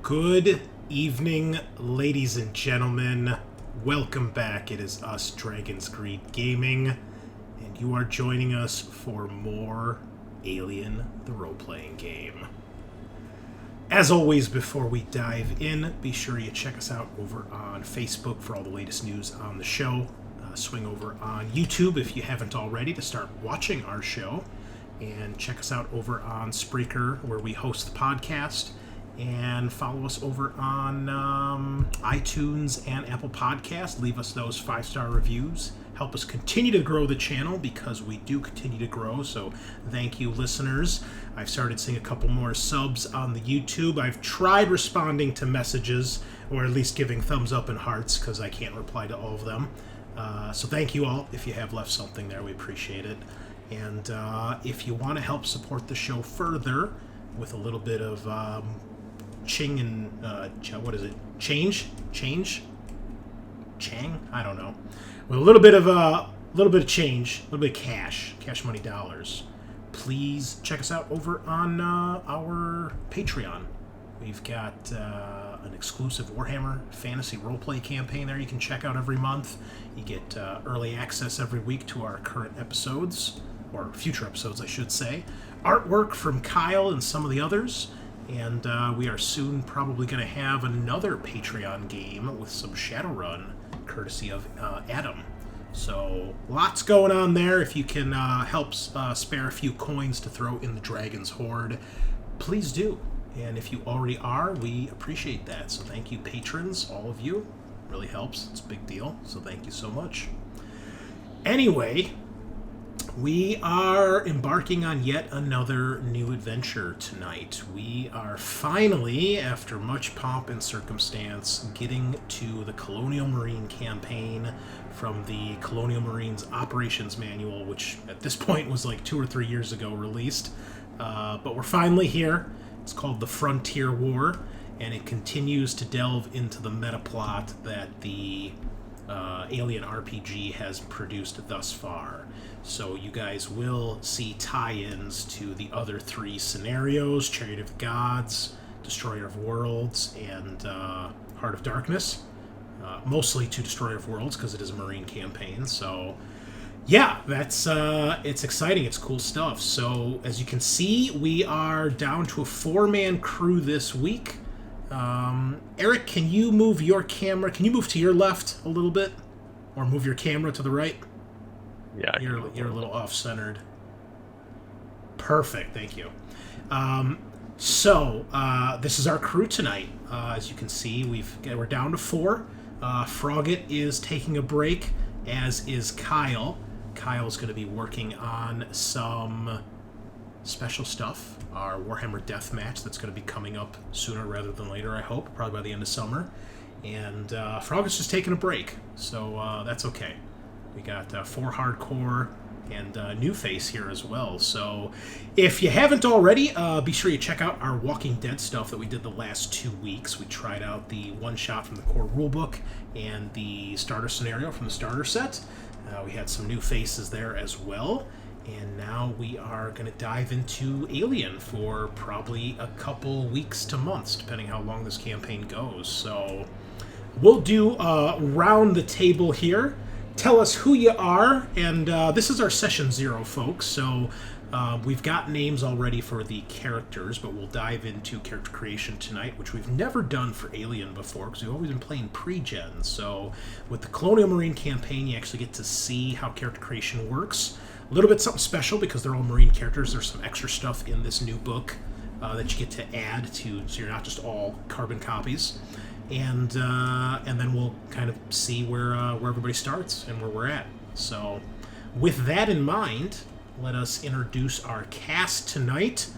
Good evening, ladies and gentlemen. Welcome back. It is us, Dragon's Greed Gaming, and you are joining us for more Alien, the role-playing game. As always, before we dive in, be sure you check us out over on Facebook for all the latest news on the show. Swing over on YouTube if you haven't already to start watching our show. And check us out over on Spreaker, where we host the podcast. And follow us over on iTunes and Apple Podcasts. Leave us those 5-star reviews. Help us continue to grow the channel, because we do continue to grow. So thank you, listeners. I've started seeing a couple more subs on the YouTube. I've tried responding to messages, or at least giving thumbs up and hearts, because I can't reply to all of them. So thank you all. If you have left something there, we appreciate it. And if you want to help support the show further with a little bit of ching and what is it? Change? Chang? I don't know. With a little bit of change, a little bit of cash money dollars. Please check us out over on our Patreon. We've got an exclusive Warhammer Fantasy Roleplay campaign there you can check out every month. You get early access every week to our current episodes, or future episodes, I should say. Artwork from Kyle and some of the others. And we are soon probably going to have another Patreon game with some Shadowrun, courtesy of Adam. So, lots going on there. If you can help spare a few coins to throw in the Dragon's Hoard, please do. And if you already are, we appreciate that. So thank you, patrons, all of you. Really helps. It's a big deal. So thank you so much. Anyway, we are embarking on yet another new adventure tonight. We are finally, after much pomp and circumstance, getting to the Colonial Marine campaign from the Colonial Marines Operations Manual, which at this point was like 2 or 3 years ago released. But we're finally here. It's called the Frontier War, and it continues to delve into the meta plot that the Alien RPG has produced thus far. So you guys will see tie-ins to the other 3 scenarios: Chariot of the Gods, Destroyer of Worlds, and Heart of Darkness. Mostly to Destroyer of Worlds, because it is a Marine campaign. So yeah, that's it's exciting. It's cool stuff. So as you can see, we are down to a 4-man crew this week. Eric, can you move your camera? Can you move to your left a little bit? Or move your camera to the right? Yeah. You're a little off-centered. Perfect, thank you. So this is our crew tonight. As you can see, we're down to 4. Frogget is taking a break, as is Kyle. Kyle's going to be working on some special stuff. Our Warhammer Deathmatch that's going to be coming up sooner rather than later, I hope. Probably by the end of summer. And Frogget's just taking a break, so that's okay. We got 4 hardcore and New Face here as well. So if you haven't already, be sure you check out our Walking Dead stuff that we did the last 2 weeks. We tried out the one-shot from the core rulebook and the starter scenario from the starter set. We had some new faces there as well. And now we are going to dive into Alien for probably a couple weeks to months, depending how long this campaign goes. So we'll do round the table here. Tell us who you are, and this is our Session 0, folks. So we've got names already for the characters, but we'll dive into character creation tonight, which we've never done for Alien before, because we've always been playing pre-gen. So with the Colonial Marine campaign, you actually get to see how character creation works. A little bit something special, because they're all Marine characters. There's some extra stuff in this new book that you get to add to, so you're not just all carbon copies. And then we'll kind of see where everybody starts and where we're at. So with that in mind, let us introduce our cast tonight.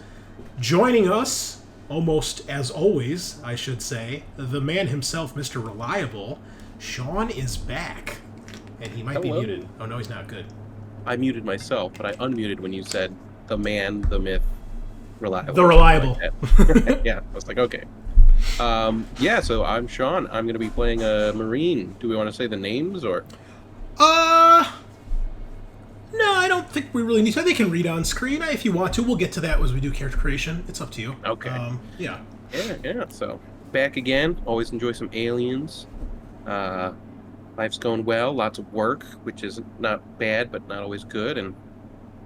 Joining us, almost as always, I should say, the man himself, Mr. Reliable. Sean is back, and he might be muted. Oh, no, he's not. Good. I muted myself, but I unmuted when you said the man, the myth, Reliable. The Reliable. Like yeah, I was like, okay. So I'm Sean. I'm going to be playing a Marine. Do we want to say the names, or? No, I don't think we really need to. They can read on screen if you want to. We'll get to that as we do character creation. It's up to you. Okay. Yeah. Yeah. So back again. Always enjoy some aliens. Uh, Life's going well. Lots of work, which is not bad, but not always good. And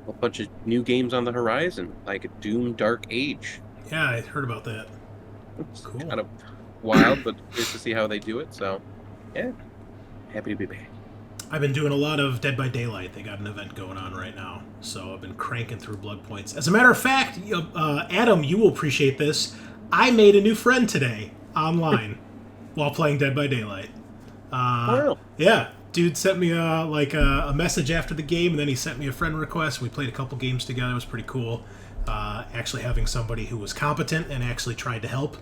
a bunch of new games on the horizon, like Doom Dark Age. Yeah, I heard about that. It's Cool. kind of wild, but curious to see how they do it. So, yeah, happy to be back. I've been doing a lot of Dead by Daylight. They got an event going on right now, so I've been cranking through blood points. As a matter of fact, Adam, you will appreciate this. I made a new friend today online while playing Dead by Daylight. Wow. Yeah, dude sent me a message after the game, and then he sent me a friend request. We played a couple games together. It was pretty cool. Actually having somebody who was competent and actually tried to help.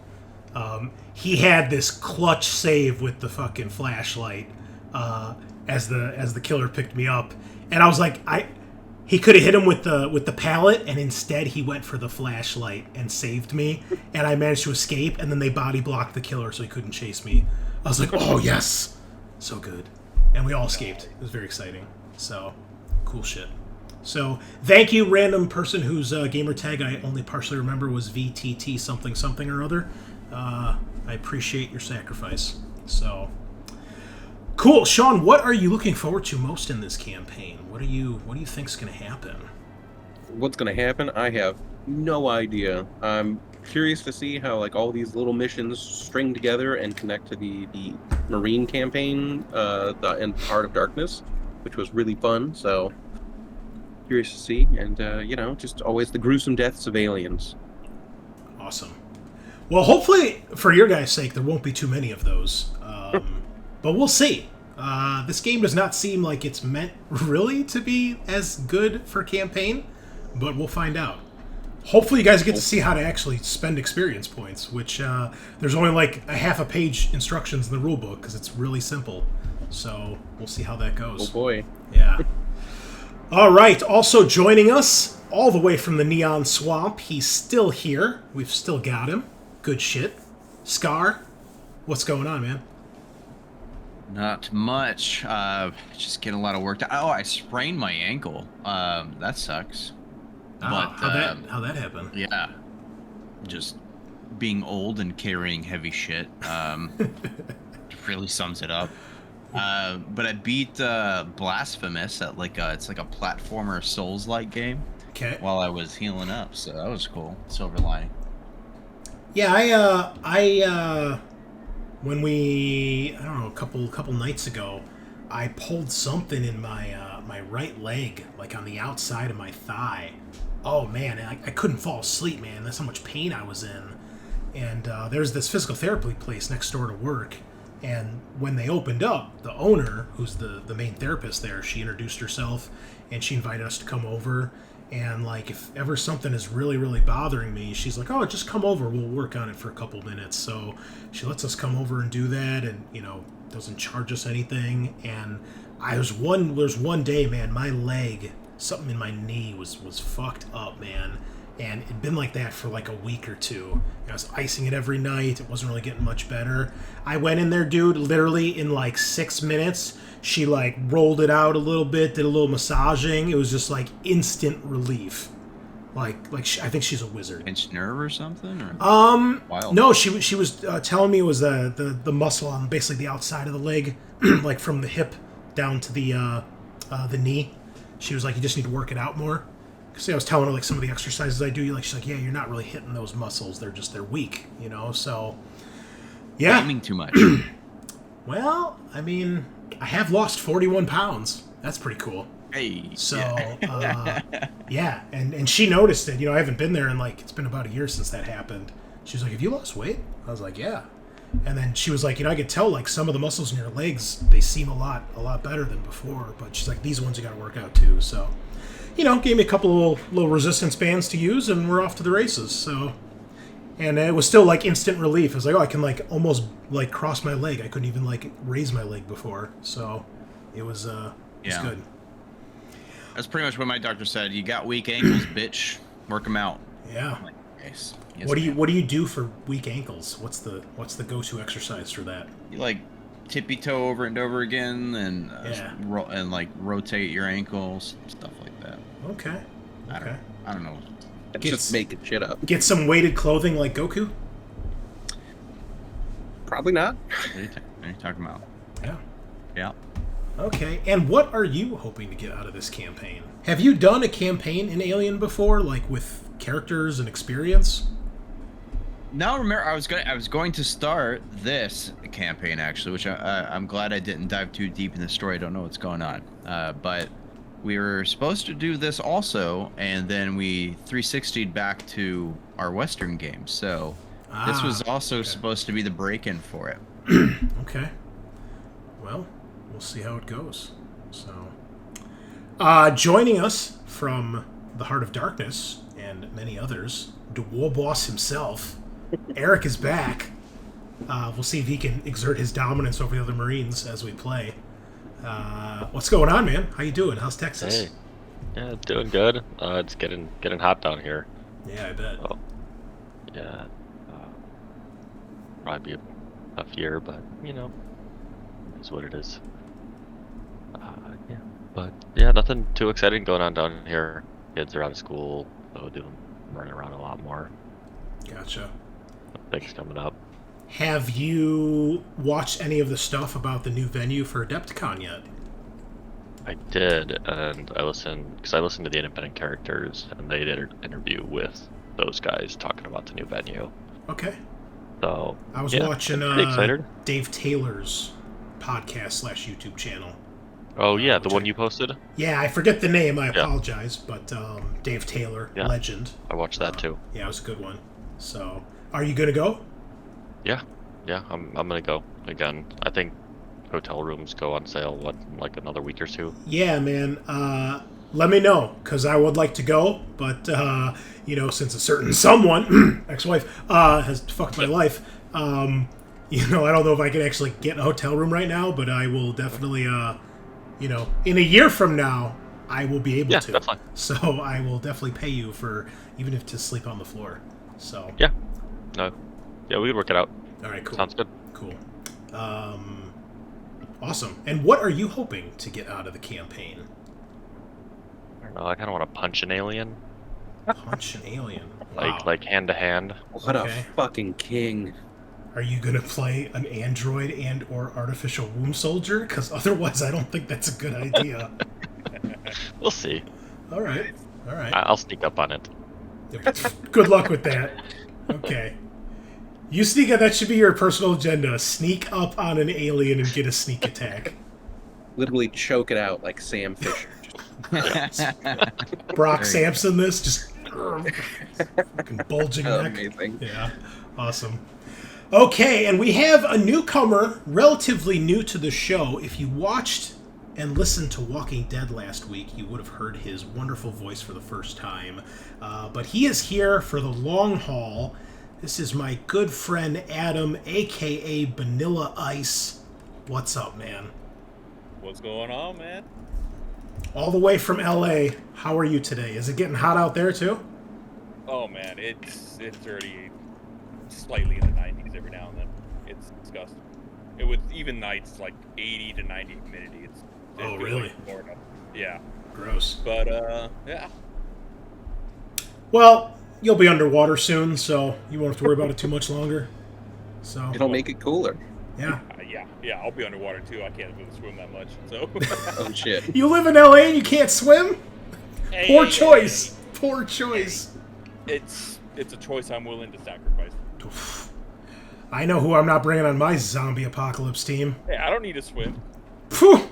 He had this clutch save with the fucking flashlight as the killer picked me up, and I was like, he could have hit him with the pallet, and instead he went for the flashlight and saved me, and I managed to escape, and then they body blocked the killer so he couldn't chase me. I was like, oh yes, so good. And we all escaped. It was very exciting. So, cool shit. So, thank you, random person whose gamer tag I only partially remember was VTT something something or other. I appreciate your sacrifice. So, cool. Sean, what are you looking forward to most in this campaign? What do you think's going to happen? What's going to happen? I have no idea. I'm curious to see how like all these little missions string together and connect to the Marine campaign, and Heart of Darkness, which was really fun. So curious to see, and just always the gruesome deaths of aliens. Awesome. Well, hopefully, for your guys' sake, there won't be too many of those. But we'll see. This game does not seem like it's meant really to be as good for campaign, but we'll find out. Hopefully you guys get to see how to actually spend experience points, which there's only like a half a page instructions in the rulebook because it's really simple. So we'll see how that goes. Oh boy. Yeah. All right. Also joining us all the way from the Neon Swamp. He's still here. We've still got him. Good shit. Scaarr, what's going on, man? Not much. Just getting a lot of work done. Oh, I sprained my ankle. That sucks. But, how'd that happen? Yeah. Just being old and carrying heavy shit. Really sums it up. But I beat Blasphemous at it's like a platformer Souls-like game. Okay. While I was healing up, so that was cool. Silver lining. Yeah, when I don't know, a couple nights ago, I pulled something in my my right leg, like on the outside of my thigh. Oh man, I couldn't fall asleep, man. That's how much pain I was in. And there's this physical therapy place next door to work. And when they opened up, the owner, who's the main therapist there, she introduced herself and she invited us to come over. And like, if ever something is really, really bothering me, she's like, oh, just come over. We'll work on it for a couple minutes. So she lets us come over and do that, and doesn't charge us anything. And there's one day, man, my leg, something in my knee was fucked up, man. And it'd been like that for like a week or two. I was icing it every night. It wasn't really getting much better. I went in there, dude, literally in like 6 minutes. She like rolled it out a little bit, did a little massaging. It was just like instant relief. I think she's a wizard. Pinched nerve or something? Or? Wild. No, she was telling me it was the muscle on basically the outside of the leg, like from the hip down to the knee. She was like, you just need to work it out more. See, I was telling her like some of the exercises I do. She's like, yeah, you're not really hitting those muscles. They're weak, So, yeah. Gaming too much. Well, I mean, I have lost 41 pounds. That's pretty cool. Hey. So, yeah. And she noticed it. I haven't been there in it's been about a year since that happened. She was like, have you lost weight? I was like, yeah. And then she was like, I could tell some of the muscles in your legs, they seem a lot better than before. But she's like, these ones you got to work out too. So, gave me a couple of little resistance bands to use, and we're off to the races. So, and it was still instant relief. I was like, oh, I can almost cross my leg. I couldn't even raise my leg before. So, it was good. That's pretty much what my doctor said. You got weak ankles, bitch. Work them out. Yeah. I'm like, yes, what do you do for weak ankles? What's the go-to exercise for that? You tippy toe over and over again, and rotate your ankles, stuff like that. Okay. I don't know. Just making shit up. Get some weighted clothing like Goku? Probably not. What are you talking about? Yeah. Yeah. Okay, and what are you hoping to get out of this campaign? Have you done a campaign in Alien before, like with characters and experience? No, remember I was going to start this campaign actually, which I'm glad I didn't dive too deep in the story. I don't know what's going on, but we were supposed to do this also, and then we 360'd back to our Western game. So this was also supposed to be the break-in for it. Okay. Well, we'll see how it goes. So, joining us from the Heart of Darkness and many others, the war boss himself, Eric is back. We'll see if he can exert his dominance over the other Marines as we play. What's going on, man? How you doing? How's Texas? Hey. Yeah, doing good. It's getting hot down here. Yeah, I bet. Oh, yeah. Probably be a tough year, but you know, it's what it is. Yeah, but yeah, nothing too exciting going on down here. Kids are out of school, so running around a lot more. Gotcha. Things coming up. Have you watched any of the stuff about the new venue for Adepticon yet? I did, and I listened to the independent characters, and they did an interview with those guys talking about the new venue. Okay. So I was yeah, watching pretty excited. Dave Taylor's podcast / YouTube channel. Oh yeah, the one you posted? Yeah, I forget the name. I apologize, but Dave Taylor, legend. I watched that too. Yeah, it was a good one. So, are you gonna go? Yeah, I'm gonna go again. I think hotel rooms go on sale in like another week or two. Yeah, man. Let me know, because I would like to go, but since a certain someone, ex-wife, has fucked my life, I don't know if I can actually get a hotel room right now, but I will definitely, in a year from now, I will be able to. Definitely. So I will definitely pay you for even if to sleep on the floor. So yeah, we could work it out. All right, cool. Sounds good. Cool. Awesome. And what are you hoping to get out of the campaign? I don't know. I kind of want to punch an alien. Punch an alien. Wow. Like hand to hand. What a fucking king. Are you gonna play an android and or artificial womb soldier? Because otherwise, I don't think that's a good idea. We'll see. All right. I'll sneak up on it. Good luck with that. Okay. You sneak up. That should be your personal agenda. Sneak up on an alien and get a sneak attack. Literally choke it out like Sam Fisher. Brock Sampson, this just fucking bulging neck. Amazing. Yeah, awesome. Okay, and we have a newcomer, relatively new to the show. If you watched and listened to Walking Dead last week, you would have heard his wonderful voice for the first time. But he is here for the long haul. This is my good friend Adam, a.k.a. Bunnilla Ice. What's up, man? What's going on, man? All the way from L.A. How are you today? Is it getting hot out there, too? Oh, man, it's already slightly in the 90s every now and then. It's disgusting. It would even nights like 80 to 90 humidity. It's really? Florida. Yeah. Gross. But yeah. Well, you'll be underwater soon, so you won't have to worry about it too much longer. So It'll make it cooler. Yeah. Yeah, I'll be underwater too. I can't really swim that much, so. Oh shit. You live in LA and you can't swim? Poor choice. Hey. Poor choice. It's a choice I'm willing to sacrifice. I know who I'm not bringing on my zombie apocalypse team. Hey, I don't need to swim. Phew!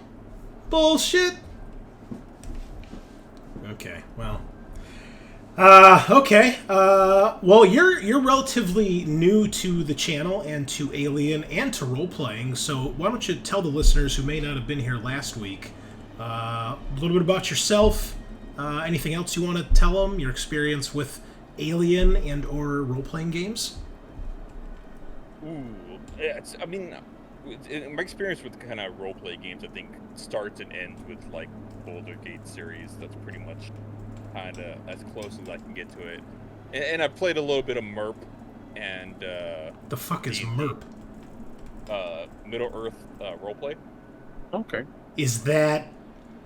Bullshit. Okay, well. Okay. Well, you're relatively new to the channel and to Alien and to role-playing, so why don't you tell the listeners who may not have been here last week a little bit about yourself, anything else you want to tell them, your experience with Alien and or role-playing games? Ooh, yeah, my experience with kind of role-play games, I think, starts and ends with, like, Boulder Gate series. That's pretty much kind of as close as I can get to it. And I played a little bit of MERP and... the fuck is MERP? Middle-earth roleplay. Okay. Is that...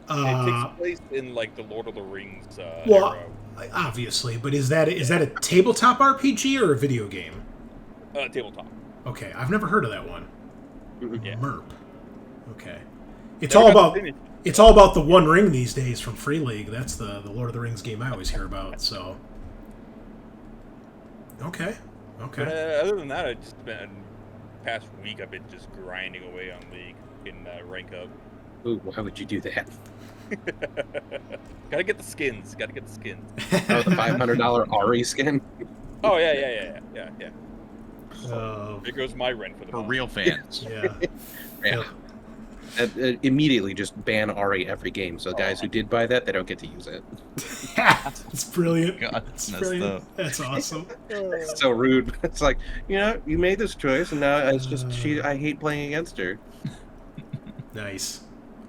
it takes place in, like, the Lord of the Rings well, era. Obviously, but is that a tabletop RPG or a video game? Tabletop. Okay, I've never heard of that one. Yeah. Merp. Okay. It's Never all got to about finish. it's all about the One Ring these days from Free League. That's the Lord of the Rings game I always hear about. So. Okay. But Okay. other than that, I just spent past week. I've been just grinding away on League in rank up. Ooh, why would you do that? Gotta get the skins. Gotta get the skins. Oh, the $500 Ari skin. Oh yeah. Uh, There goes my rent for the For month. real fans. yeah. Yeah. Immediately just ban Ari every game. So guys who did buy that, they don't get to use it. It's brilliant. God, It's that's brilliant. the- That's awesome. It's so rude. It's like, you made this choice, and now it's just I hate playing against her. Nice.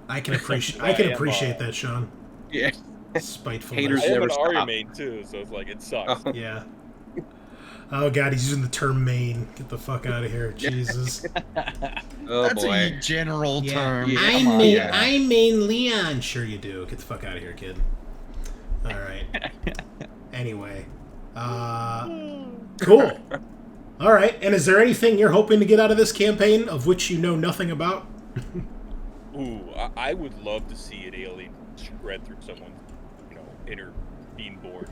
I can appreciate. I I can am, appreciate that, Sean. Yeah. Spiteful. Haters I am never an Arya stop. main too, so it's like it sucks. Oh, Yeah. Oh god, he's using the term main. Get the fuck out of here, Jesus. oh That's boy. a general term. Yeah. I Come on, main. guys. I main Leon. Sure you do. Get the fuck out of here, kid. All right. Anyway, cool. All right. And is there anything you're hoping to get out of this campaign of which you know nothing about? Ooh, I would love to see an alien shred through someone's, inner being board.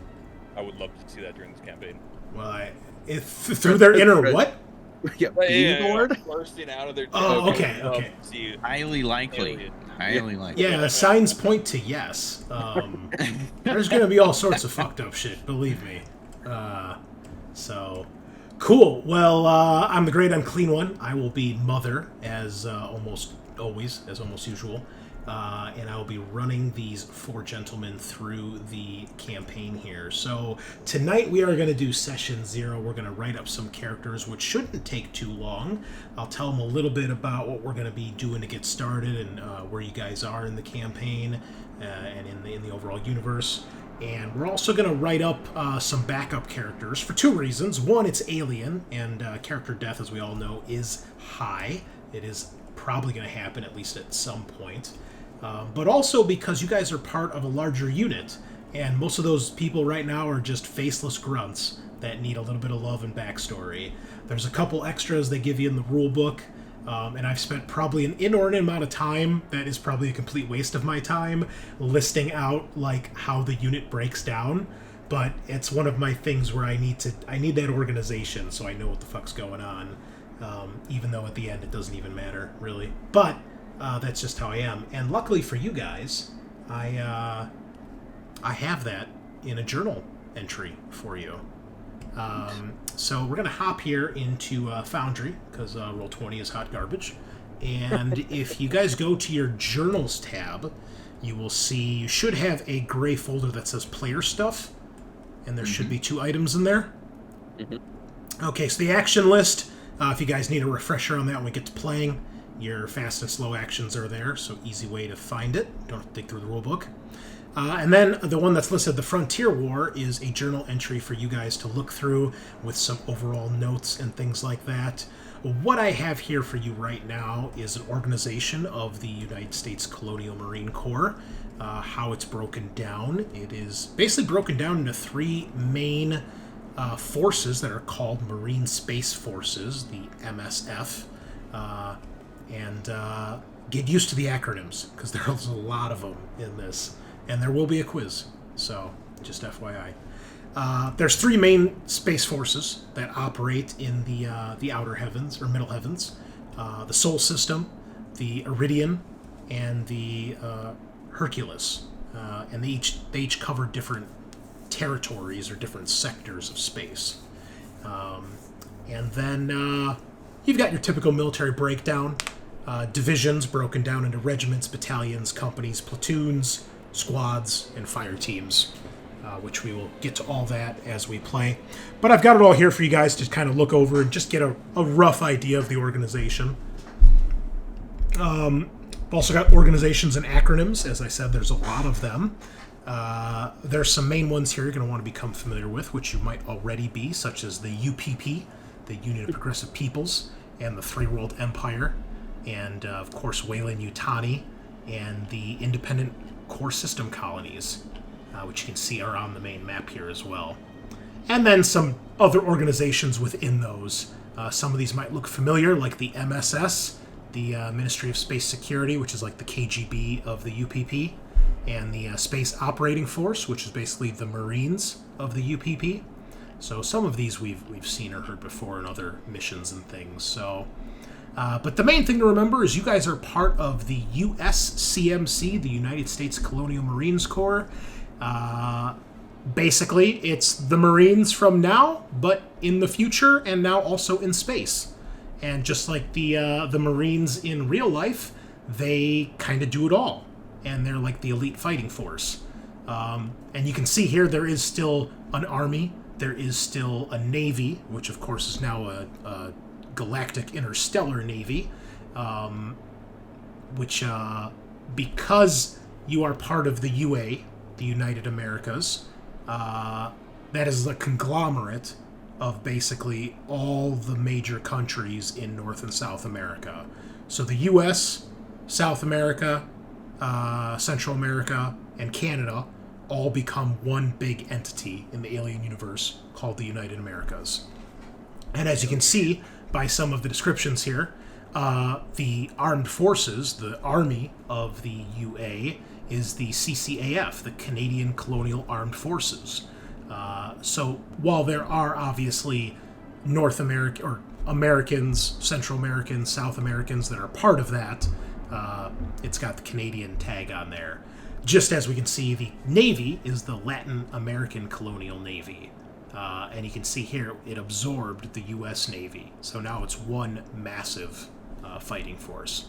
I would love to see that during this campaign. Well, if through their inner what? Yeah, board. Bursting out of their. Oh, okay, I'd love okay. to see Highly likely. alien. Highly likely. Yeah, signs point to yes. There's going to be all sorts of fucked up shit, believe me. So, cool. Well, I'm the Great Unclean One. I will be Mother, as almost always, as almost usual. And I will be running these four gentlemen through the campaign here. So tonight we are going to do session 0. We're going to write up some characters, which shouldn't take too long. I'll tell them a little bit about what we're going to be doing to get started and where you guys are in the campaign and in the overall universe. And we're also going to write up some backup characters for two reasons. One, it's Alien, and character death, as we all know, is high. It is probably going to happen at least at some point. But also because you guys are part of a larger unit, and most of those people right now are just faceless grunts that need a little bit of love and backstory. There's a couple extras they give you in the rule book, and I've spent probably an inordinate amount of time that is probably a complete waste of my time listing out like how the unit breaks down. But it's one of my things where I need that organization so I know what the fuck's going on, even though at the end it doesn't even matter really. But that's just how I am. And luckily for you guys, I have that in a journal entry for you. So we're going to hop here into Foundry, because Roll20 is hot garbage. And if you guys go to your Journals tab, you will see you should have a gray folder that says Player Stuff, and there should be 2 items in there. Okay, so the action list, if you guys need a refresher on that when we get to playing, your fast and slow actions are there, so easy way to find it. Don't have to dig through the rulebook. And then the one that's listed, the Frontier War, is a journal entry for you guys to look through with some overall notes and things like that. What I have here for you right now is an organization of the United States Colonial Marine Corps, how it's broken down. It is basically broken down into 3 main forces that are called Marine Space Forces, the MSF. And get used to the acronyms, because there's a lot of them in this. And there will be a quiz, so just FYI. There's 3 main space forces that operate in the outer heavens, or middle heavens. The Sol System, the Iridian, and the Hercules. And they each cover different territories or different sectors of space. And then you've got your typical military breakdown. Divisions broken down into regiments, battalions, companies, platoons, squads, and fire teams, which we will get to all that as we play. But I've got it all here for you guys to kind of look over and just get a rough idea of the organization. I've also got organizations and acronyms. As I said, there's a lot of them. There's some main ones here you're going to want to become familiar with, which you might already be, such as the UPP, the Union of Progressive Peoples, and the Three World Empire, and of course Weyland-Yutani, and the Independent Core System Colonies, which you can see are on the main map here as well. and then some other organizations within those. Some of these might look familiar, like the MSS, the Ministry of Space Security, which is like the KGB of the UPP, and the Space Operating Force, which is basically the Marines of the UPP. So some of these we've seen or heard before in other missions and things. So, but the main thing to remember is you guys are part of the USCMC, the United States Colonial Marines Corps. Basically, it's the Marines from now, but in the future, and now also in space. And just like the Marines in real life, they kind of do it all, and they're like the elite fighting force. And you can see here there is still an army, there is still a navy, which of course is now a galactic interstellar navy, which because you are part of the UA, the United Americas. That is a conglomerate of basically all the major countries in North and South America. So the U.S., South America, Central America, and Canada all become one big entity in the Alien universe called the United Americas. And as you can see by some of the descriptions here, the armed forces, the army of the UA, is the CCAF, the Canadian Colonial Armed Forces. So while there are obviously North America or Americans, Central Americans, South Americans that are part of that, it's got the Canadian tag on there. Just as we can see, the Navy is the Latin American Colonial Navy. And you can see here it absorbed the U.S. Navy. So now it's one massive fighting force.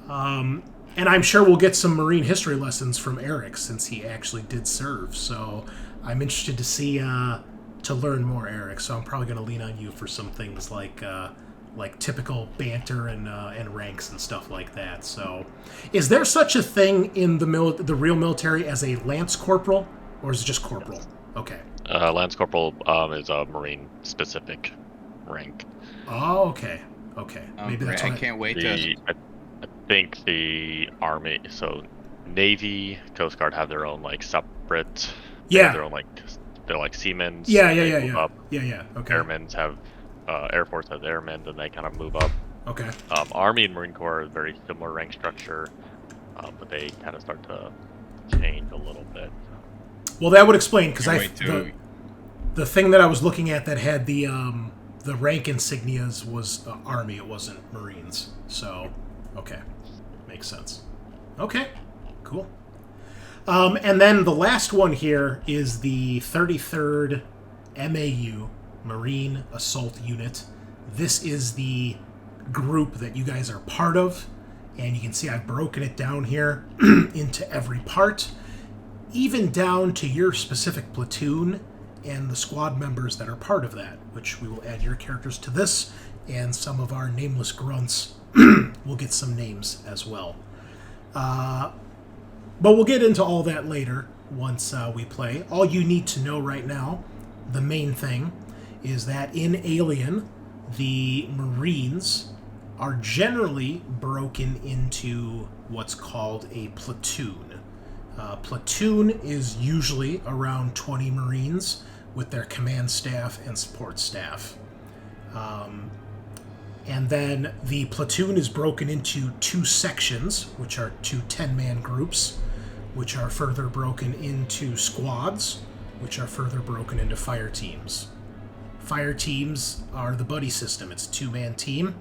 And I'm sure we'll get some Marine history lessons from Eric, since he actually did serve. So I'm interested to see, to learn more, Eric. So I'm probably going to lean on you for some things like typical banter and ranks and stuff like that. So, is there such a thing in the real military as a lance corporal, or is it just corporal? Okay. Lance Corporal is a Marine-specific rank. Oh, okay. Okay. Maybe that's I why. can't wait to... I think the Army, so Navy, Coast Guard have their own, like, separate... Yeah. Their own, like, they're like seamen. Yeah. Okay. Airmen's have... Air Force has airmen, and they kind of move up. Okay. Army and Marine Corps are very similar rank structure, but they kind of start to change a little bit. Well, that would explain, because the thing that I was looking at that had the rank insignias was Army. It wasn't Marines. So, okay, makes sense. Okay, cool. And then the last one here is the 33rd MAU, Marine Assault Unit. This is the group that you guys are part of, and you can see I've broken it down here into every part, even down to your specific platoon and the squad members that are part of that, which we will add your characters to this, and some of our nameless grunts will get some names as well. But we'll get into all that later once we play. All you need to know right now, the main thing, is that in Alien, the Marines are generally broken into what's called a platoon. Platoon is usually around 20 Marines with their command staff and support staff. And then the platoon is broken into two sections, which are two 10-man groups, which are further broken into squads, which are further broken into fire teams. Fire teams are the buddy system. It's a 2-man team,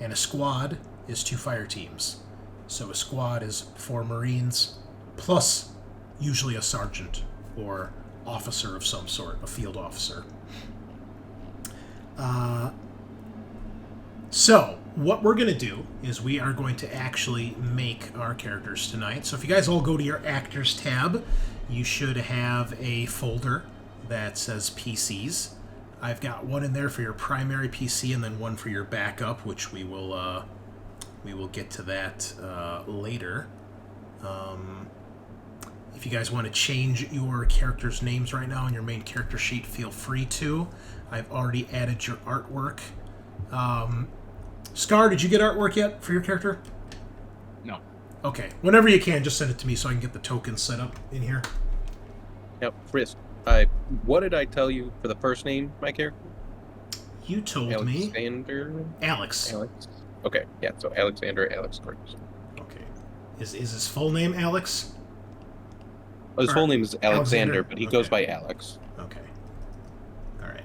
and a squad is 2 fire teams. So a squad is 4 Marines, plus usually a sergeant or officer of some sort, a field officer. So what we're going to do is we are going to actually make our characters tonight. So if you guys all go to your Actors tab, you should have a folder that says PCs. I've got one in there for your primary PC and then one for your backup, which we will get to that later. If you guys want to change your characters' names right now on your main character sheet, feel free to. I've already added your artwork. Scaarr, did you get artwork yet for your character? No. Okay. Whenever you can, just send it to me so I can get the tokens set up in here. Yep, Frisk. What did I tell you for the first name, my character? You told me. Alex. Alex. Okay, yeah, so Alexander Alex Cruz. Okay. Is his full name Alex? His full name is Alexander, but he goes Okay. by Alex. Okay. All right.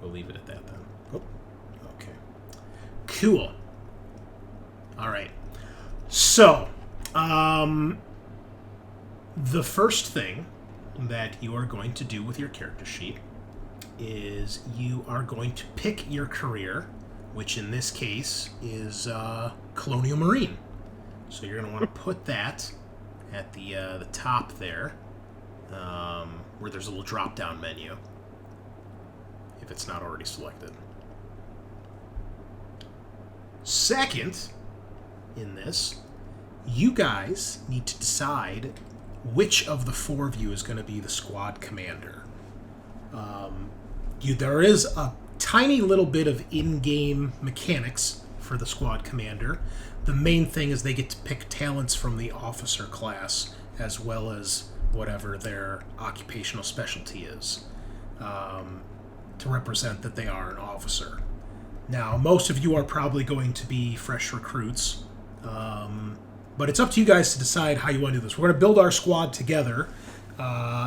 We'll leave it at that then. Oh. Okay. Cool. All right. So, the first thing that you are going to do with your character sheet is you are going to pick your career, which in this case is Colonial Marine. So you're going to want to put that at the top there, where there's a little drop-down menu, if it's not already selected. Second, in this, you guys need to decide which of the four of you is going to be the squad commander. There is a tiny little bit of in-game mechanics for the squad commander. The main thing is they get to pick talents from the officer class as well as whatever their occupational specialty is, to represent that they are an officer. Now, most of you are probably going to be fresh recruits, but it's up to you guys to decide how you want to do this. We're going to build our squad together.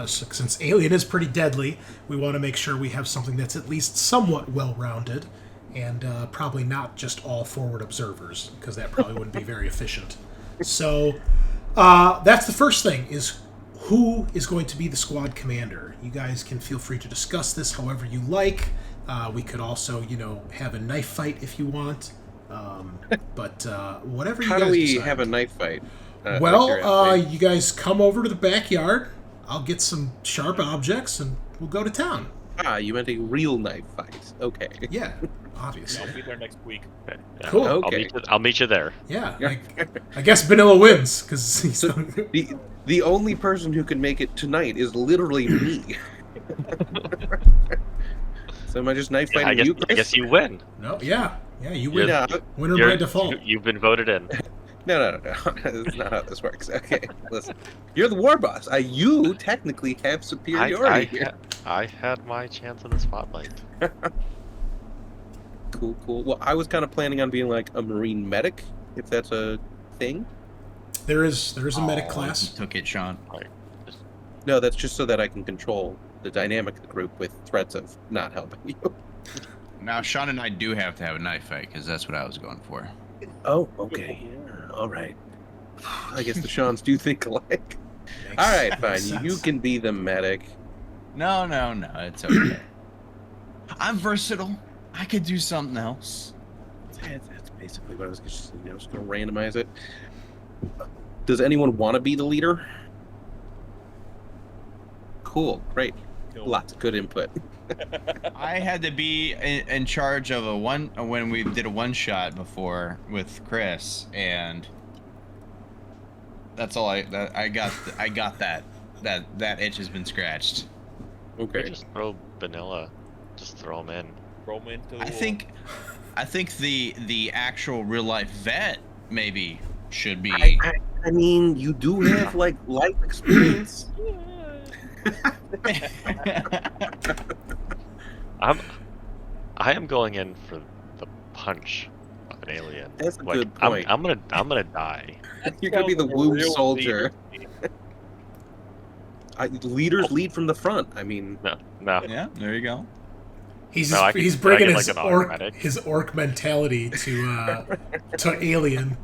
Since Alien is pretty deadly, we want to make sure we have something that's at least somewhat well-rounded, and probably not just all forward observers, because that probably wouldn't be very efficient. So that's the first thing, is who is going to be the squad commander. You guys can feel free to discuss this however you like. We could also, have a knife fight if you want. But whatever you guys How do we decide. have a knife fight? You guys come over to the backyard. I'll get some sharp objects, and we'll go to town. Ah, you meant a real knife fight. Okay. Yeah, obviously. I'll be there next week. Okay. Yeah, Cool. Okay. I'll meet you there. Yeah, I guess Bunnilla wins, because he's... The only person who can make it tonight is literally me. So am I just knife fighting you, Chris? I guess you win. No, yeah, you win. Yeah. Winner by default. You've been voted in. No. That's not how this works. Okay, listen. You're the war boss. You technically have superiority here. I had my chance in the spotlight. Cool. Well, I was kind of planning on being like a Marine medic, if that's a thing. There is a medic class. You took it, Sean. Right. No, that's just so that I can control the dynamic of the group with threats of not helping you. Now, Sean and I do have to have a knife fight, because that's what I was going for. Oh, okay. All right. I guess the Seans do think alike. Makes All right, fine. sense. You can be the medic. No, it's okay. I'm versatile. I could do something else. That's basically what I was just going to randomize it. Does anyone want to be the leader? Cool, great. Lots of good input. I had to be in charge of when we did a one-shot before with Chris, and that's all I got that itch has been scratched. Okay. Just throw Bunnilla. Just throw him in. Throw him into the I think the actual real life vet maybe should be. I mean, you do have like life experience. I am going in for the punch of an alien. That's a good point. I'm gonna die. You're gonna be the wound soldier. Leaders lead from the front. I mean, No. Yeah, there you go. He's No, I can- he's I bringing can, his like, an orc automatic. mentality to Alien.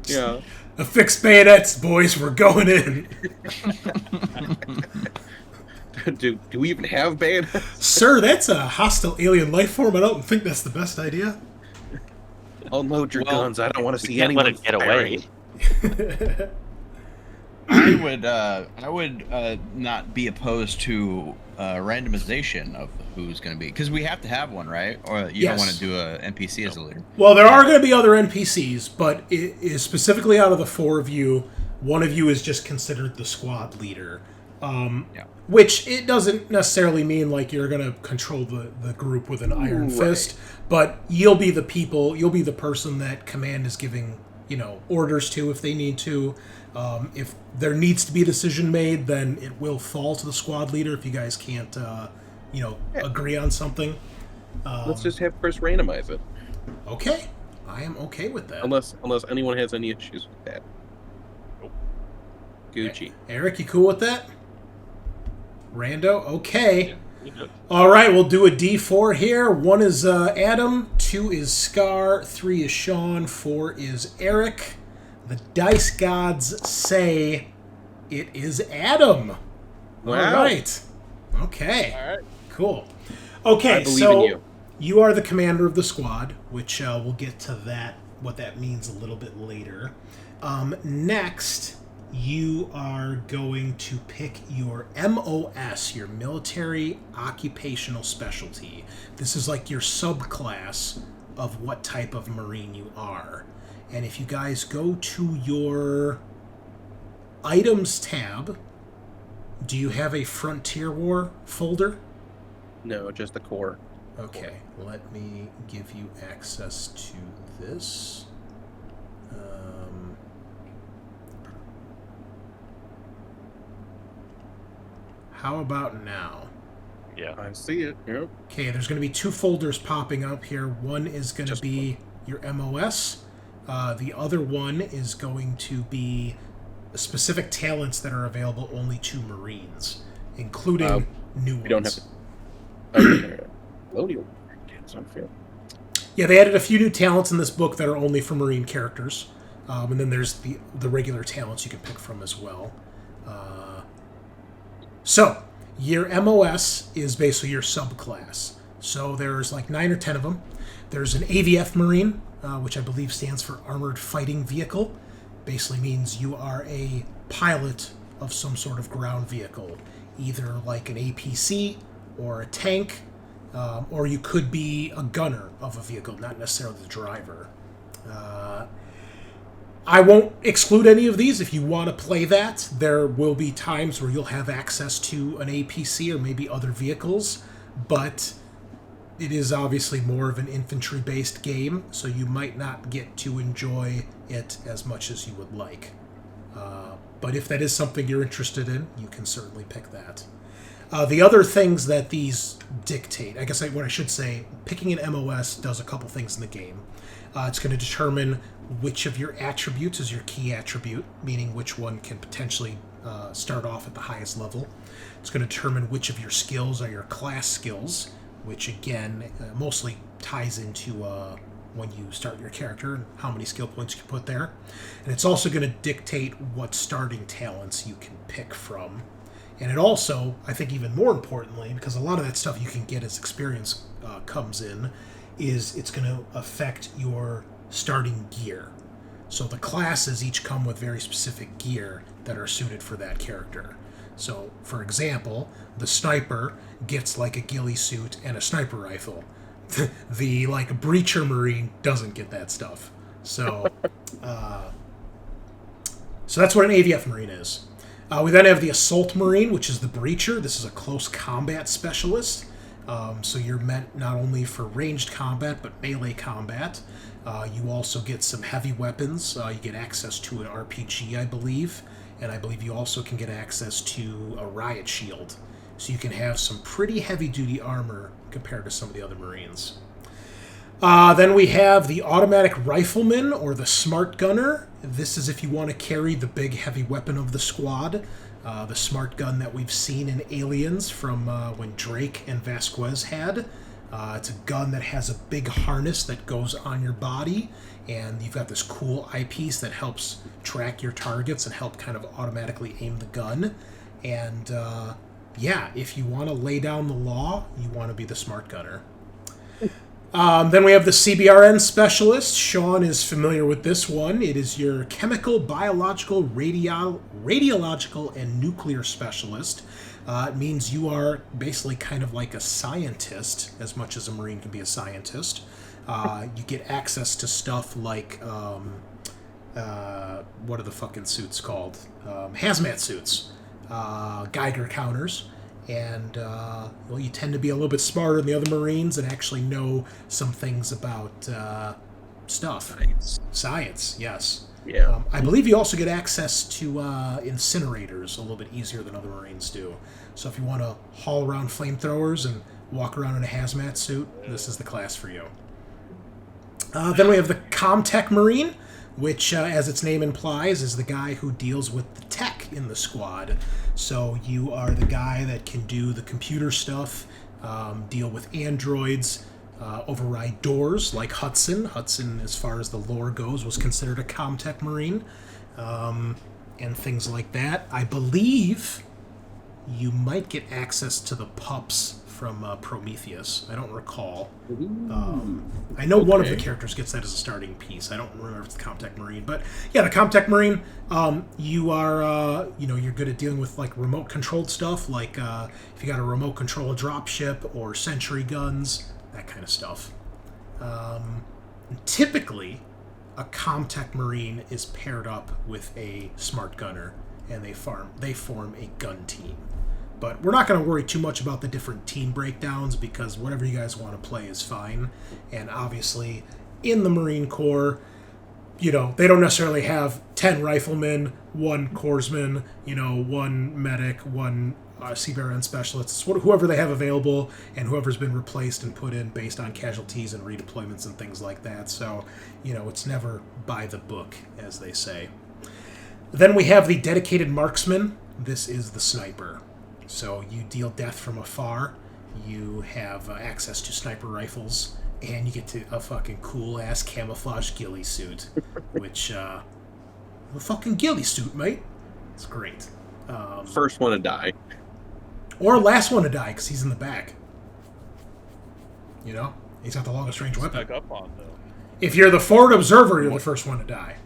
yeah. Affix bayonets, boys. We're going in. Do we even have bayonets? Sir, that's a hostile alien life form. I don't think that's the best idea. Unload your guns. I don't want to see can't anyone let it get firing. away. I would not be opposed to randomization of who's going to be, because we have to have one, right? Or you don't Yes. want to do a NPC as a leader. Well, there are going to be other NPCs, but it is specifically out of the four of you, one of you is just considered the squad leader. Yeah. Which it doesn't necessarily mean like you're going to control the group with an iron fist, but you'll be the person that command is giving, orders to if they need to. If there needs to be a decision made, then it will fall to the squad leader if you guys can't, agree on something. Let's just have Chris randomize it. Okay. I am okay with that. Unless anyone has any issues with that. Nope. Gucci. Eric, you cool with that? Rando? Okay. Yeah, you do it. All right, we'll do a D4 here. 1 is Adam, 2 is Scaarr, 3 is Sean, 4 is Eric. The dice gods say it is Adam. Wow. All right. Okay. All right. Cool. Okay, I believe so in you. you are the commander of the squad, which we'll get to what that means a little bit later. Next, you are going to pick your MOS, your military occupational specialty. This is like your subclass of what type of Marine you are. And if you guys go to your items tab, do you have a Frontier War folder? No, just the core. Okay, let me give you access to this. How about now? Yeah. I see it. Yep. Okay, there's going to be 2 folders popping up here. One is going to Just be your MOS. The other one is going to be specific talents that are available only to Marines, including new ones. We don't have to. Colonial. It's unfair. Yeah, they added a few new talents in this book that are only for Marine characters. And then there's the regular talents you can pick from as well. So, your MOS is basically your subclass. So there's like 9 or 10 of them. There's an AVF Marine, which I believe stands for Armored Fighting Vehicle. Basically means you are a pilot of some sort of ground vehicle, either like an APC or a tank, or you could be a gunner of a vehicle, not necessarily the driver. I won't exclude any of these. If you want to play that, there will be times where you'll have access to an APC or maybe other vehicles, but it is obviously more of an infantry-based game, so you might not get to enjoy it as much as you would like. But if that is something you're interested in, you can certainly pick that. The other things that these dictate, I guess what I should say, picking an MOS does a couple things in the game. It's going to determine which of your attributes is your key attribute, meaning which one can potentially start off at the highest level. It's going to determine which of your skills are your class skills, which again mostly ties into when you start your character and how many skill points you can put there. And it's also going to dictate what starting talents you can pick from. And it also, I think even more importantly, because a lot of that stuff you can get as experience comes in, is it's going to affect your starting gear. So the classes each come with very specific gear that are suited for that character. So, for example, the sniper gets like a ghillie suit and a sniper rifle. The breacher marine doesn't get that stuff. So, so that's what an AVF marine is. We then have the assault marine, which is the breacher. This is a close combat specialist. So you're meant not only for ranged combat, but melee combat. You also get some heavy weapons. You get access to an RPG, I believe. And I believe you also can get access to a riot shield. So you can have some pretty heavy-duty armor compared to some of the other Marines. Then we have the automatic rifleman, or the smart gunner. This is if you want to carry the big heavy weapon of the squad. The smart gun that we've seen in Aliens from when Drake and Vasquez had. It's a gun that has a big harness that goes on your body, and you've got this cool eyepiece that helps track your targets and help kind of automatically aim the gun. And yeah, if you want to lay down the law, you want to be the smart gunner. Then we have the CBRN specialist. Sean is familiar with this one. It is your chemical, biological, radiological, and nuclear specialist. It means you are basically kind of like a scientist, as much as a Marine can be a scientist. You get access to stuff like, what are the fucking suits called? Hazmat suits, Geiger counters. And, well, you tend to be a little bit smarter than the other Marines and actually know some things about stuff. Science, yes. Yeah. I believe you also get access to incinerators a little bit easier than other Marines do. So if you want to haul around flamethrowers and walk around in a hazmat suit, this is the class for you. Then we have the Comtech Marine, which, as its name implies, is the guy who deals with the tech in the squad. So you are the guy that can do the computer stuff, deal with androids, override doors like Hudson. Hudson, as far as the lore goes, was considered a Comtech Marine, and things like that. I believe you might get access to the pups from Prometheus. I don't recall. I know one of the characters gets that as a starting piece. I don't remember if it's the Comtech Marine, but yeah, the Comtech Marine. You are, you're good at dealing with like remote controlled stuff, like if you got to remote control a dropship or sentry guns, that kind of stuff. Typically, a Comtech Marine is paired up with a smart gunner, and they form a gun team. But we're not going to worry too much about the different team breakdowns, because whatever you guys want to play is fine. And obviously, in the Marine Corps, they don't necessarily have 10 riflemen, 1 corpsman, 1 medic, 1 CBRN specialist, whoever they have available, and whoever's been replaced and put in based on casualties and redeployments and things like that. So, it's never by the book, as they say. Then we have the dedicated marksman. This is the sniper. So you deal death from afar, you have access to sniper rifles, and you get to a fucking cool-ass camouflage ghillie suit, which, a fucking ghillie suit, mate. It's great. First one to die. Or last one to die, because he's in the back. He's got the longest range weapon. Stuck up on, though. If you're the forward observer, you're the first one to die.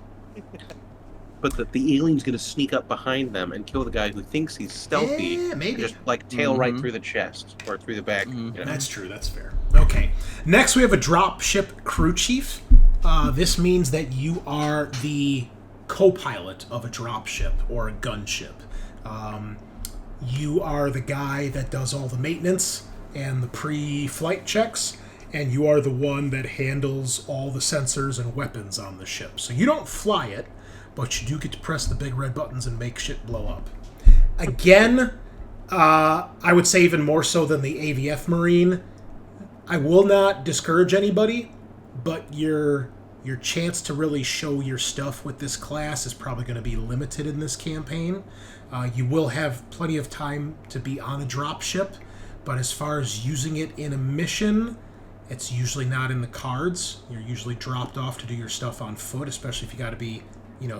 But the alien's going to sneak up behind them and kill the guy who thinks he's stealthy. Yeah, maybe. Just tail right through the chest or through the back. That's true. That's fair. Okay. Next, we have a dropship crew chief. This means that you are the co-pilot of a dropship or a gunship. You are the guy that does all the maintenance and the pre-flight checks, and you are the one that handles all the sensors and weapons on the ship. So you don't fly it, but you do get to press the big red buttons and make shit blow up. Again, I would say even more so than the AVF Marine. I will not discourage anybody, but your chance to really show your stuff with this class is probably going to be limited in this campaign. You will have plenty of time to be on a dropship, but as far as using it in a mission, it's usually not in the cards. You're usually dropped off to do your stuff on foot, especially if you got to be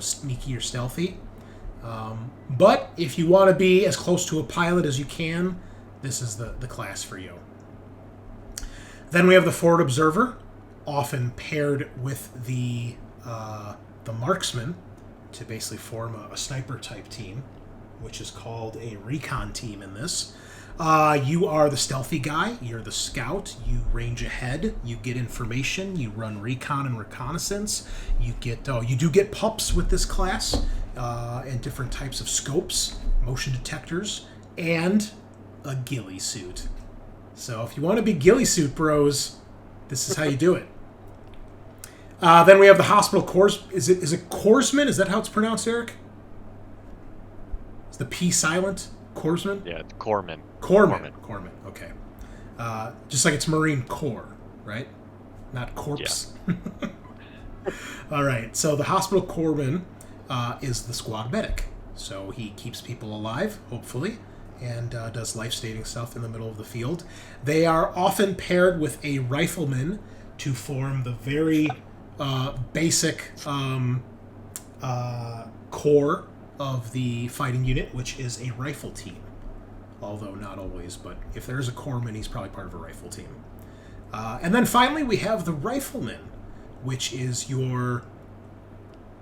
sneaky or stealthy. But if you want to be as close to a pilot as you can, this is the class for you. Then we have the forward observer, often paired with the marksman to basically form a sniper type team, which is called a recon team in this. You are the stealthy guy, you're the scout, you range ahead, you get information, you run recon and reconnaissance, you do get pups with this class, and different types of scopes, motion detectors, and a ghillie suit. So if you want to be ghillie suit bros, this is how you do it. Then we have the hospital corps. Is it corpsman? Is that how it's pronounced, Eric? Is the P silent? Corpsman? Yeah, corpsman. Corpsman. Okay. Just like it's Marine Corps, right? Not corpse. Yeah. All right. So the hospital corpsman is the squad medic. So he keeps people alive, hopefully, and does life-saving stuff in the middle of the field. They are often paired with a rifleman to form the very basic core of the fighting unit, which is a rifle team. Although not always, but if there's a corpsman, he's probably part of a rifle team. And then finally, we have the rifleman, which is your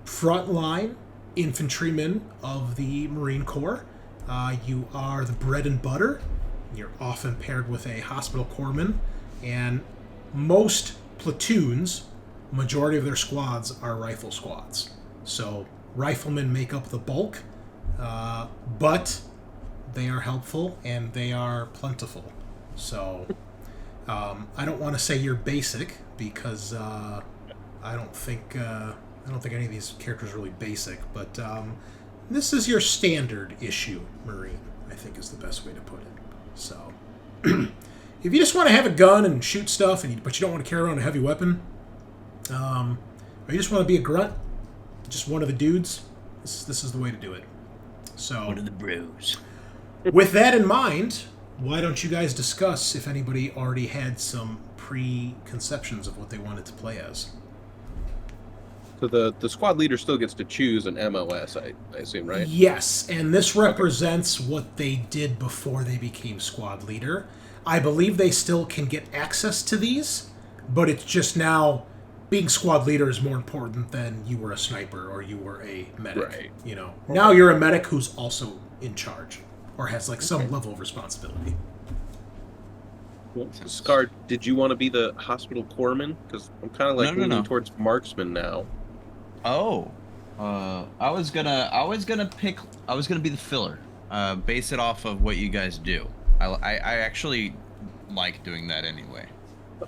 frontline infantryman of the Marine Corps. You are the bread and butter. You're often paired with a hospital corpsman, and most platoons, majority of their squads are rifle squads. So riflemen make up the bulk, but they are helpful and they are plentiful. So I don't want to say you're basic, because I don't think any of these characters are really basic, but this is your standard issue Marine, I think is the best way to put it. So, if you just want to have a gun and shoot stuff, but you don't want to carry around a heavy weapon, or you just want to be a grunt, just one of the dudes, this is the way to do it. So, One of the bros. with that in mind, why don't you guys discuss if anybody already had some preconceptions of what they wanted to play as? So the squad leader still gets to choose an MOS, I assume, right? Yes, and this represents what they did before they became squad leader. I believe they still can get access to these, but it's just now being squad leader is more important than you were a sniper or you were a medic. Right. You know, now you're a medic who's also in charge or has like some level of responsibility. Well, Scaarr, did you want to be the hospital corpsman? Because I'm kind of like leaning towards marksman now. Oh, I was gonna be the filler. Base it off of what you guys do. I actually like doing that anyway.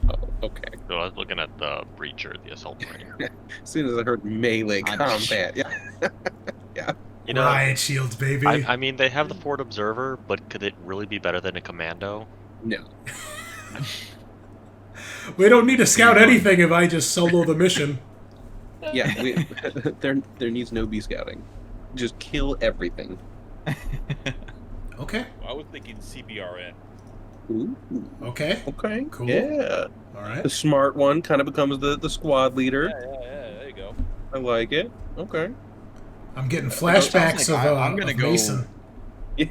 Oh, okay. So I was looking at the breacher, the assault marine. As soon as I heard melee combat, yeah. Yeah. You know, Riot shields, baby. I mean, they have the forward observer, but could it really be better than a commando? No. We don't need to scout anything if I just solo the mission. Yeah, there needs no B scouting. Just kill everything. Okay. I was thinking CBRN. Ooh. Okay. Okay. Cool. Yeah. All right. The smart one kind of becomes the squad leader. Yeah, there you go. I like it. Okay. I'm getting flashbacks like of I'm gonna go. Mason. Yeah.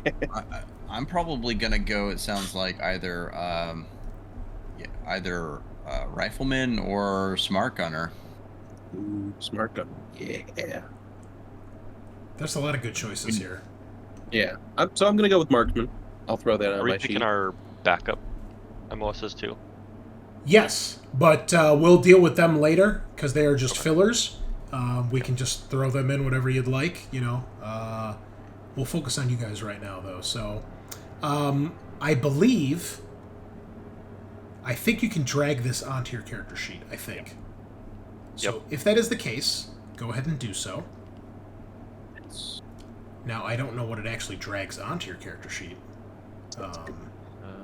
I'm probably gonna go. It sounds like either rifleman or smart gunner. Ooh, smart gun. Yeah. There's a lot of good choices here. Yeah. So I'm gonna go with marksman. I'll throw that on Are we my picking sheet. our backup MOSs too? Yes, but we'll deal with them later because they are just fillers. We can just throw them in whatever you'd like, you know. We'll focus on you guys right now, though. So, I think you can drag this onto your character sheet, I think. So, if that is the case, go ahead and do so. Now, I don't know what it actually drags onto your character sheet.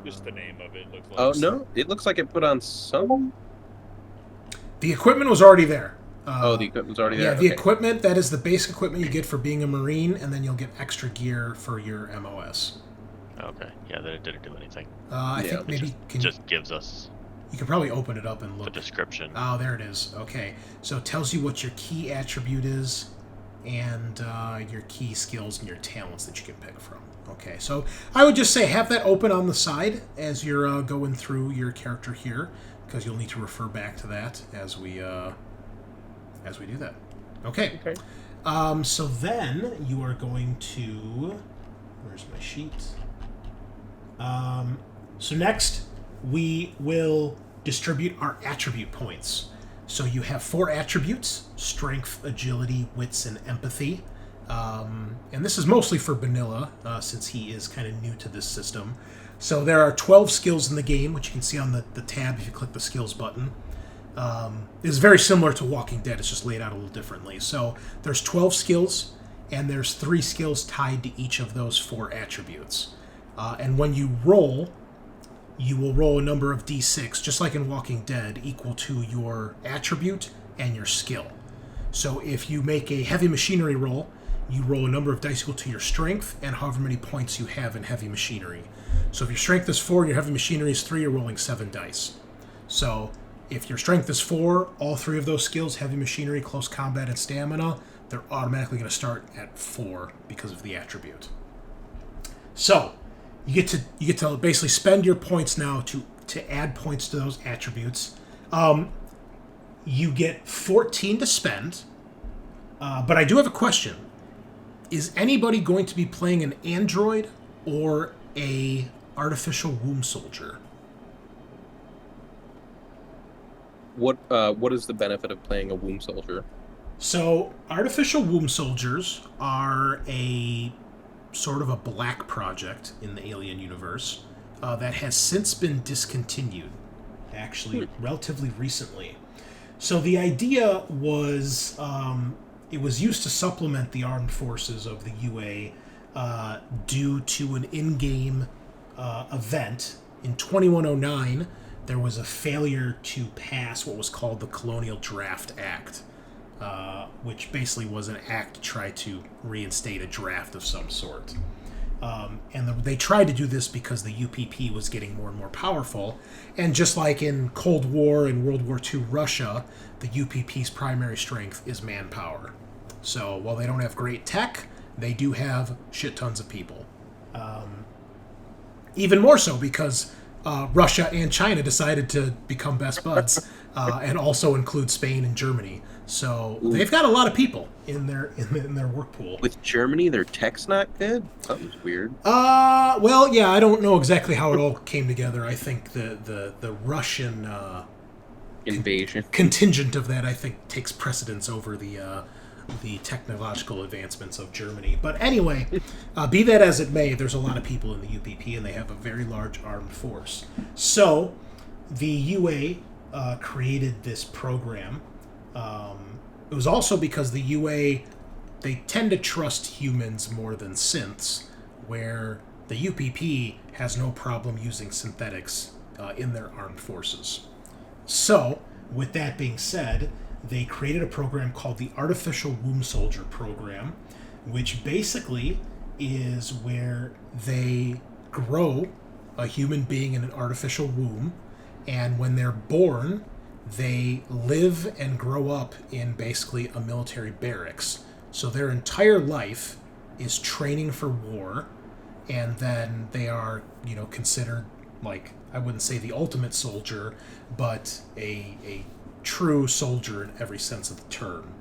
Just the name of it looks like. Oh, no. It looks like it put on some... The equipment was already there. the equipment's already there? Yeah, the Okay. equipment, that is the basic equipment you get for being a Marine, and then you'll get extra gear for your MOS. Okay, yeah, then it didn't do anything. I Yeah, think maybe Just gives us you can probably open it up and the look. description. Oh, there it is. Okay. So it tells you what your key attribute is and your key skills and your talents that you can pick from. Okay, so I would just say have that open on the side as you're going through your character here, because you'll need to refer back to that as we do that. Okay. So then you are going to... Where's my sheet? So next, we will distribute our attribute points. So you have 4 attributes: strength, agility, wits, and empathy. And this is mostly for Bunnilla, since he is kind of new to this system. So there are 12 skills in the game, which you can see on the tab if you click the skills button. It's very similar to Walking Dead, it's just laid out a little differently. So there's 12 skills, and there's 3 skills tied to each of those 4 attributes. And when you roll, you will roll a number of d6, just like in Walking Dead, equal to your attribute and your skill. So if you make a heavy machinery roll, you roll a number of dice equal to your strength and however many points you have in heavy machinery. So if your strength is 4 and your heavy machinery is 3, you're rolling 7 dice. So if your strength is 4, all 3 of those skills, heavy machinery, close combat, and stamina, they're automatically going to start at 4 because of the attribute. So you get to basically spend your points now to add points to those attributes. You get 14 to spend, but I do have a question. Is anybody going to be playing an android or a artificial womb soldier? What is the benefit of playing a womb soldier? So, artificial womb soldiers are a sort of a black project in the Alien universe that has since been discontinued, actually, relatively recently. So the idea was it was used to supplement the armed forces of the UA due to an in-game event. In 2109, there was a failure to pass what was called the Colonial Draft Act, which basically was an act to try to reinstate a draft of some sort. They tried to do this because the UPP was getting more and more powerful. And just like in Cold War and World War II Russia, the UPP's primary strength is manpower. So while they don't have great tech, they do have shit tons of people. Even more so because Russia and China decided to become best buds and also include Spain and Germany. So they've got a lot of people in their work pool. With Germany, their tech's not good? Something's weird. Well, yeah, I don't know exactly how it all came together. I think the Russian invasion contingent of that, I think, takes precedence over the technological advancements of Germany. But anyway, be that as it may, there's a lot of people in the UPP, and they have a very large armed force. So the UA created this program. It was also because the UA, they tend to trust humans more than synths, where the UPP has no problem using synthetics in their armed forces. So, with that being said, they created a program called the Artificial Womb Soldier Program, which basically is where they grow a human being in an artificial womb, and when they're born, they live and grow up in basically a military barracks. So their entire life is training for war, and then they are, considered, like, I wouldn't say the ultimate soldier, but a true soldier in every sense of the term.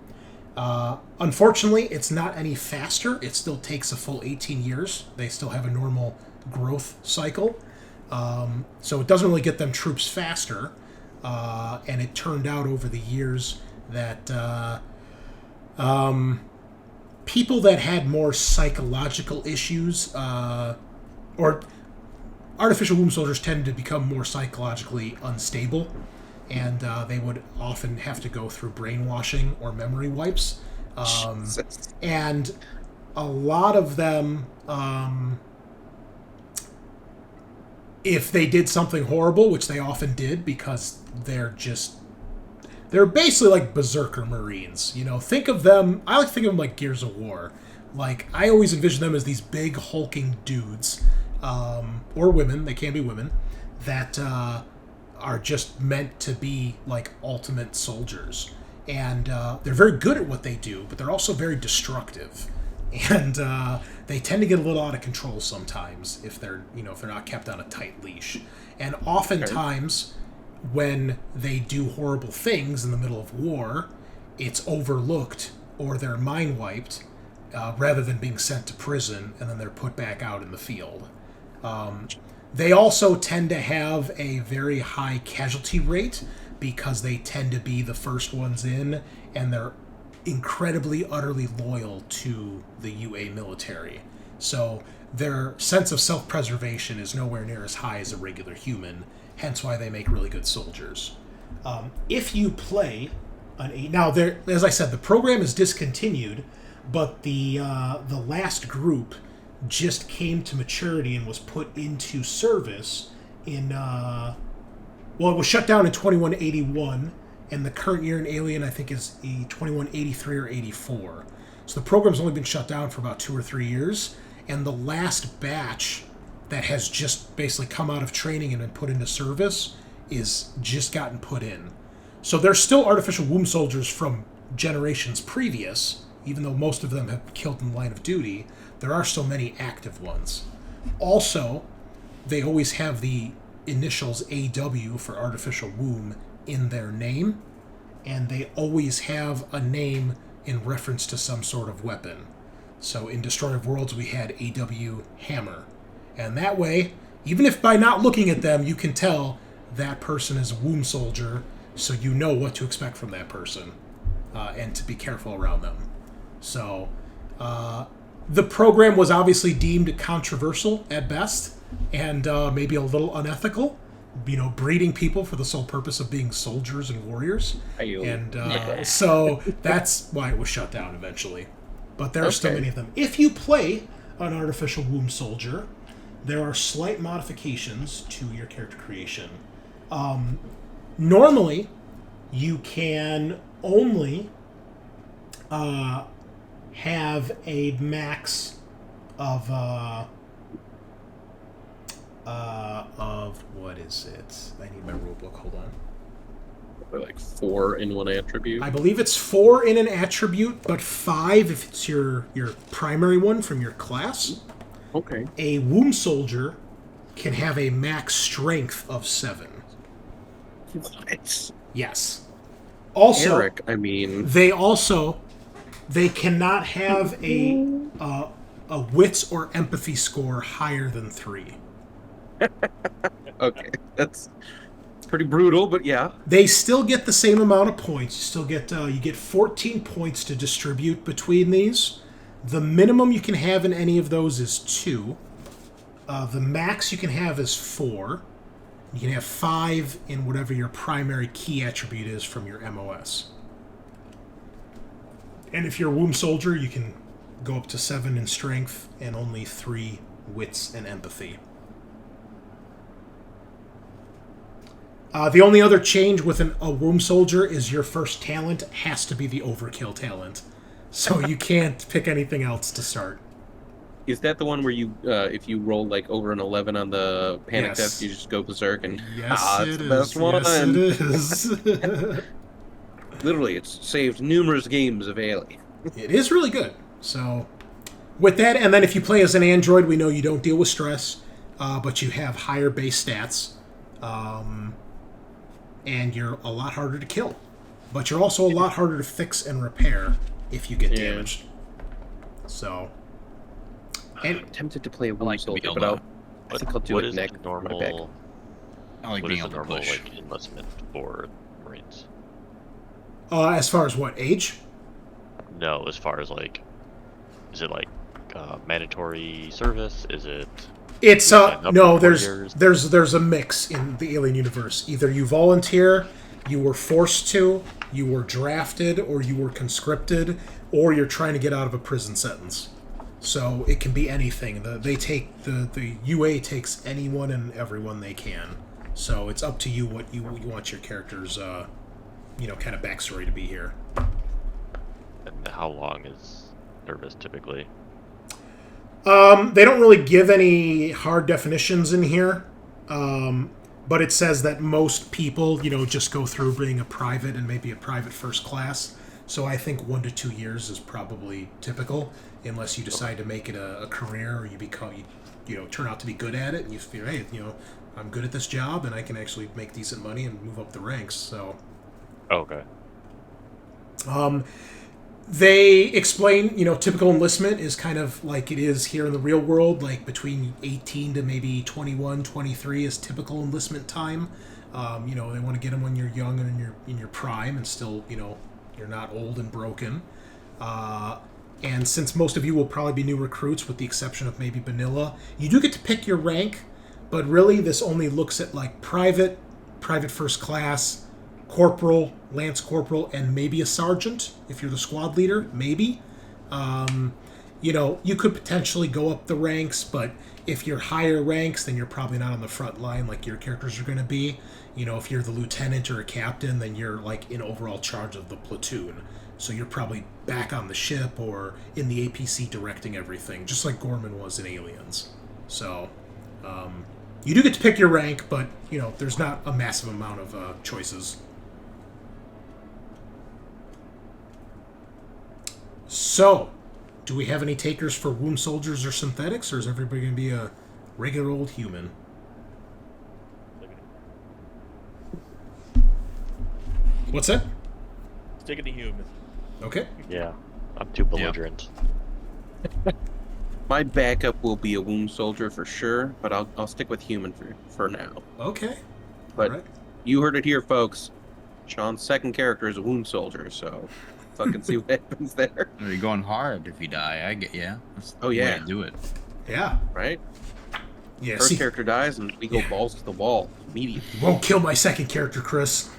Unfortunately, it's not any faster. It still takes a full 18 years. They still have a normal growth cycle. So it doesn't really get them troops faster. And it turned out over the years that people that had more psychological issues, or artificial womb soldiers tended to become more psychologically unstable, and they would often have to go through brainwashing or memory wipes. And a lot of them, if they did something horrible, which they often did because they're basically like berserker Marines. Think of them, I like to think of them like Gears of War. Like, I always envision them as these big hulking dudes, or women, they can be women, that are just meant to be like ultimate soldiers. And they're very good at what they do, but they're also very destructive. And they tend to get a little out of control sometimes if they're not kept on a tight leash. And oftentimes, when they do horrible things in the middle of war, it's overlooked or they're mind wiped rather than being sent to prison and then they're put back out in the field. They also tend to have a very high casualty rate because they tend to be the first ones in, and they're incredibly, utterly loyal to the UA military. So their sense of self-preservation is nowhere near as high as a regular human, hence why they make really good soldiers. If you play now, as I said, the program is discontinued, but the last group just came to maturity and was put into service in it was shut down in 2181, and the current year in Alien, I think, is 2183 or 84. So the program's only been shut down for about 2 or 3 years, and the last batch that has just basically come out of training and been put into service is just gotten put in. So there's still artificial womb soldiers from generations previous, even though most of them have killed in the line of duty. There are still many active ones. Also, they always have the initials AW for artificial womb in their name, and they always have a name in reference to some sort of weapon. So in Destroyer of Worlds, we had AW Hammer. And that way, even if by not looking at them, you can tell that person is a womb soldier, so you know what to expect from that person, and to be careful around them. So, the program was obviously deemed controversial at best, and maybe a little unethical, breeding people for the sole purpose of being soldiers and warriors. Ayo. And so that's why it was shut down eventually. But there are still many of them. If you play an artificial womb soldier, there are slight modifications to your character creation. Normally, you can only have a max of what is it? I need my rulebook. Hold on. Like 4 in one attribute. I believe it's 4 in an attribute, but 5 if it's your primary one from your class. Okay. A womb soldier can have a max strength of 7. What? Yes. Also, Eric, I mean, they cannot have a wits or empathy score higher than 3. okay, that's pretty brutal, but yeah. They still get the same amount of points. You still get you get 14 points to distribute between these. The minimum you can have in any of those is 2. The max you can have is 4. You can have 5 in whatever your primary key attribute is from your MOS. And if you're a womb soldier, you can go up to 7 in strength and only 3 wits and empathy. The only other change with a womb soldier is your first talent has to be the overkill talent. So you can't pick anything else to start. Is that the one where you, if you roll like over an 11 on the panic Yes. test, you just go berserk and Yes, it's it the is. best one? Yes, it is. Literally, it's saved numerous games of Alien. It is really good. So, with that, and then if you play as an android, we know you don't deal with stress, but you have higher base stats, and you're a lot harder to kill. But you're also a lot harder to fix and repair if you get damaged. So, and I'm tempted to play a I womb like to be soldier, able but to. I think I'll do What it is next. the normal? I like What being is able the to normal push. like enlistment for Marines? as far as what age? No, as far as like, is it like mandatory service? Is it? It's sign up no. for 4 years? There's a mix in the Alien universe. Either you volunteer, you were forced to, you were drafted, or you were conscripted, or you're trying to get out of a prison sentence. So it can be anything. The UA takes anyone and everyone they can. So it's up to you what you want your character's kind of backstory to be here. And how long is service typically? They don't really give any hard definitions in here, but it says that most people, just go through being a private and maybe a private first class. So I think 1 to 2 years is probably typical, unless you decide to make it a career or you turn out to be good at it and you feel, hey, I'm good at this job and I can actually make decent money and move up the ranks. So. Okay. They explain, typical enlistment is kind of like it is here in the real world, like between 18 to maybe 21, 23 is typical enlistment time. They want to get them when you're young and in your prime and still, you're not old and broken. And since most of you will probably be new recruits, with the exception of maybe Bunnilla, you do get to pick your rank, but really this only looks at like private first class, corporal, lance corporal, and maybe a sergeant if you're the squad leader, maybe. You could potentially go up the ranks, but if you're higher ranks, then you're probably not on the front line like your characters are going to be. If you're the lieutenant or a captain, then you're like in overall charge of the platoon. So you're probably back on the ship or in the APC directing everything, just like Gorman was in Aliens. So you do get to pick your rank, but there's not a massive amount of choices. So, do we have any takers for womb soldiers or synthetics, or is everybody going to be a regular old human? What's that? Stick it to human. Okay. Yeah, I'm too belligerent. My backup will be a womb soldier for sure, but I'll stick with human for now. Okay. But All right. you heard it here, folks. Sean's second character is a womb soldier, so fucking see what happens there. You're going hard if you die. I get, yeah. That's Oh, the way yeah. to do it. Yeah. Right? Yeah, First see, character dies, and we go Yeah. balls to the wall immediately. won't kill my second character, Chris.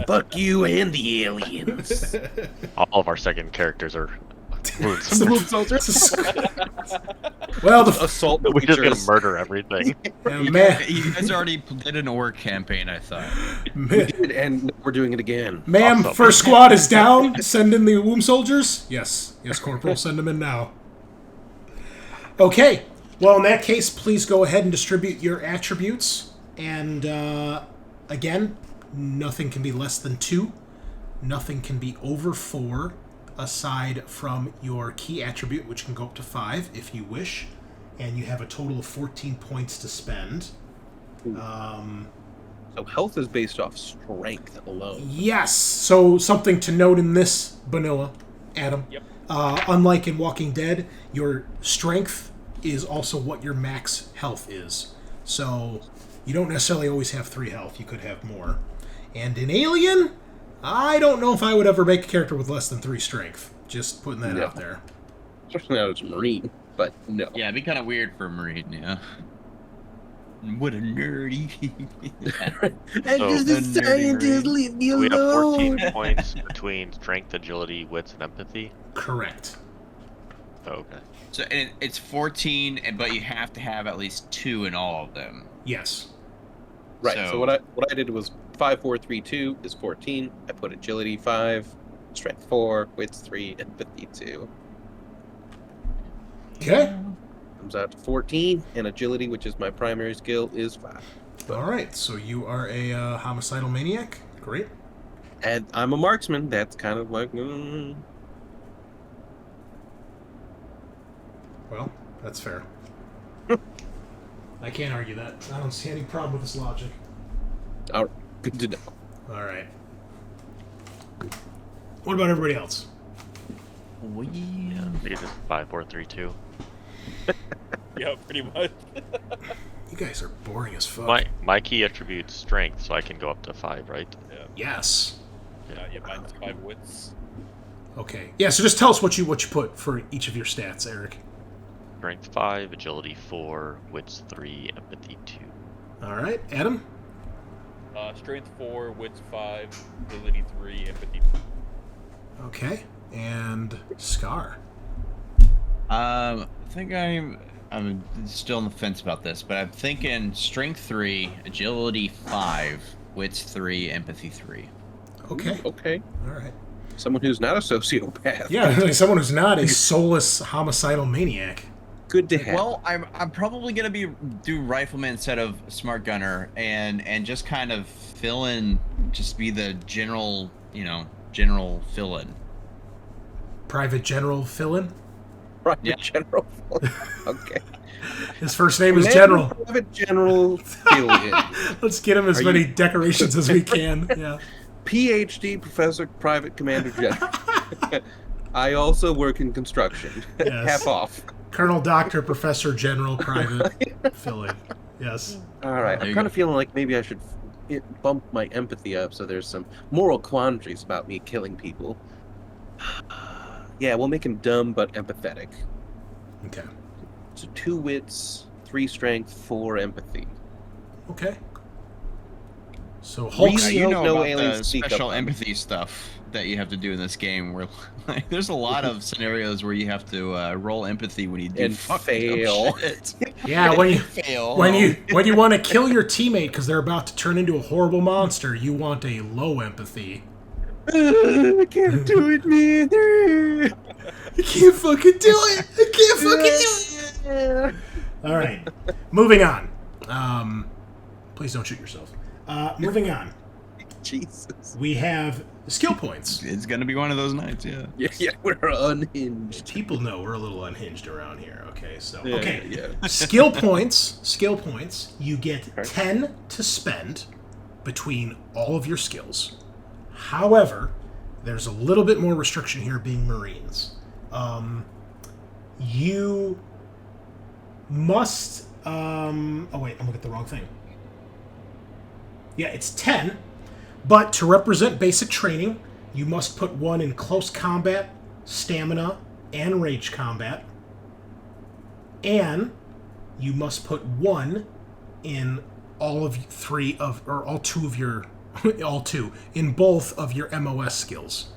Fuck you and the aliens. All of our second characters are wounds. Well, the Assault We're just gonna creatures. murder everything. man, You guys already did an orc campaign, I thought. And we're doing it again. ma'am, Awesome. first squad is down. Send in the womb soldiers. Yes, Corporal, send them in now. Okay. Well, in that case, please go ahead and distribute your attributes. And again, nothing can be less than 2. Nothing can be over 4, aside from your key attribute, which can go up to 5 if you wish. And you have a total of 14 points to spend. So health is based off strength alone. Yes. So something to note in this, Bunnilla, Adam. Yep. Unlike in Walking Dead, your strength is also what your max health is. So you don't necessarily always have 3 health. You could have more. And in Alien, I don't know if I would ever make a character with less than 3 strength. Just putting that No. out there. Especially now it's Marine, but no. Yeah, it'd be kind of weird for a Marine, yeah. What a nerdy. I'm So- just a The nerdy scientist, Marine. leave me We have alone. 14 points between strength, agility, wits, and empathy. Correct. Oh, okay. So and it's 14, but you have to have at least 2 in all of them. Yes. Right. So So- what I did was 5, 4, 3, 2 is 14. I put agility 5, strength 4, wits 3, empathy 2. Okay. Comes out to 14, and agility, which is my primary skill, is 5. All right. So you are a homicidal maniac. Great. And I'm a marksman. That's kind of like. Well, that's fair. I can't argue that. I don't see any problem with this logic. Good to know. All right. What about everybody else? Yeah, I think it's just 5, 4, 3, 2. Yeah, pretty much. You guys are boring as fuck. My key attribute's strength, so I can go up to 5, right? Yes. Yeah, mine's 5 wits. Okay. Yeah. So just tell us what you put for each of your stats, Eric. Strength 5, agility 4, wits 3, empathy 2. All right, Adam. Strength 4, wits 5, ability 3, empathy 2. Okay, and Scaarr. I think I'm still on the fence about this, but I'm thinking strength 3, agility 5, wits 3, empathy 3. Okay. Okay. All right. Someone who's not a sociopath. Yeah, like someone who's not a soulless homicidal maniac. Good to have. Well, I'm probably gonna do Rifleman instead of Smart Gunner, and just kind of fill in, just be the general fill in. Private General fill-in. Private Yeah. General. Okay. His first name is General. Private General fill-in. Let's get him as Are many you- decorations as we can. Yeah. PhD, Professor, Private Commander General. I also work in construction. Yes. Half off. Colonel, Doctor, Professor, General, Private fill-in. Yes. All right. There I'm you kind go. of feeling like maybe I should bump my empathy up so there's some moral quandaries about me killing people. Yeah, we'll make him dumb but empathetic. Okay. So 2 wits, 3 strength, 4 empathy. Okay. So Hulk's Now, you hope know no about aliens the sneak up special on me. empathy stuff that you have to do in this game, where like, there's a lot of scenarios where you have to roll empathy when you do And fucking dumb fail. shit. yeah. When you Fail. when you want to kill your teammate because they're about to turn into a horrible monster, you want a low empathy. I can't do it, man. I can't fucking do it. I can't fucking do it. All right. Moving on. Please don't shoot yourself. Moving on. Jesus. We have skill points. It's gonna be one of those nights, yeah. Yeah, we're unhinged. People know we're a little unhinged around here. Okay, so Yeah, okay. yeah. Skill points. Skill points. You get Okay. 10 to spend between all of your skills. However, there's a little bit more restriction here being Marines. You must. Oh wait, I'm looking at the wrong thing. Yeah, it's 10, but to represent basic training, you must put 1 in close combat, stamina, and rage combat. And you must put 1 in all two in both of your MOS skills.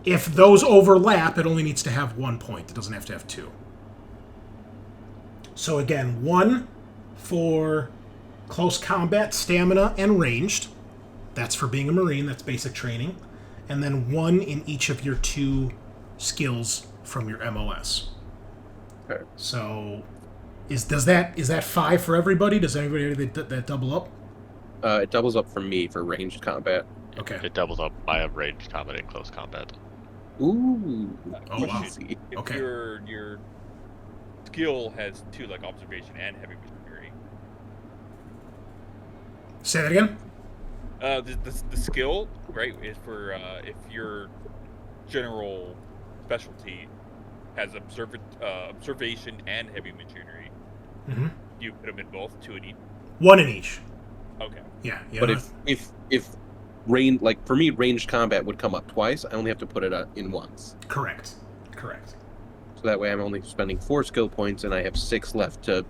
If those overlap, it only needs to have 1 point. It doesn't have to have 2. So again, 1 for close combat, stamina, and ranged. That's for being a Marine. That's basic training. And then 1 in each of your 2 skills from your MOS. Okay. So, is that 5 for everybody? Does everybody that double up? It doubles up for me for ranged combat. Okay. It doubles up. I have ranged combat and close combat. Ooh. Oh, wow. Easy. If Okay. your skill has 2, like observation and heavy machinery. Say that again? The skill, right, is for if your general specialty has observation and heavy machinery. Mm-hmm. You put them in both, 2 in each. 1 in each. Okay. Yeah. But if range, like for me, ranged combat would come up twice. I only have to put it in once. Correct. So that way I'm only spending 4 skill points and I have 6 left to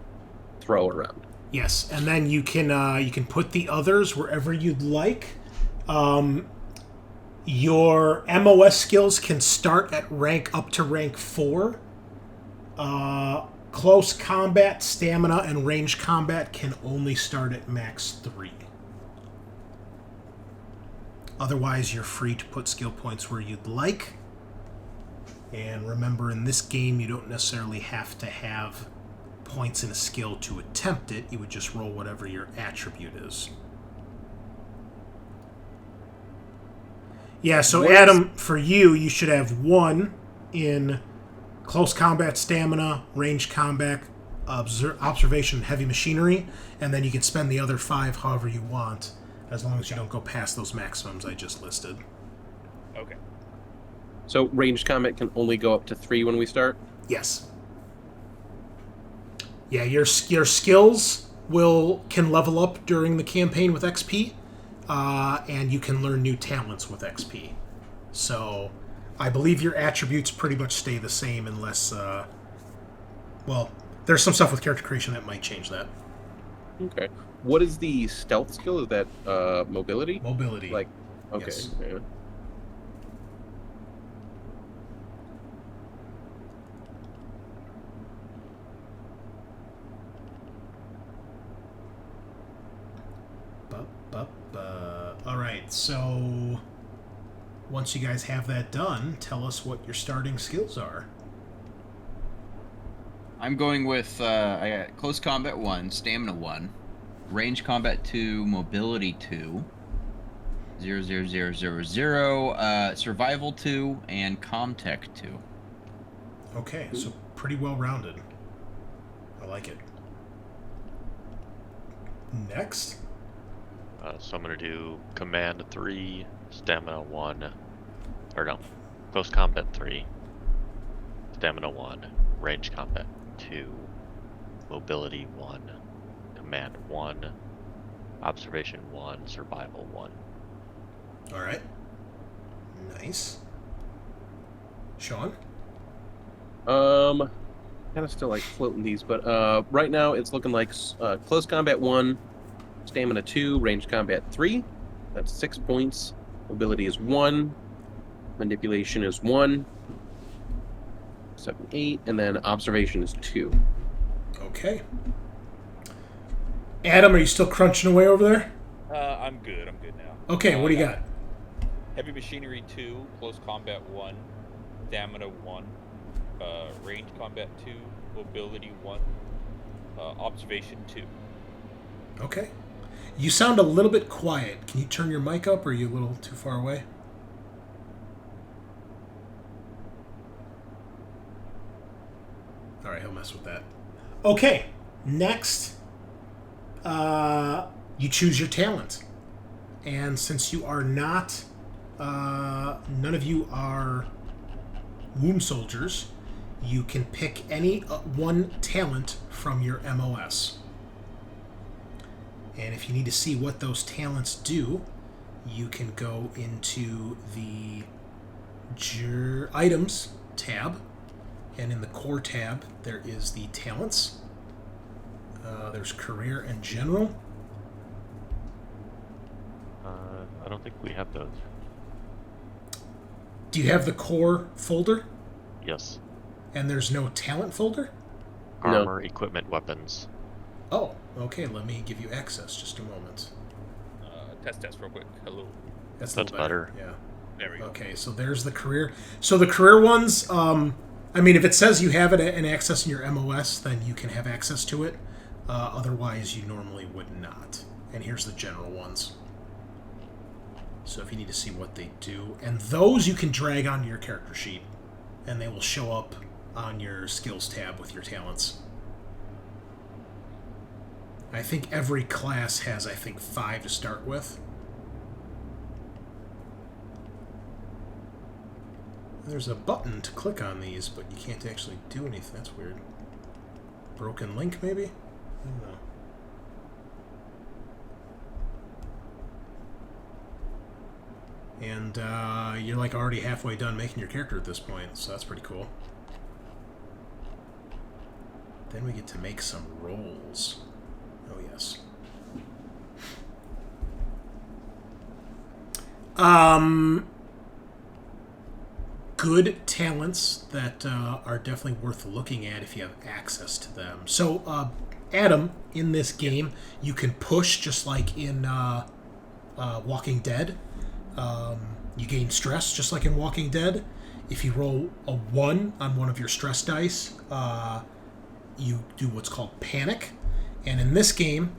throw around. Yes, and then you can put the others wherever you'd like. Your MOS skills can start at rank up to rank 4. Close combat, stamina, and range combat can only start at max 3. Otherwise, you're free to put skill points where you'd like. And remember, in this game, you don't necessarily have to have points in a skill to attempt it. You would just roll whatever your attribute is. Yeah, so Adam, for you should have 1 in close combat, stamina, range combat, observation, heavy machinery, and then you can spend the other 5 however you want, as long as you don't go past those maximums I just listed. Okay. So ranged combat can only go up to 3 when we start? Yes. Yeah, your skills can level up during the campaign with XP, and you can learn new talents with XP. So, I believe your attributes pretty much stay the same unless, there's some stuff with character creation that might change that. Okay. What is the stealth skill? Is that mobility? Mobility. Like, okay. Yes. Yeah. Alright, so once you guys have that done, tell us what your starting skills are. I'm going with I got close combat 1, stamina 1, range combat 2, mobility 2, 00000, survival 2, and comtech 2. Okay, so pretty well rounded. I like it. Next. So I'm going to do command 3, stamina 1, or no, close combat 3, stamina 1, range combat 2, mobility 1, command 1, observation 1, survival 1. All right. Nice. Sean? Kind of still like floating these, but right now it's looking like close combat 1, stamina 2, range combat 3. That's 6 points. Mobility is 1. Manipulation is 1. 7, 8, and then observation is 2. Okay. Adam, are you still crunching away over there? I'm good now. Okay, what do you got? Heavy machinery 2, close combat 1, stamina 1, range combat 2, mobility 1, observation 2. Okay. You sound a little bit quiet. Can you turn your mic up, or are you a little too far away? All right, he'll mess with that. Okay, next, you choose your talent. And since you are not, none of you are womb soldiers, you can pick any one talent from your MOS. And if you need to see what those talents do, you can go into the items tab, And in the core tab, there is the talents. There's career and general. I don't think we have those. Do you have the core folder? Yes. And there's no talent folder? No. Armor, equipment, weapons. Oh, okay. Let me give you access. Just a moment. Test real quick. Hello. That's a That's little better. Yeah. There we go. Okay, so there's the career. So the career ones, I mean, if it says you have it in access in your MOS, then you can have access to it. Otherwise, you normally would not. And here's the general ones. So if you need to see what they do. And those you can drag onto your character sheet. And they will show up on your skills tab with your talents. I think every class has, 5 to start with. There's a button to click on these, but you can't actually do anything. That's weird. Broken link, maybe? I don't know. And you're like already halfway done making your character at this point, so that's pretty cool. Then we get to make some rolls. Oh, yes. Good talents that are definitely worth looking at if you have access to them. So, Adam, in this game, you can push just like in Walking Dead. You gain stress just like in Walking Dead. If you roll a 1 on one of your stress dice, you do what's called panic. And in this game,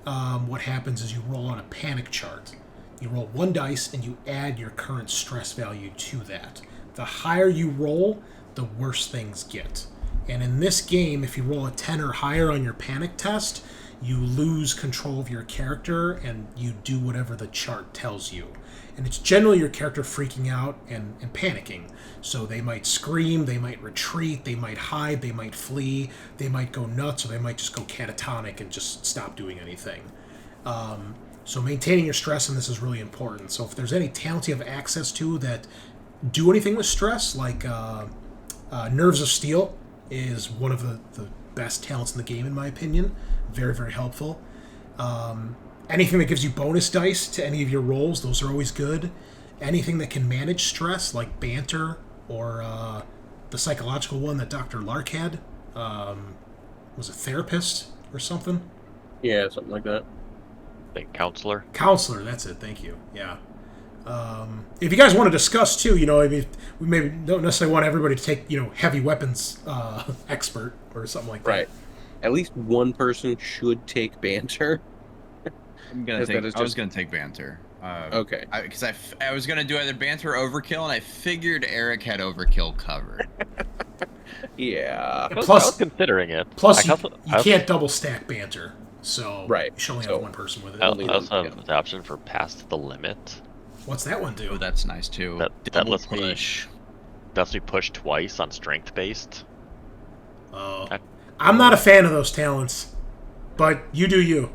what happens is you roll on a panic chart. You roll 1 dice and you add your current stress value to that. The higher you roll, the worse things get. And in this game, if you roll a 10 or higher on your panic test, you lose control of your character and you do whatever the chart tells you. And it's generally your character freaking out and panicking. So they might scream, they might retreat, they might hide, they might flee, they might go nuts, or they might just go catatonic and just stop doing anything. So maintaining your stress in this is really important. So if there's any talents you have access to that do anything with stress, like Nerves of Steel is one of the best talents in the game, in my opinion. Very, very helpful. Anything that gives you bonus dice to any of your rolls, those are always good. Anything that can manage stress, like Banter, or the psychological one that Dr. Lark had, was a therapist or something? Yeah, something like that. I think counselor. Counselor, that's it, thank you. Yeah. If you guys want to discuss too, I mean, we maybe don't necessarily want everybody to take, heavy weapons expert or something like that. Right. At least one person should take Banter. I was gonna take Banter. Okay. Because I was gonna do either Banter or Overkill, and I figured Eric had Overkill covered. Yeah. I was considering it. Plus, you can't double stack Banter, so right. you should only have one person with it. I also have the option for Past the Limit. What's that one do? Oh, that's nice too. That lets me push twice on strength based. I'm not a fan of those talents, but you do you.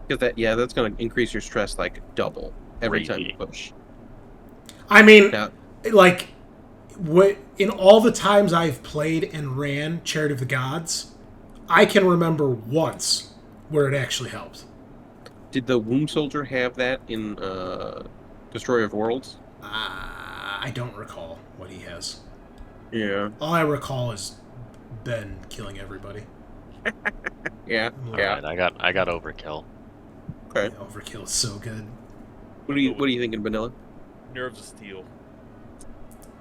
Because that's going to increase your stress like double every time you push. I mean, in all the times I've played and ran Chariot of the Gods, I can remember once where it actually helped. Did the Womb Soldier have that in Destroyer of Worlds? I don't recall what he has. Yeah. All I recall is Ben killing everybody. Yeah. Alright, I got Overkill. Okay. Yeah, Overkill is so good. What are you thinking, Bunnilla? Nerves of Steel.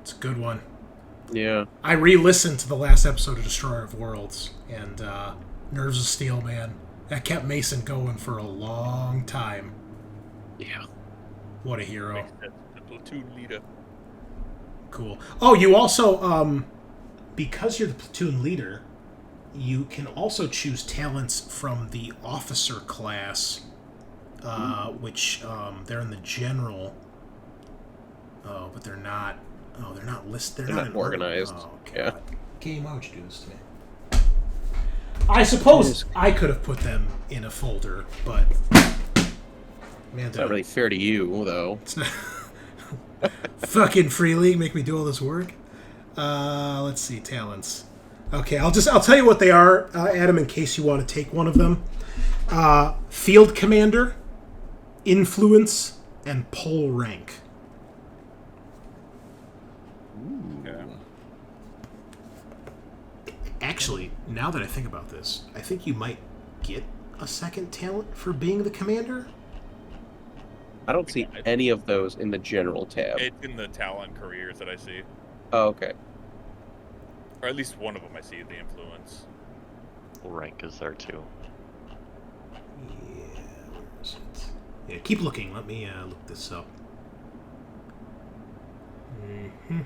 It's a good one. Yeah. I re-listened to the last episode of Destroyer of Worlds, and Nerves of Steel, man. That kept Mason going for a long time. Yeah. What a hero. The platoon leader. Cool. Oh, you also, because you're the platoon leader, you can also choose talents from the officer class, which they're in the general. Oh, but they're not. Oh, they're not listed. They're not organized. Oh, God. Yeah. Game, why would you do this to me? I suppose I could have put them in a folder, but man, it's not really fair to you, though. It's not fucking Free League make me do all this work. Let's see, talents. Okay, I'll tell you what they are, Adam, in case you want to take one of them. Field Commander, Influence, and Pole Rank. Yeah. Actually, now that I think about this, I think you might get a second talent for being the commander. I don't see any of those in the general tab. It's in the talent careers that I see. Oh, okay. Or at least one of them I see, the influence. Rank is there too. Yeah, where is it? Yeah, keep looking. Let me look this up. Mm-hmm.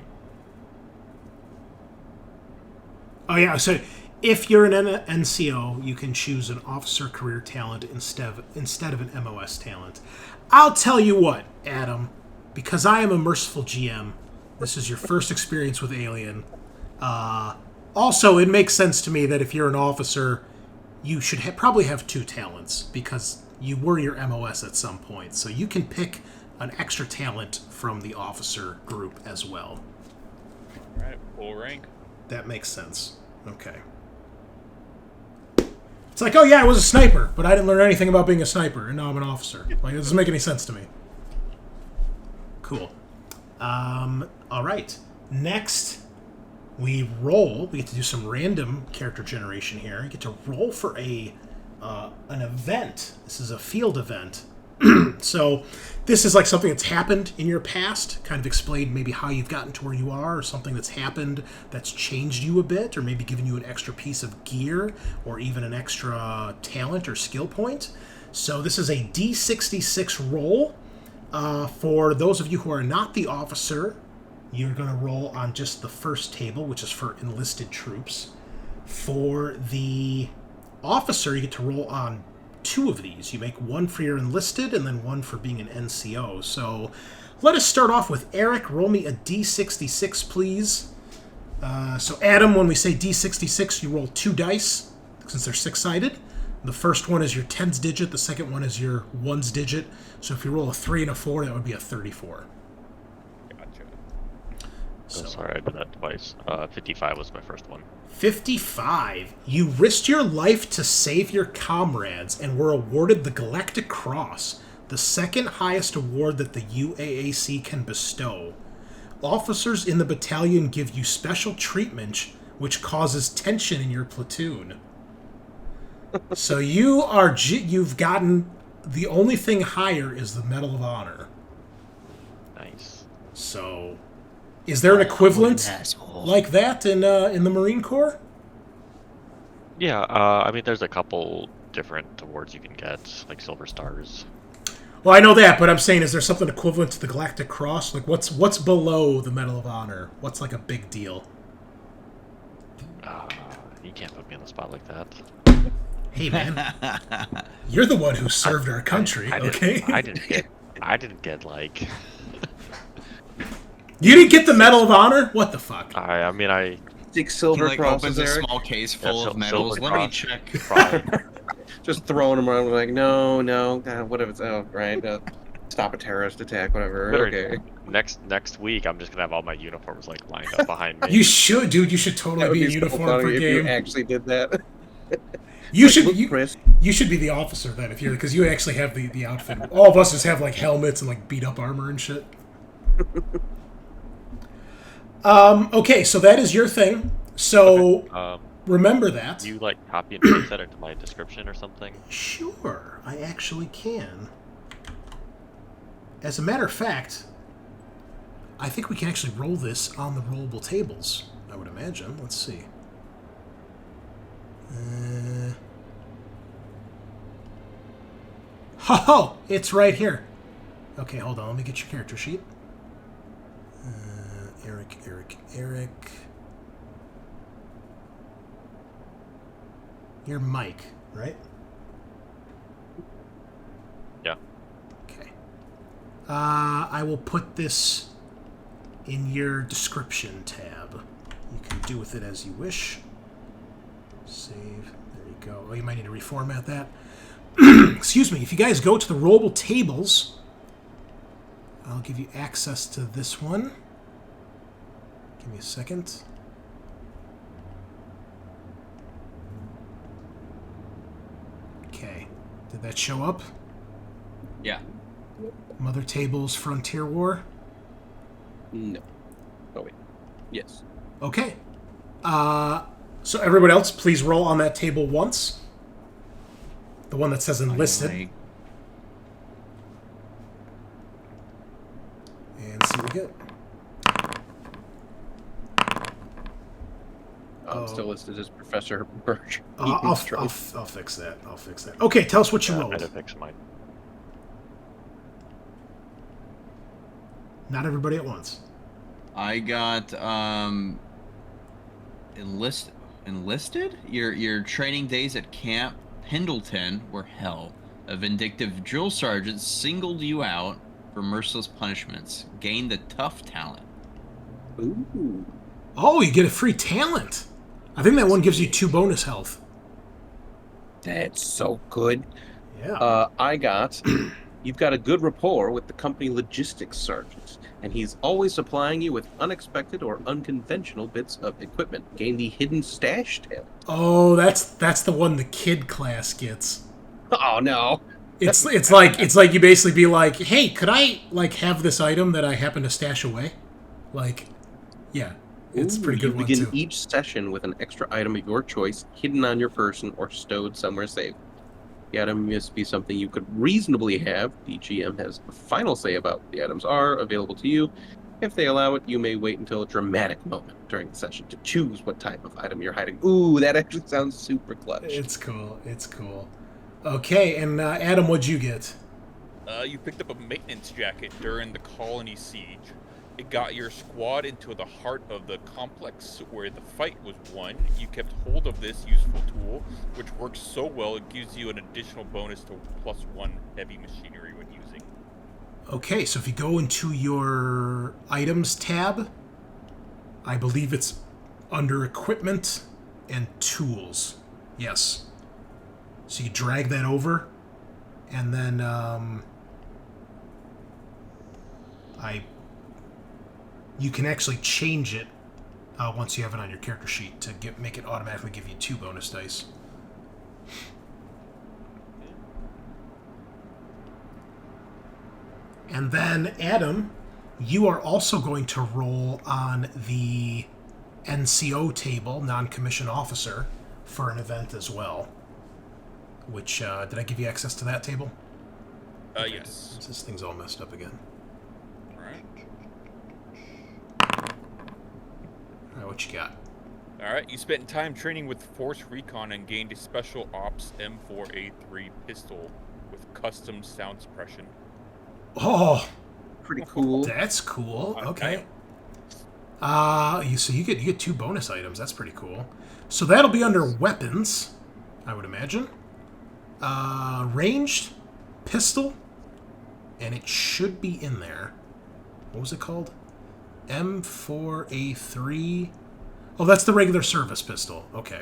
Oh yeah, so if you're an NCO, you can choose an officer career talent instead of an MOS talent. I'll tell you what, Adam, because I am a merciful GM, this is your first experience with Alien. Also, it makes sense to me that if you're an officer, you should probably have 2 talents, because you were your MOS at some point. So you can pick an extra talent from the officer group as well. Alright, full rank. That makes sense. Okay. It's like, oh yeah, I was a sniper, but I didn't learn anything about being a sniper, and now I'm an officer. Like, it doesn't make any sense to me. Cool. Alright. Next, we roll. We get to do some random character generation here. You get to roll for an event. This is a field event. So this is like something that's happened in your past, kind of explain maybe how you've gotten to where you are, or something that's happened that's changed you a bit, or maybe given you an extra piece of gear, or even an extra talent or skill point. So this is a D66 roll. For those of you who are not the officer, you're going to roll on just the first table, which is for enlisted troops. For the officer, you get to roll on 2 of these. You make one for your enlisted and then one for being an NCO. So let us start off with Eric. Roll me a D66, please. So Adam, when we say D66, you roll 2 dice, since they're 6-sided. The first one is your 10s digit, the second one is your 1s digit. So if you roll a 3 and a 4, that would be a 34. Gotcha. So, Sorry, I did that twice. 55 was my first one. 55. You risked your life to save your comrades and were awarded the Galactic Cross, the second highest award that the UAAC can bestow. Officers in the battalion give you special treatment, which causes tension in your platoon. So you've gotten, the only thing higher is the Medal of Honor. Nice. So, is there an equivalent like that in the Marine Corps? Yeah, I mean, there's a couple different awards you can get, like Silver Stars. Well, I know that, but I'm saying, is there something equivalent to the Galactic Cross? Like, what's below the Medal of Honor? What's like a big deal? You can't put me on the spot like that. Hey, man, you're the one who served our country, okay? I didn't get like. You didn't get the Medal of Honor? What the fuck? I mean, 6 He silver like crosses, opens a Eric. small case full Yeah, of medals. silver Let me cross. check. Probably. Just throwing them around like, no, what if it's out, right? Stop a terrorist attack, whatever. Better- Okay. Next week, I'm just gonna have all my uniforms like lined up behind me. You should, dude. You should That totally would be in so uniform funny for if game. you actually did that. You Like, should look, Chris. you should be the officer then, if you're, because you actually have the outfit. All of us just have like helmets and like beat up armor and shit. Okay, so that is your thing. So remember that. You like copy and paste that into my description or something? Sure, I actually can. As a matter of fact, I think we can actually roll this on the rollable tables, I would imagine. Let's see. Ho! It's right here. Okay, hold on. Let me get your character sheet. Eric. You're Mike, right? Yeah. Okay. I will put this in your description tab. You can do with it as you wish. Save. There you go. Oh, you might need to reformat that. Excuse me. If you guys go to the rollable tables, I'll give you access to this one. Give me a second. Okay. Did that show up? Yeah. Mother Table's Frontier War? No. Oh, wait. Yes. Okay. So everyone else, please roll on that table once. The one that says enlisted. And see what we get. I'm still listed as Professor Birch. I'll fix that. I'll fix that. Okay, tell us what you I rolled. had to fix mine. Not everybody at once. I got enlisted. Your training days at Camp Pendleton were hell. A vindictive drill sergeant singled you out for merciless punishments. Gained the tough talent. Ooh. Oh, you get a free talent. I think that one gives you 2 bonus health. That's so good. Yeah. I got... You've got a good rapport with the company logistics sergeant, and he's always supplying you with unexpected or unconventional bits of equipment. Gain the hidden stash talent. Oh, that's the one the kid class gets. Oh no. It's like you basically be like, hey, could I have this item that I happen to stash away? Yeah, it's a pretty good you one begin too. each session with an extra item of your choice hidden on your person or stowed somewhere safe. The item must be something you could reasonably have. The GM has the final say about what the items are available to you. If they allow it, you may wait until a dramatic moment during the session to choose what type of item you're hiding. Ooh, that actually sounds super clutch. It's cool. It's cool. Okay, and Adam, what'd you get? You picked up a maintenance jacket during the colony siege. It got your squad into the heart of the complex where the fight was won. You kept hold of this useful tool, which works so well it gives you an additional bonus to +1 heavy machinery when using. Okay, so if you go into your items tab, I believe it's under equipment and tools. Yes. So you drag that over, and then you can actually change it once you have it on your character sheet to make it automatically give you 2 bonus dice. And then, Adam, you are also going to roll on the NCO table, non-commissioned officer, for an event as well. Which, did I give you access to that table? Yes. This thing's all messed up again. Alright. Alright, what you got? Alright, you spent time training with Force Recon and gained a Special Ops M4A3 pistol with custom sound suppression. Oh, Pretty cool. that's cool. Okay. Okay. So you get 2 bonus items. That's pretty cool. So that'll be under weapons, I would imagine. Ranged pistol, and it should be in there. What was it called? M4A3. Oh, that's the regular service pistol. Okay.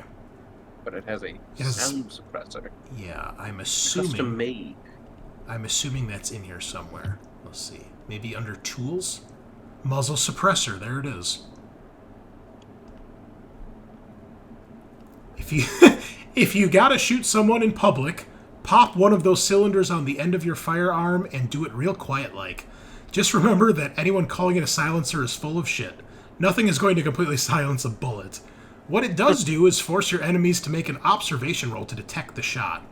But it has a has- sound suppressor. Yeah, I'm Custom assuming. made. I'm assuming that's in here somewhere. Let's see. Maybe under tools? Muzzle suppressor. There it is. If you gotta shoot someone in public, pop one of those cylinders on the end of your firearm and do it real quiet like. Just remember that anyone calling it a silencer is full of shit. Nothing is going to completely silence a bullet. What it does do is force your enemies to make an observation roll to detect the shot.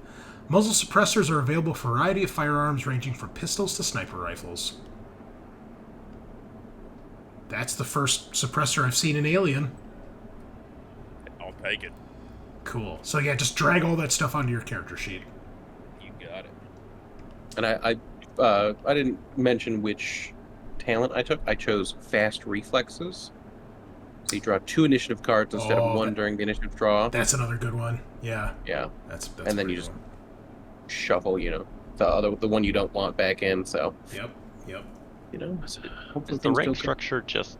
Muzzle suppressors are available for a variety of firearms ranging from pistols to sniper rifles. That's the first suppressor I've seen in Alien. I'll take it. Cool. So yeah, just drag all that stuff onto your character sheet. You got it. And I didn't mention which talent I took. I chose fast reflexes. So you draw 2 initiative cards instead of 1 during the initiative draw. That's another good one. Yeah. Yeah. That's And then you pretty just shuffle, the one you don't want back in. So, cool. Yep. hopefully Is the things rank still structure just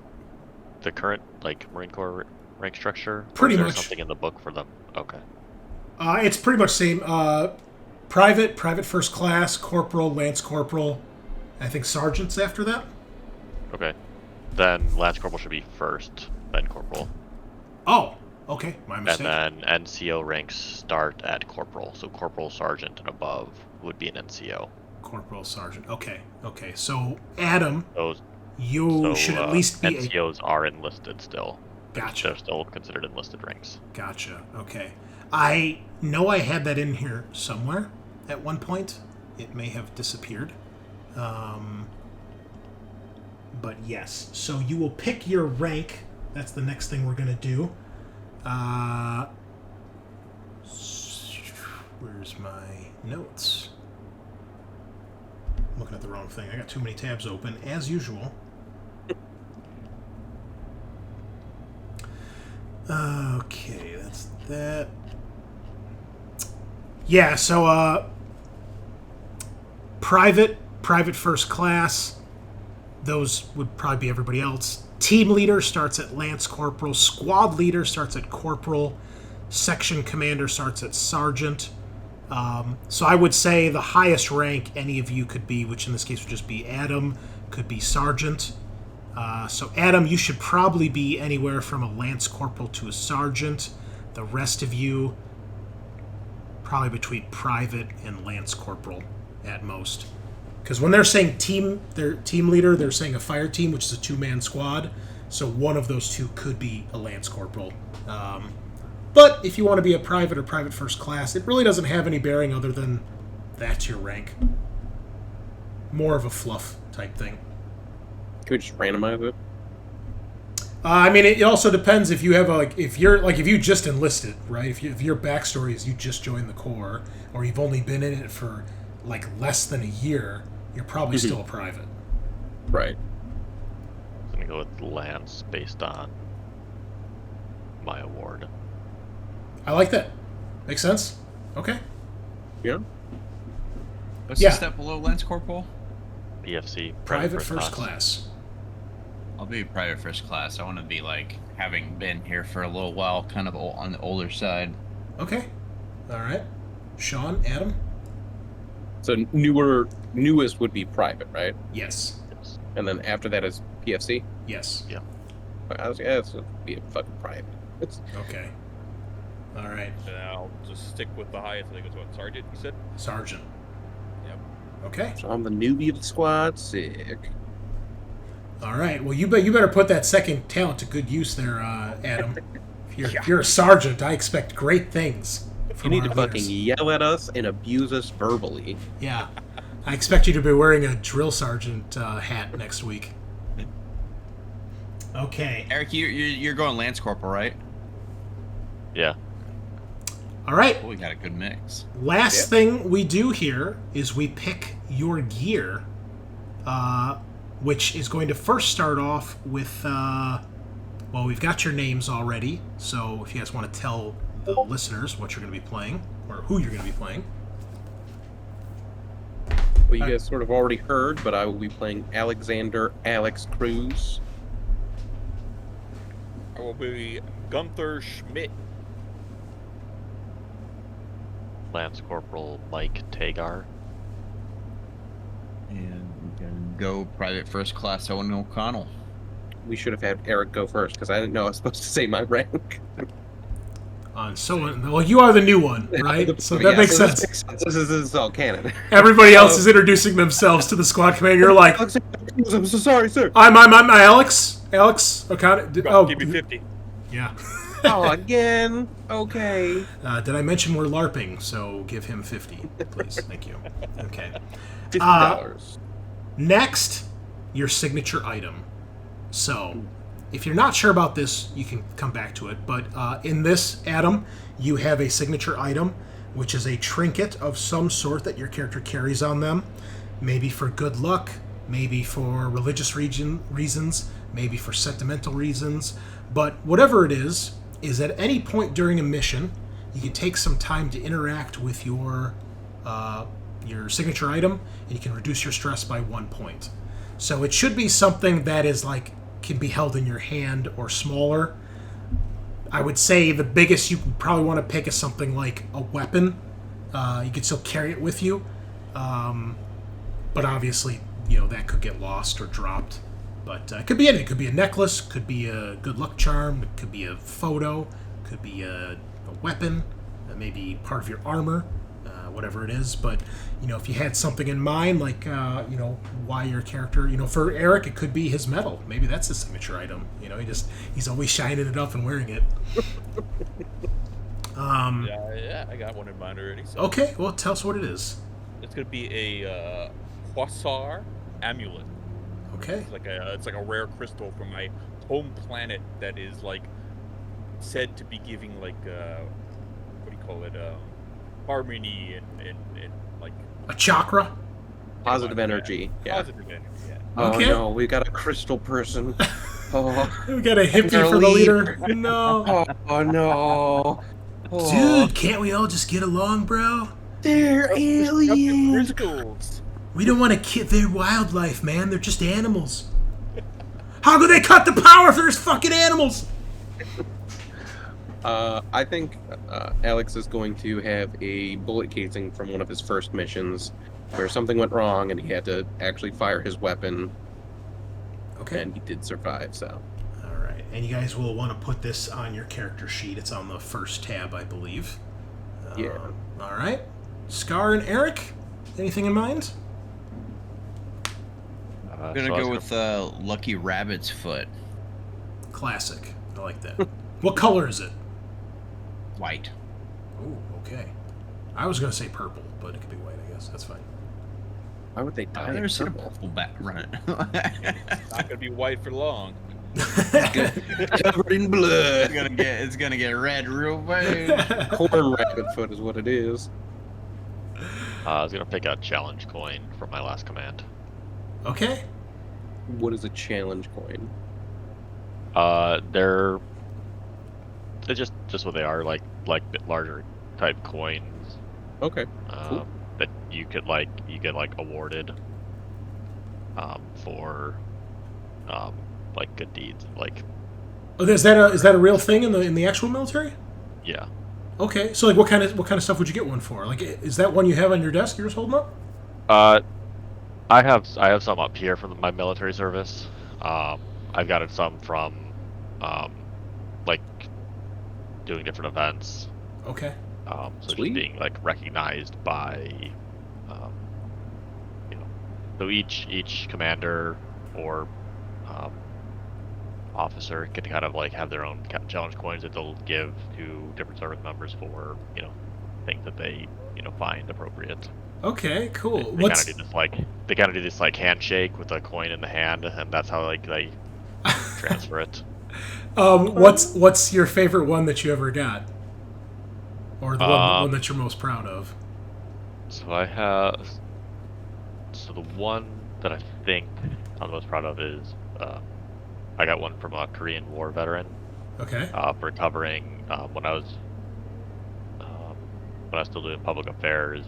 the current Marine Corps rank structure? Pretty or is there much. something in the book for them? Okay. It's pretty much same. Private first class, corporal, lance corporal. I think sergeants after that. Okay. Then Lance Corporal should be first. then corporal. Oh, okay, my mistake. And then NCO ranks start at corporal. So corporal, sergeant, and above would be an NCO. Corporal, sergeant. Okay. So, Adam, Those you should at least be NCOs are enlisted still. Gotcha. They're still considered enlisted ranks. Gotcha. Okay. I know I had that in here somewhere at one point. It may have disappeared. But yes. So you will pick your rank. That's the next thing we're going to do. Where's my notes? I'm looking at the wrong thing. I got too many tabs open, as usual. Okay, that's that. Yeah, so, private first class, those would probably be everybody else. Team leader starts at lance corporal. Squad leader starts at corporal. Section commander starts at sergeant. So I would say the highest rank any of you could be, which in this case would just be Adam, could be sergeant. So Adam, you should probably be anywhere from a lance corporal to a sergeant. The rest of you, probably between private and lance corporal at most. Because when they're saying team leader, they're saying a fire team, which is a 2-man squad. So one of those two could be a lance corporal. But if you want to be a private or private first class, it really doesn't have any bearing other than that's your rank. More of a fluff type thing. Can we just randomize it? I mean, it also depends if you have if you just enlisted, right? If your backstory is you just joined the Corps, or you've only been in it for less than a year, you're probably still a private. Right. I'm gonna go with lance based on my award. I like that. Makes sense. Okay. Yeah. What's the step below lance corporal? PFC. Private first class. I'll be private first class. I want to be having been here for a little while, kind of on the older side. Okay. All right. Sean, Adam? So newest would be private, right? Yes. And then after that is PFC? Yes. Yeah. This would be a fucking private. Okay. All right. And I'll just stick with the highest. I think it's what, sergeant, you said? Sergeant. Yep. Okay. So I'm the newbie of the squad. Sick. All right. Well, you better put that second talent to good use there, Adam. If you're a sergeant, I expect great things. You need to fucking yell at us and abuse us verbally. Yeah. I expect you to be wearing a drill sergeant hat next week. Okay. Eric, you're going lance corporal, right? Yeah. All right. Oh, we got a good mix. Last thing we do here is we pick your gear, which is going to first start off with, well, we've got your names already, so if you guys want to tell the listeners what you're going to be playing, or who you're going to be playing. Well, you guys sort of already heard, but I will be playing Alexander Alex Cruz. I will be Gunther Schmidt. Lance Corporal Mike Tagar. And we can go private first class Owen O'Connell. We should have had Eric go first, because I didn't know I was supposed to say my rank. Well, you are the new one, right? So that makes sense. This is all canon. Everybody else is introducing themselves to the squad commander. You're like, I'm so sorry, sir. I'm Alex. Alex O'Connor. Give me 50. Yeah. Oh, again? Okay. Did I mention we're LARPing? So give him 50, please. Thank you. Okay. $50. Next, your signature item. So, if you're not sure about this, you can come back to it. But in this, Adam, you have a signature item, which is a trinket of some sort that your character carries on them. Maybe for good luck, maybe for religious reasons, maybe for sentimental reasons. But whatever it is at any point during a mission, you can take some time to interact with your signature item, and you can reduce your stress by 1 point. So it should be something that is can be held in your hand or smaller. I would say the biggest you would probably want to pick is something like a weapon. You could still carry it with you, but obviously, that could get lost or dropped. But it could be anything. It could be a necklace, could be a good luck charm, it could be a photo, could be a weapon, maybe part of your armor, whatever it is. But, if you had something in mind, like, why your character, for Eric, it could be his medal. Maybe that's his signature item. He's always shining it up and wearing it. Yeah, I got one in mind already. So. Okay, well, tell us what it is. It's going to be a Hussar amulet. Okay. It's like a rare crystal from my home planet that is said to be giving what do you call it? Harmony and like a chakra. Positive energy. Yeah. Positive energy. Yeah. Oh Okay. no, we got a crystal person. Oh, We got a hippie for the leader. No. oh no. Oh. Dude, can't we all just get along, bro? They're aliens. Crystals. We don't want to kill their wildlife, man. They're just animals. How could they cut the power if there's fucking animals? I think Alex is going to have a bullet casing from one of his first missions where something went wrong and he had to actually fire his weapon. Okay. And he did survive, so. All right. And you guys will want to put this on your character sheet. It's on the first tab, I believe. Yeah. All right. Scaarr and Eric, anything in mind? I'm gonna go with Lucky Rabbit's Foot. Classic. I like that. What color is it? White. Oh, okay. I was going to say purple, but it could be white, I guess. That's fine. Why would they dye I've never it seen a purple? purple bat run. It's not gonna be white for long. Covered in blood. It's gonna get red real fast. Corn rabbit foot is what it is. I was gonna pick a challenge coin for my last command. Okay. What is a challenge coin? They're just what they are, like bit larger type coins. Okay. Cool. That you get awarded for like good deeds, like. Oh, is that a real thing in the actual military? Yeah. Okay, so what kind of stuff would you get one for? Like, is that one you have on your desk you're just holding up? I have some up here from my military service. I've got some from like doing different events. Okay. So Sweet. just being like recognized by, so each commander or officer can kind of like have their own challenge coins that they'll give to different service members for things that they find appropriate. Okay, cool. They kind of do this handshake with a coin in the hand, and that's how they transfer it. What's your favorite one that you ever got, or the one that you're most proud of? So the one that I think I'm most proud of is I got one from a Korean War veteran. Okay. For recovering when I was still doing public affairs.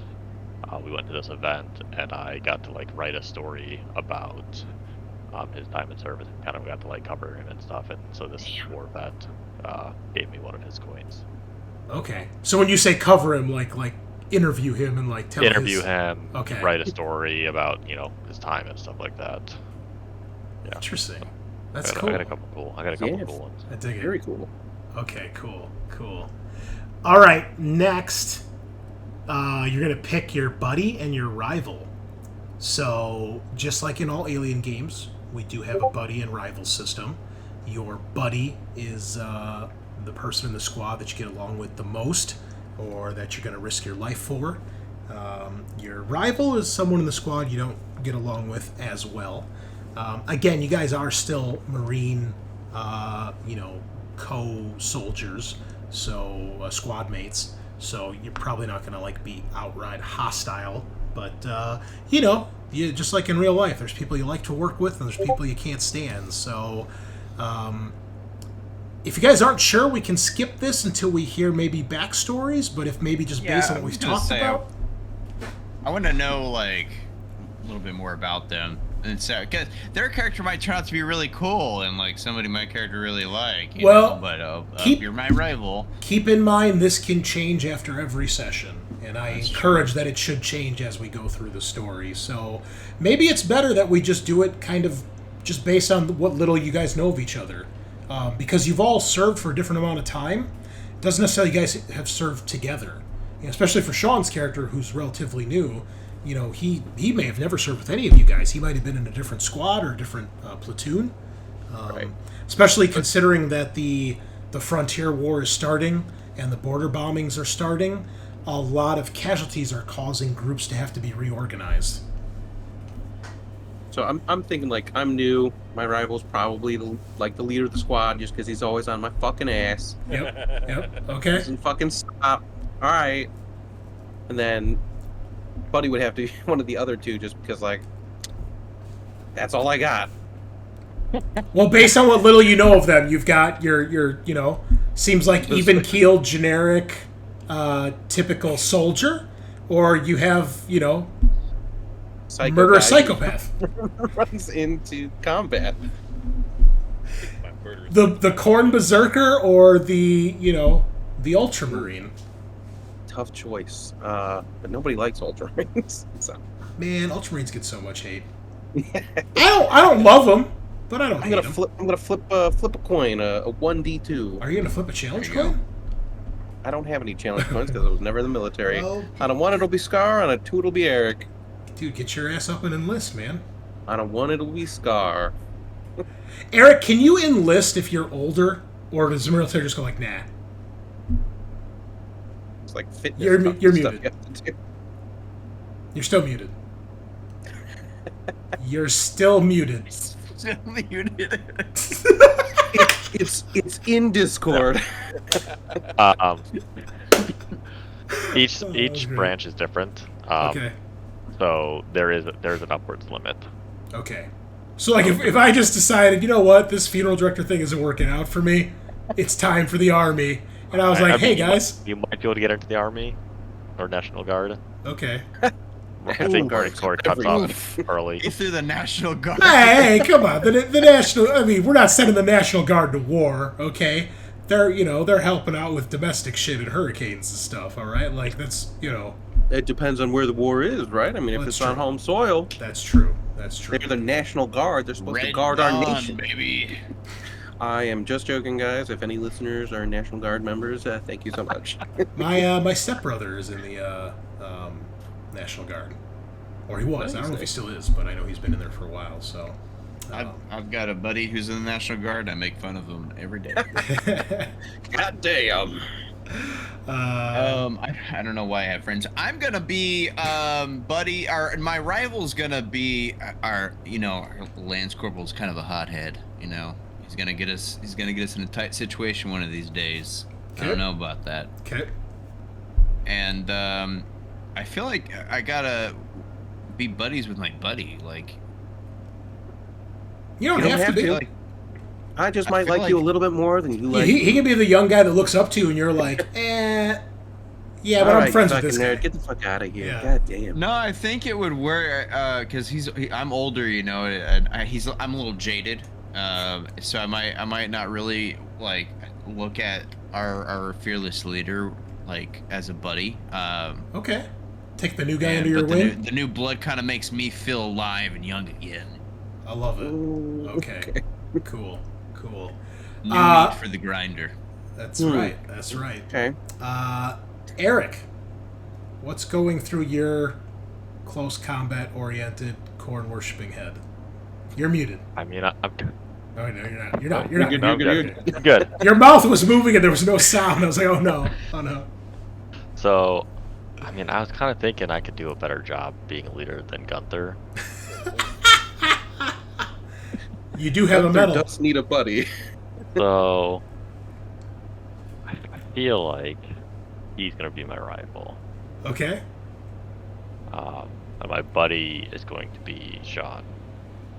We went to this event, and I got to write a story about his time in service, and kind of got to cover him and stuff. And so this war vet gave me one of his coins. Okay. So when you say cover him, like interview him and tell him, okay, write a story about his time and stuff like that. Yeah. Interesting. That's cool. I got a couple cool ones. I dig it. Very cool. Okay, cool. All right, next, you're going to pick your buddy and your rival. So, just like in all Alien games, we do have a buddy and rival system. Your buddy is the person in the squad that you get along with the most, or that you're going to risk your life for. Your rival is someone in the squad you don't get along with as well. Again, you guys are still Marine, co-soldiers, so squad mates. So you're probably not going to be outright hostile, but you just like in real life, there's people you like to work with and there's people you can't stand. So if you guys aren't sure, we can skip this until we hear maybe backstories. But if maybe just based on what we've talked about, I want to know a little bit more about them. And so, because their character might turn out to be really cool, and somebody my character really like. But you're my rival. Keep in mind this can change after every session, and I encourage that it should change as we go through the story. So maybe it's better that we just do it kind of just based on what little you guys know of each other. Because you've all served for a different amount of time, it doesn't necessarily you guys have served together. You know, especially for Sean's character, who's relatively new, you know, he may have never served with any of you guys. He might have been in a different squad or a different platoon. Right. Especially considering that the frontier war is starting and the border bombings are starting, a lot of casualties are causing groups to have to be reorganized. So I'm thinking, like, I'm new. My rival's probably the leader of the squad, just because he's always on my fucking ass. Yep. Okay. Doesn't fucking stop. All right. And then Buddy would have to be one of the other two, just because, like, that's all I got. Well, based on what little you know of them, you've got your you know, seems like even-keeled, generic, typical soldier, or you have, you know, murderous psychopath. Runs into combat. The corn berserker or the, you know, the ultramarine. Tough choice. But nobody likes Ultramarines. So. Man, ultramarines get so much hate. I don't love them, but I don't hate them. I'm gonna flip a coin, a 1d2. Are you gonna flip a challenge There you coin? I don't have any challenge coins because I was never in the military. Well, On a 1 it'll be Scaarr, on a 2 it'll be Eric. dude, get your ass up and enlist, man. On a 1 it'll be Scaarr. Eric, can you enlist if you're older, or does the military just go like, nah? It's like fitness. You're stuff muted. you have to do. You're still muted. You're still muted. It's in Discord. Each Okay. branch is different. Okay. So there's an upwards limit. Okay. So, like, if I just decided, you know what, this funeral director thing isn't working out for me, it's time for the army, and I was like, I hey, mean, guys. you might be able to get into the army or National Guard. Okay. I think Marine Corps cuts off early. Get through the National Guard. Hey, come on. The National, I mean, we're not sending the National Guard to war, okay? They're, you know, they're helping out with domestic shit and hurricanes and stuff, all right? Like, that's, you know. It depends on where the war is, right? I mean, Well, if that's it's on true. home soil, That's true. That's true. they're the National Guard. They're supposed to Red guard Dawn, our nation. baby. I am just joking, guys. If any listeners are National Guard members, thank you so much. My stepbrother is in the National Guard. Or he was. I don't know if he still is, but I know he's been in there for a while, so. I've got a buddy who's in the National Guard. I make fun of him every day. God damn. I don't know why I have friends. I'm gonna be buddy. My rival's gonna be our Lance Corporal's kind of a hothead. You know, he's gonna get us in a tight situation one of these days. I don't know about that. Okay. And I feel like I gotta be buddies with my buddy. Like, You don't You don't have, have to be. to. Like, I just I might feel like you a like- little bit more than you like. he can be the young guy that looks up to you, and you're like, yeah, but All I'm right, friends with fucking this nerd, guy. get the fuck out of here. Yeah. God damn. no, I think it would work because I'm older, you know. And I'm a little jaded, so I might not really like look at our fearless leader like as a buddy. Okay. Take the new guy under your but wing. the new blood kind of makes me feel alive and young again. I love it. Ooh, Okay. Cool. New Uh, meat for the grinder. That's right. That's right. Okay. Eric, what's going through your close combat-oriented, corn-worshipping head? You're muted. I mean, I'm good. Oh, no, you're not. You're not. You're You're not. good, No, I'm you're good. good. I'm good. Your mouth was moving and there was no sound. I was like, oh no. Oh no. So, I mean, I was kind of thinking I could do a better job being a leader than Gunther. You do have a Gunther medal. does need a buddy. So, I feel like he's going to be my rival. Okay. And my buddy is going to be Sean.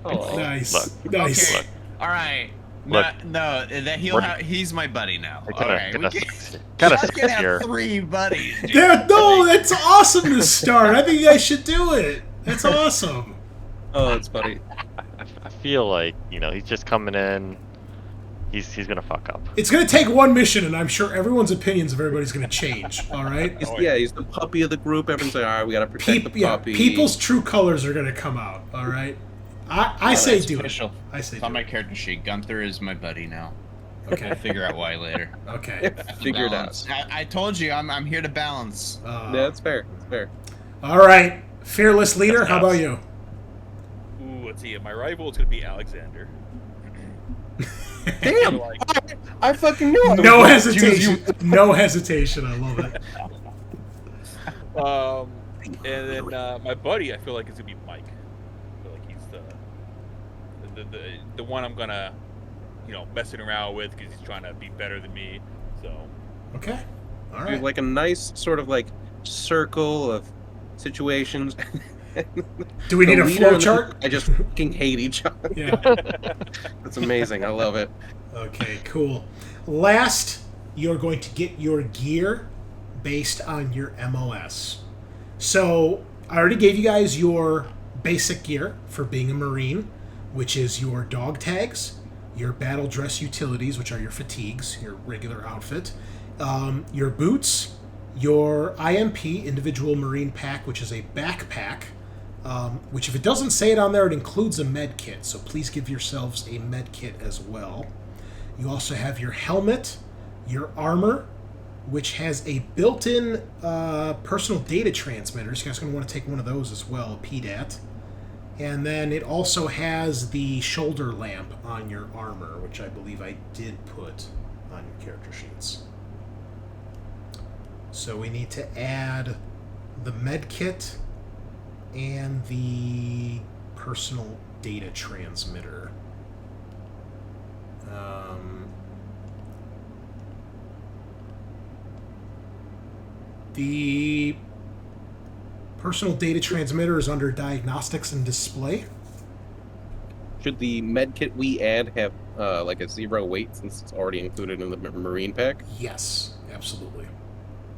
Oh, Nice. Look. Nice. Okay. All right. Look. No, that he's my buddy now. It's All kinda- right. kinda We can, sucks- kinda I sucks can have here. 3 buddies. Dude. Yeah, no, that's awesome to start. I think you guys should do it. That's awesome. oh, it's funny. I feel like, he's just coming in. He's going to fuck up. It's going to take one mission, and I'm sure everyone's opinions of everybody's going to change. All right. He's the puppy of the group. Everyone's like, all right, we gotta protect the puppy. People's true colors are going to come out. All right. I say that's do official. it. I say It's on do my it. character sheet. Gunther is my buddy now. I'll Okay. figure out why later. Okay. Figure it out. Balance. I told you, I'm here to balance. Yeah, that's fair. That's fair. All right. Fearless leader, That's how about nuts. you? Ooh, let's see. My rival is gonna be Alexander. Damn! Like, I fucking knew it. No hesitation. No hesitation. I love it. and then my buddy, I feel like is gonna be Mike. I feel like he's the one I'm gonna, messing around with because he's trying to be better than me. So. Okay. All Do right. like a nice sort of like circle of situations. Do we need The a leader flow and the- chart? I just fucking hate each other. Yeah. That's amazing. I love it. Okay, cool. Last, you're going to get your gear based on your MOS. So, I already gave you guys your basic gear for being a Marine, which is your dog tags, your battle dress utilities, which are your fatigues, your regular outfit, your boots, your IMP, Individual Marine Pack, which is a backpack, which if it doesn't say it on there, it includes a med kit, so please give yourselves a med kit as well. You also have your helmet, your armor, which has a built-in personal data transmitter, so you guys are going to want to take one of those as well, PDAT. And then it also has the shoulder lamp on your armor, which I believe I did put on your character sheets. So we need to add the med kit and the personal data transmitter. The personal data transmitter is under diagnostics and display. Should the med kit we add have like a 0 weight since it's already included in the Marine pack? Yes, absolutely.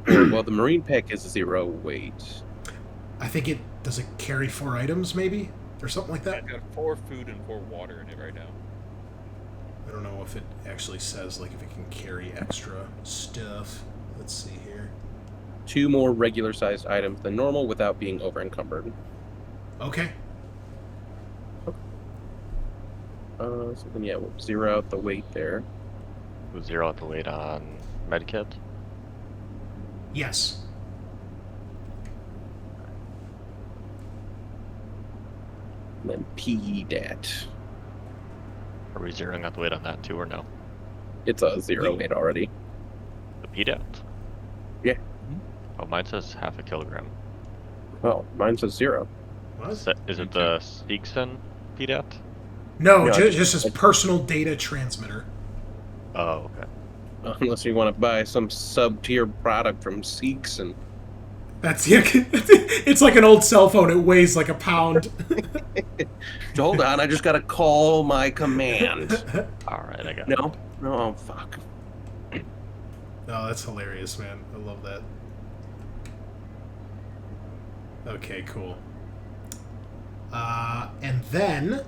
Well, the Marine pack is 0 weight. I think it does it carry 4 items maybe or something like that. I've got 4 food and 4 water in it right now. I don't know if it actually says like if it can carry extra stuff. Let's see here. 2 more regular sized items than normal without being over encumbered. Okay. So then yeah, we'll 0 out the weight there. We'll 0 out the weight on medkit. Yes. And then PDAT. Are we 0ing out the weight on that too, or no? It's a 0 weight already. The PDAT? Yeah. Oh, mine says half a kilogram. Well, mine says 0. What? Is it the Seegson PDAT? No, No, just as personal data transmitter. Oh, okay. Unless you want to buy some sub-tier product from Seeks and That's it's like an old cell phone. It weighs like a pound. hold on, I just gotta call my command. Alright, I got it. No, oh fuck. Oh, that's hilarious, man. I love that. Okay, cool. And then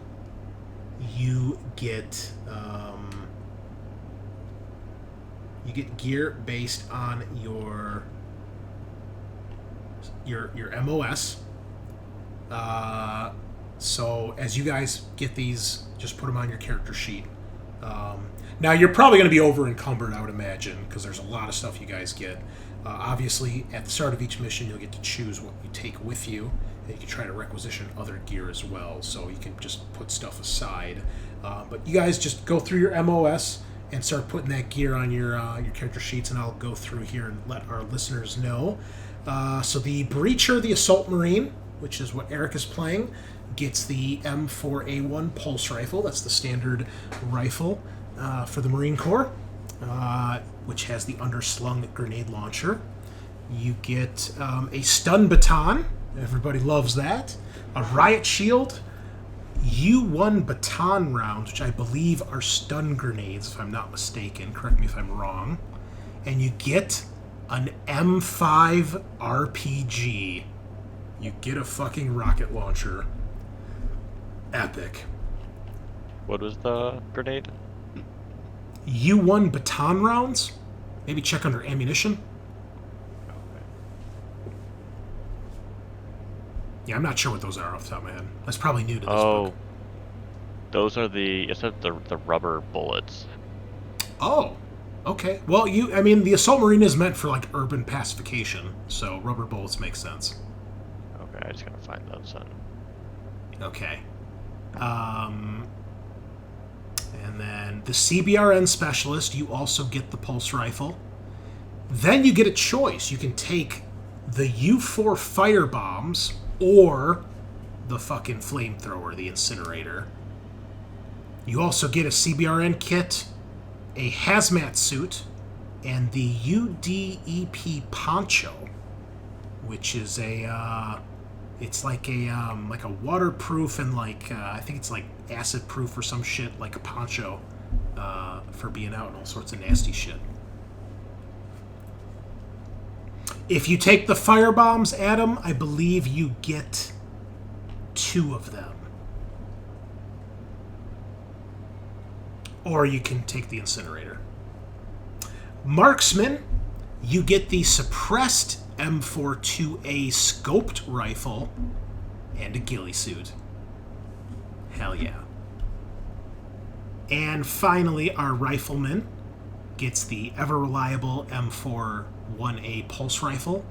you get gear based on your MOS. So as you guys get these, just put them on your character sheet. Now you're probably going to be over encumbered, I would imagine, because there's a lot of stuff you guys get. Obviously, at the start of each mission, you'll get to choose what you take with you, and you can try to requisition other gear as well. So you can just put stuff aside. But you guys just go through your MOS and start putting that gear on your character sheets, and I'll go through here and let our listeners know. So the Breacher, the Assault Marine, which is what Eric is playing, gets the M4A1 pulse rifle. That's the standard rifle for the Marine Corps, which has the underslung grenade launcher. You get a stun baton. Everybody loves that. A riot shield. U1 baton rounds, which I believe are stun grenades, if I'm not mistaken. Correct me if I'm wrong. And you get an M5 RPG. You get a fucking rocket launcher. Epic. What was the grenade? U1 baton rounds? Maybe check under ammunition. Yeah, I'm not sure what those are off the top of my head. That's probably new to this book. Those are the rubber bullets. Oh, okay. Well, the assault marine is meant for like urban pacification, so rubber bullets make sense. Okay, I just gotta find those then. Okay. And then the CBRN specialist, you also get the pulse rifle. Then you get a choice. You can take the U4 fire bombs or the fucking flamethrower, the incinerator. You also get a CBRN kit, a hazmat suit, and the UDEP poncho, which is it's like a waterproof and I think it's like acid proof or some shit, like a poncho for being out and all sorts of nasty shit. If you take the fire bombs, Adam, I believe you get 2 of them. Or you can take the incinerator. Marksman, you get the suppressed M42A scoped rifle and a ghillie suit. Hell yeah. And finally, our rifleman gets the ever-reliable M41A pulse rifle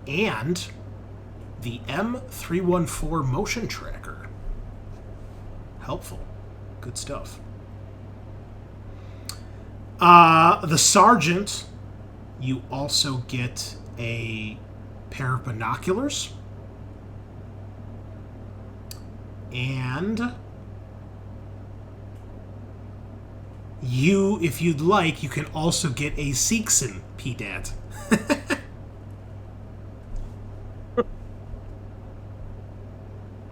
and the M314 motion tracker. Helpful. Good stuff. The sergeant, you also get a pair of binoculars. And you, if you'd like, you can also get a Seegson PDAT.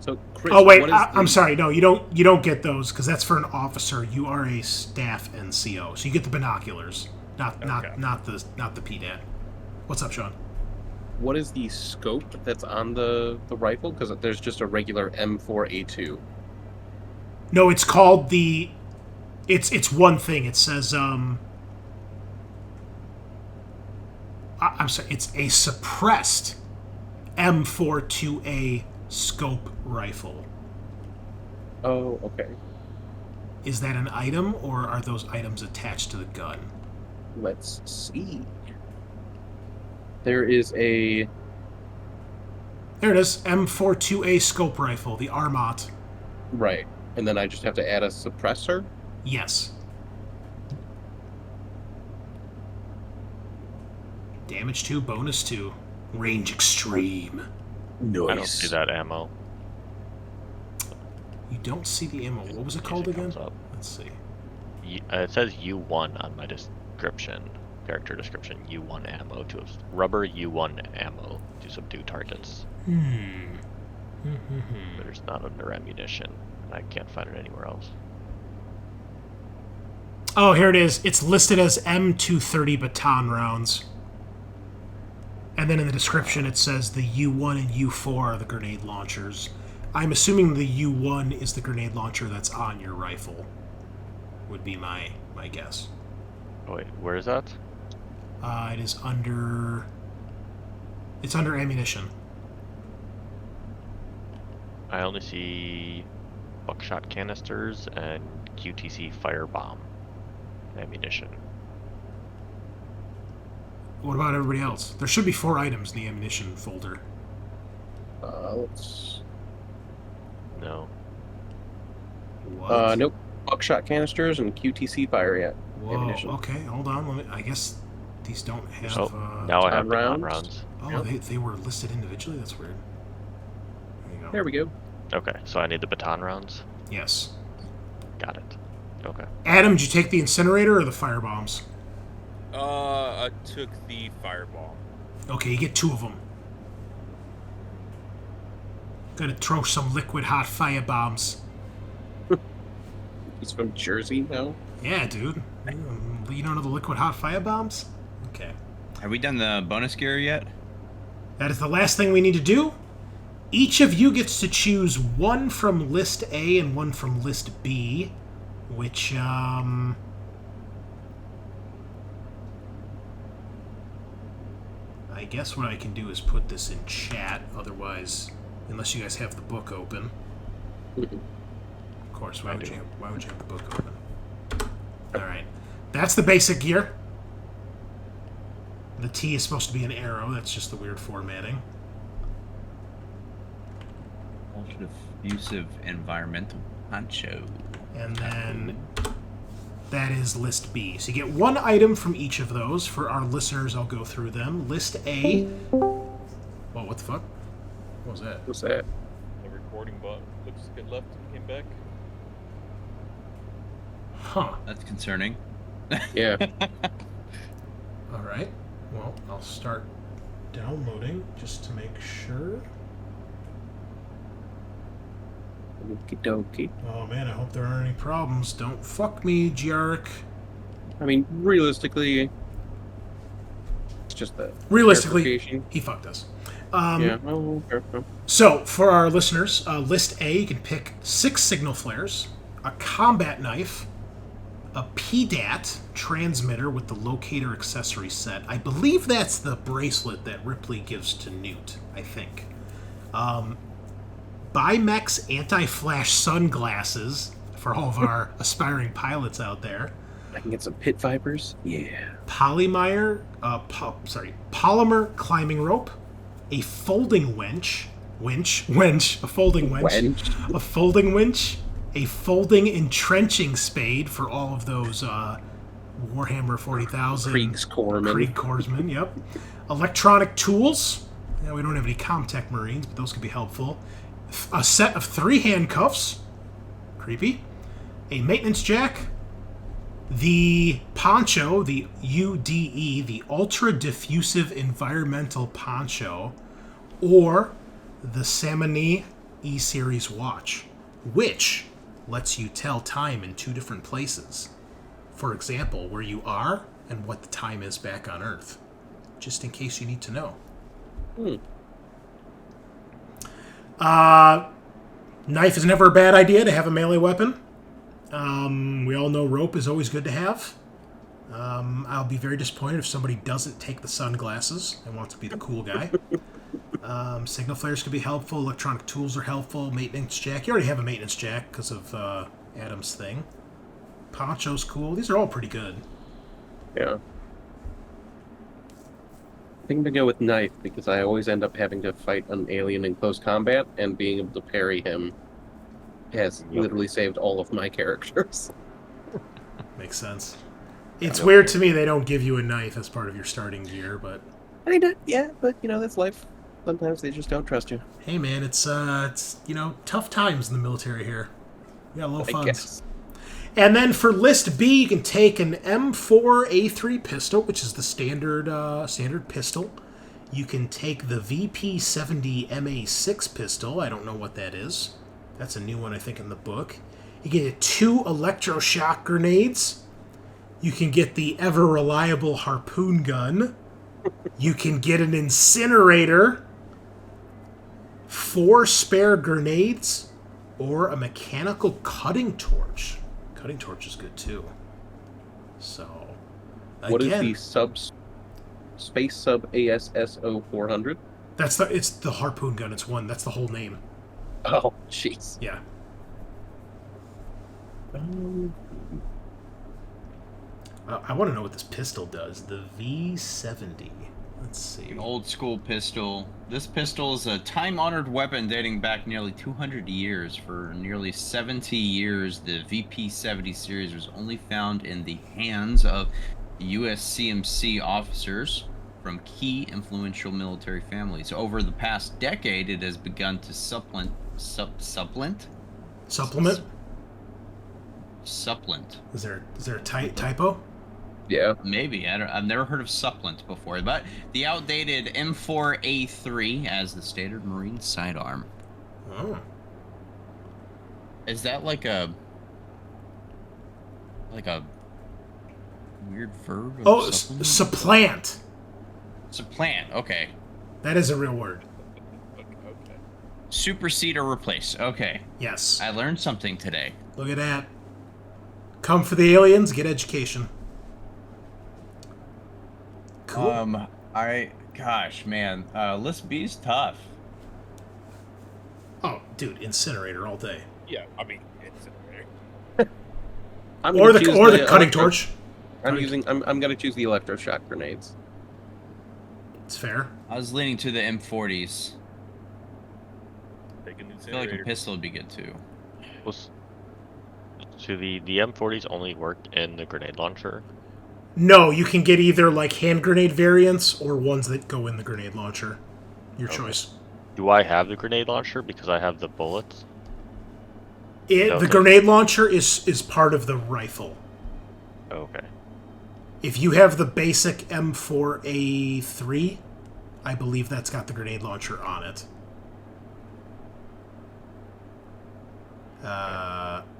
So, Chris, oh wait, what is I'm sorry. No, you don't get those because that's for an officer. You are a staff NCO, so you get the binoculars, not the PDAT. What's up, Sean? What is the scope that's on the rifle? Because there's just a regular M4A2. No, it's called the. It's one thing. It says I'm sorry. It's a suppressed M42A scope rifle. Oh, okay. Is that an item, or are those items attached to the gun? Let's see. There is a... There it is. M42A scope rifle, the Armat. Right. And then I just have to add a suppressor? Yes. Damage 2, bonus 2. Range extreme. Nice. I don't see that ammo. You don't see the ammo. What was it called again? Let's see. It says U1 on my description. Character description. U1 ammo to rubber U1 ammo to subdue targets. But it's not under ammunition. And I can't find it anywhere else. Oh, here it is. It's listed as M230 baton rounds. And then in the description it says the U1 and U4 are the grenade launchers. I'm assuming the U1 is the grenade launcher that's on your rifle. Would be my guess. Oh wait, where is that? It is under... It's under ammunition. I only see buckshot canisters and QTC firebomb ammunition. What about everybody else? There should be 4 items in the ammunition folder. Let's... No. What? Nope. Buckshot canisters and QTC fire ammunition. Whoa, okay, hold on. I guess these don't have... Now I have baton baton rounds. Oh, Yep. they were listed individually? That's weird. There you go. There we go. Okay, so I need the baton rounds. Yes. Got it. Okay. Adam, did you take the incinerator or the firebombs? I took the fireball. Okay, you get 2 of them. Gotta throw some liquid hot firebombs. He's from Jersey now. Yeah, dude. You don't know the liquid hot firebombs? Okay. Have we done the bonus gear yet? That is the last thing we need to do. Each of you gets to choose 1 from list A and 1 from list B, which, I guess what I can do is put this in chat, otherwise, unless you guys have the book open. Of course. Why would you have the book open? All right. That's the basic gear. The T is supposed to be an arrow. That's just the weird formatting. Ultra diffusive environmental poncho. And then that is list B. So you get one item from each of those. For our listeners, I'll go through them. List A. Whoa, what the fuck? What was that? What's that? The recording button looks like it left and came back. Huh. That's concerning. Yeah. All right. Well, I'll start downloading just to make sure. Okie dokie. Oh man, I hope there aren't any problems. Don't fuck me, Jarek. I mean, realistically, it's just that. Realistically, he fucked us. Yeah. Oh, okay. So, for our listeners, list A, you can pick 6 signal flares, a combat knife, a PDAT transmitter with the locator accessory set. I believe that's the bracelet that Ripley gives to Newt, I think. Bimex anti-flash sunglasses for all of our aspiring pilots out there. I can get some pit vipers. Yeah. Polymer climbing rope, a folding winch, a folding winch, a folding entrenching spade for all of those Warhammer 40,000 Kriegskorpsmen, yep. Electronic tools. Yeah, we don't have any Comtech Marines, but those could be helpful. A set of 3 handcuffs. Creepy. A maintenance jack. The poncho, the UDE, the Ultra Diffusive Environmental Poncho, or the Samani E-Series watch, which lets you tell time in 2 different places. For example, where you are and what the time is back on Earth, just in case you need to know. Knife is never a bad idea to have a melee weapon. We all know rope is always good to have. I'll be very disappointed if somebody doesn't take the sunglasses and wants to be the cool guy. Signal flares could be helpful. Electronic tools are helpful. Maintenance jack. You already have a maintenance jack because of Adam's thing. Poncho's cool. These are all pretty good. Yeah. I think I'm going to go with knife because I always end up having to fight an alien in close combat, and being able to parry him has literally saved all of my characters. Makes sense. It's weird to me they don't give you a knife as part of your starting gear, but... Yeah, but, that's life. Sometimes they just don't trust you. Hey, man, it's tough times in the military here. We got low funds. Guess. And then for list B, you can take an M4A3 pistol, which is the standard pistol. You can take the VP70 MA6 pistol. I don't know what that is. That's a new one, I think, in the book. You get 2 electroshock grenades. You can get the ever-reliable harpoon gun. You can get an incinerator, 4 spare grenades, or a mechanical cutting torch. Cutting torch is good too. So, again, what is the space sub ASSO 400? It's the harpoon gun. It's one. That's the whole name. Oh, jeez. Yeah. I want to know what this pistol does. The V70. Let's see. An old school pistol. This pistol is a time-honored weapon dating back nearly 200 years. For nearly 70 years, the VP70 series was only found in the hands of USCMC officers from key influential military families. Over the past decade, it has begun to supplement. Is there a typo? Yeah. Maybe. I've never heard of supplant before, but the outdated M4A3 as the standard Marine sidearm. Oh. Is that like a weird verb? Supplant. Supplant. Okay. That is a real word. Okay. Supersede or replace. Okay. Yes. I learned something today. Look at that. Come for the aliens, get education. Cool. Gosh, man. List B's tough. Oh, dude, incinerator all day. Yeah, I mean, incinerator. I'm Or gonna the choose cutting electro- torch. I'm gonna choose the electroshock grenades. It's fair. I was leaning to the M40s. Take an I feel like a incinerator. pistol would be good too. So the M40s only work in the grenade launcher. No, you can get either like hand grenade variants or ones that go in the grenade launcher. Your Okay. choice. Do I have the grenade launcher because I have the bullets? The Okay. grenade launcher is part of the rifle. Okay. If you have the basic M4A3, I believe that's got the grenade launcher on it.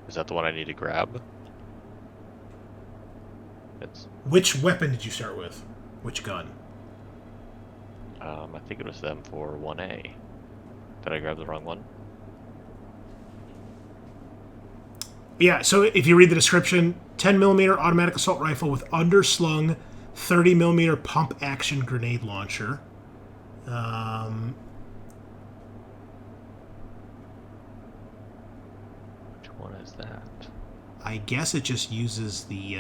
Is that the one I need to grab? It's Which weapon did you start with? Which gun? I think it was the M41A. Did I grab the wrong one? Yeah, so if you read the description, 10mm automatic assault rifle with underslung 30mm pump action grenade launcher. Which one is that? I guess it just uses the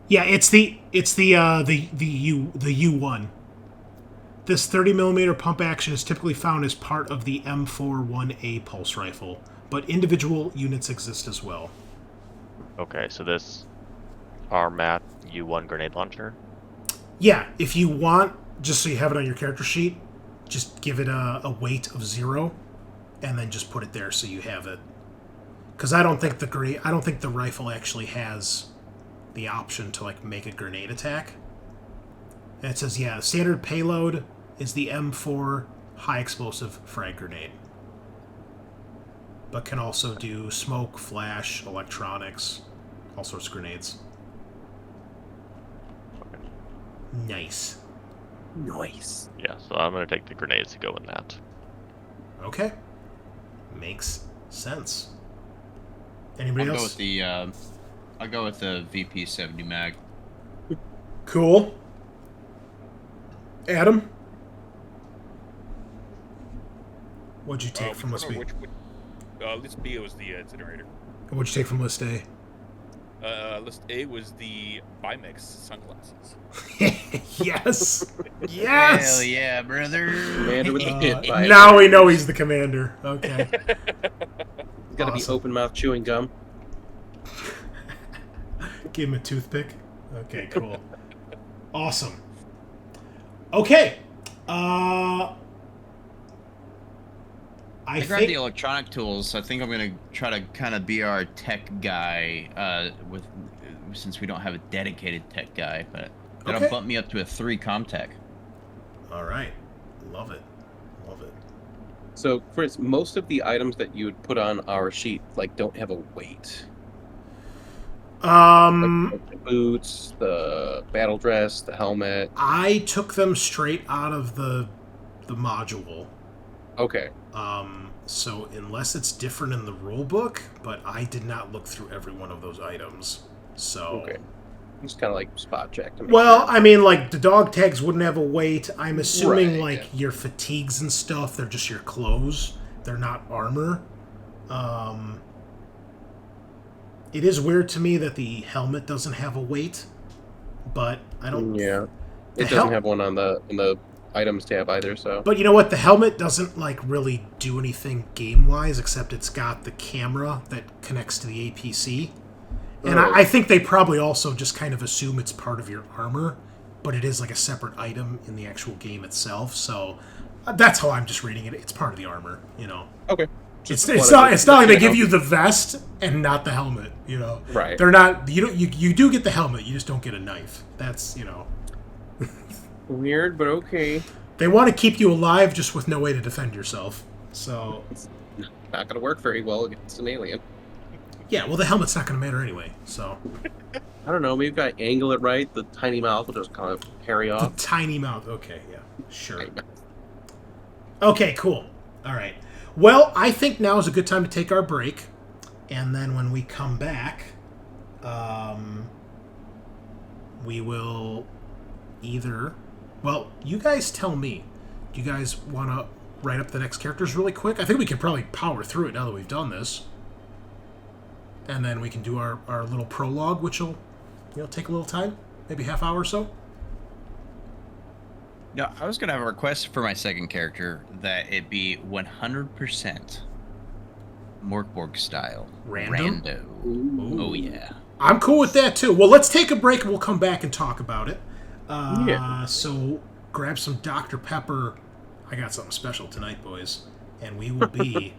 yeah, it's the U1. This 30mm pump action is typically found as part of the M41A pulse rifle, but individual units exist as well. Okay, so this RMAT U1 grenade launcher. Yeah, if you want, just so you have it on your character sheet, just give it a weight of 0, and then just put it there so you have it. Because I don't think the rifle actually has the option to like make a grenade attack. And it says, yeah, standard payload is the M4 high explosive frag grenade, but can also do smoke, flash, electronics, all sorts of grenades. Okay. Nice. Nice. Yeah, so I'm gonna take the grenades to go in that. Okay. Makes sense. Anybody else? I'll go with the VP70 mag. Cool. Adam? What'd you take from list B? List B was the incinerator. What'd you take from list A? List A was the Bimex sunglasses. Yes! Yes! Hell yeah, brother! Commander with the pit fire. Now we know he's the commander. Okay. It's gotta Awesome. be open mouth chewing gum. Give him a toothpick. Okay, cool. Awesome. Okay. I grabbed the electronic tools. I think I'm gonna try to kind of be our tech guy, since we don't have a dedicated tech guy, but that'll Okay. bump me up to a 3 comtech. All right. Love it. Love it. So, Chris, most of the items that you would put on our sheet like don't have a weight. Like the boots, the battle dress, the helmet. I took them straight out of the module. Okay. So unless it's different in the rule book, but I did not look through every one of those items. So Okay. Just kind of like spot check. To make well, sure. I mean, like the dog tags wouldn't have a weight. I'm assuming Right, like yeah. your fatigues and stuff, they're just your clothes. They're not armor. It is weird to me that the helmet doesn't have a weight, but I don't. Yeah. The It doesn't have one on in the items tab either. So. But you know what? The helmet doesn't like really do anything game-wise, except it's got the camera that connects to the APC. And Oh. I think they probably also just kind of assume it's part of your armor, but it is like a separate item in the actual game itself. So that's how I'm just reading it. It's part of the armor, you know. Okay. It's wanted not to it's not like let they you give know. you the vest and not the helmet, you know. Right. They're not you do get the helmet, you just don't get a knife. That's, you know. Weird, but okay. They want to keep you alive just with no way to defend yourself. So It's not gonna work very well against an alien. yeah, well, the helmet's not going to matter anyway. So I don't know. Maybe if I angle it right, the tiny mouth will just kind of carry the off. tiny mouth. Okay, yeah, sure. Tiny mouth. Okay, cool. All right. Well, I think now is a good time to take our break, and then when we come back, we will either. Well, you guys tell me. Do you guys want write up the next characters really quick. I think we can probably power through it now that we've done this. And then we can do our little prologue, which will, take a little time. Maybe half hour or so. No, I was going to have a request for my second character that it be 100% Morkborg style. Random? Rando. Ooh. Oh, yeah. I'm cool with that, too. Well, let's take a break and we'll come back and talk about it. So grab some Dr. Pepper. I got something special tonight, boys. And we will be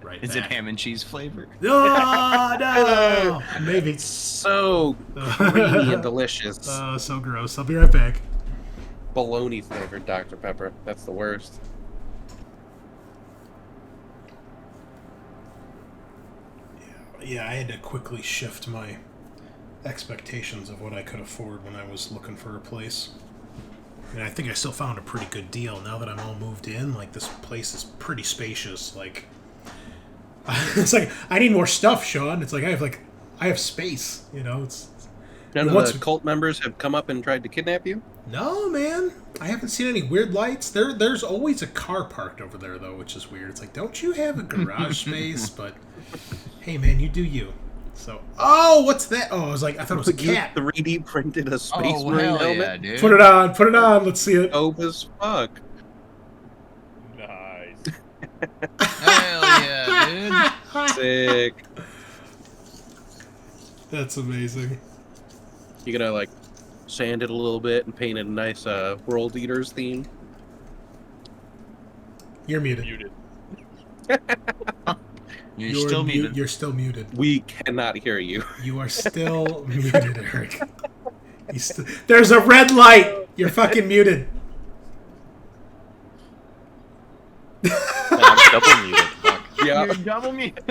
right Is back. it ham and cheese flavored? Oh, no! Maybe. So creamy and delicious. So gross. I'll be right back. Bologna flavored Dr. Pepper. That's the worst. Yeah, I had to quickly shift my expectations of what I could afford when I was looking for a place. And I think I still found a pretty good deal now that I'm all moved in. Like, this place is pretty spacious. Like, it's like, I need more stuff, Sean. It's like, I have space, It's None of the cult members have come up and tried to kidnap you? No, man. I haven't seen any weird lights. There's always a car parked over there, though, which is weird. It's like, don't you have a garage space? But, hey, man, you do you. So, oh, what's that? Oh, I thought it was a cat. 3D printed a Space Oh, Marine hell helmet? yeah, dude. Put it on. Let's see it. Dope as fuck. Nice. Hell yeah, dude. Sick. That's amazing. You gonna, like, sand it a little bit and paint it a nice World Eaters theme? You're muted. Muted. You're still muted. You're still muted. We cannot hear you. You are still muted, Eric. There's a red light. You're fucking muted. I'm double muted. Fuck. Yeah. You're double muted.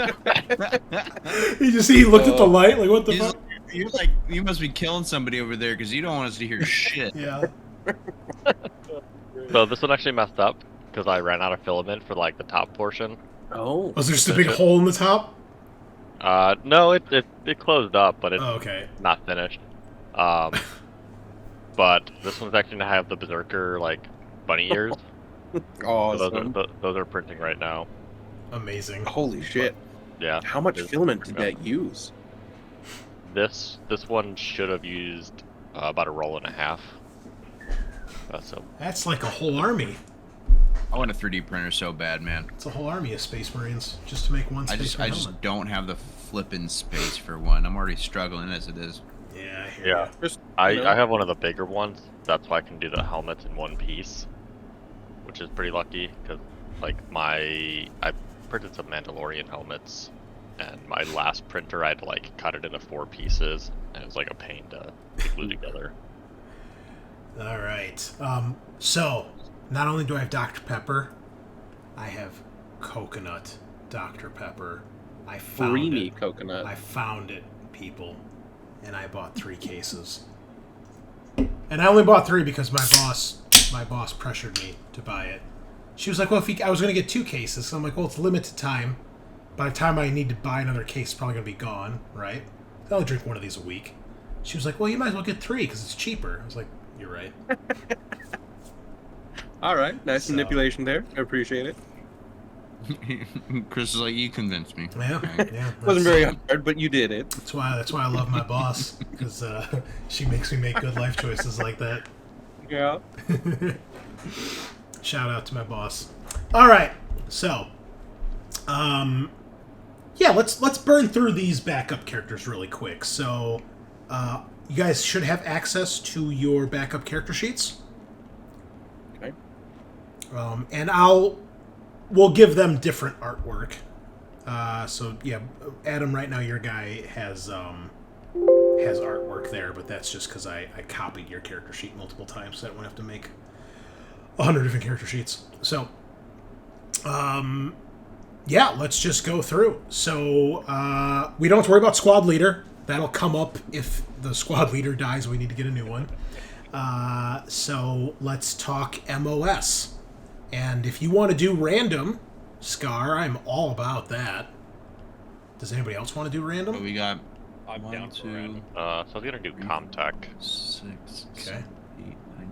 He looked at the light, like, what the fuck? You're like, you must be killing somebody over there because you don't want us to hear shit. Yeah. So this one actually messed up because I ran out of filament for like the top portion. Oh. Was there just a big hole in the top? No, it closed up, but it's Oh, okay. not finished. But this one's actually gonna have the berserker like bunny ears. Awesome. So those are printing right now. Amazing. Holy shit. Yeah. How much There's- filament did that use? This one should have used about a roll and a half. So That's like a whole army. I want a 3D printer so bad, man. It's a whole army of Space Marines just to make one I Space just Marine helmet. don't have the flipping space for one. I'm already struggling as it is. Yeah, I hear yeah, ya. Just, I you know, have one of the bigger ones. That's why I can do the helmets in one piece, which is pretty lucky because like I printed some Mandalorian helmets, and my last printer I had to like cut it into 4 pieces, and it was like a pain to glue together. All right. So, not only do I have Dr. Pepper, I have coconut Dr. Pepper. I found creamy it. coconut. I found it, people, and I bought 3 cases. And I only bought 3 because my boss pressured me to buy it. She was like, "Well, I was going to get 2 cases." So I'm like, "Well, it's limited time. By the time I need to buy another case, it's probably going to be gone, right? I only drink one of these a week." She was like, "Well, you might as well get 3 because it's cheaper." I was like, "You're right." All right. Nice So- manipulation there. I appreciate it. Chris is like, you convinced me. Yeah, yeah. Wasn't very hard, but you did it. That's why I love my boss, because she makes me make good life choices like that. Yeah. Shout out to my boss. All right, so, yeah, let's burn through these backup characters really quick. So, you guys should have access to your backup character sheets. Okay. And we'll give them different artwork. So yeah, Adam, right now your guy has artwork there, but that's just because I copied your character sheet multiple times, so I don't have to make 100 different character sheets. So, yeah, let's just go through. So we don't have to worry about squad leader. That'll come up if the squad leader dies. We need to get a new one. So let's talk MOS. And if you want to do random, Scaarr, I'm all about that. Does anybody else want to do But random? we got I'm 1, down for 2, random. So I was gonna do Comtech. 6, Okay. 7, 8, 9,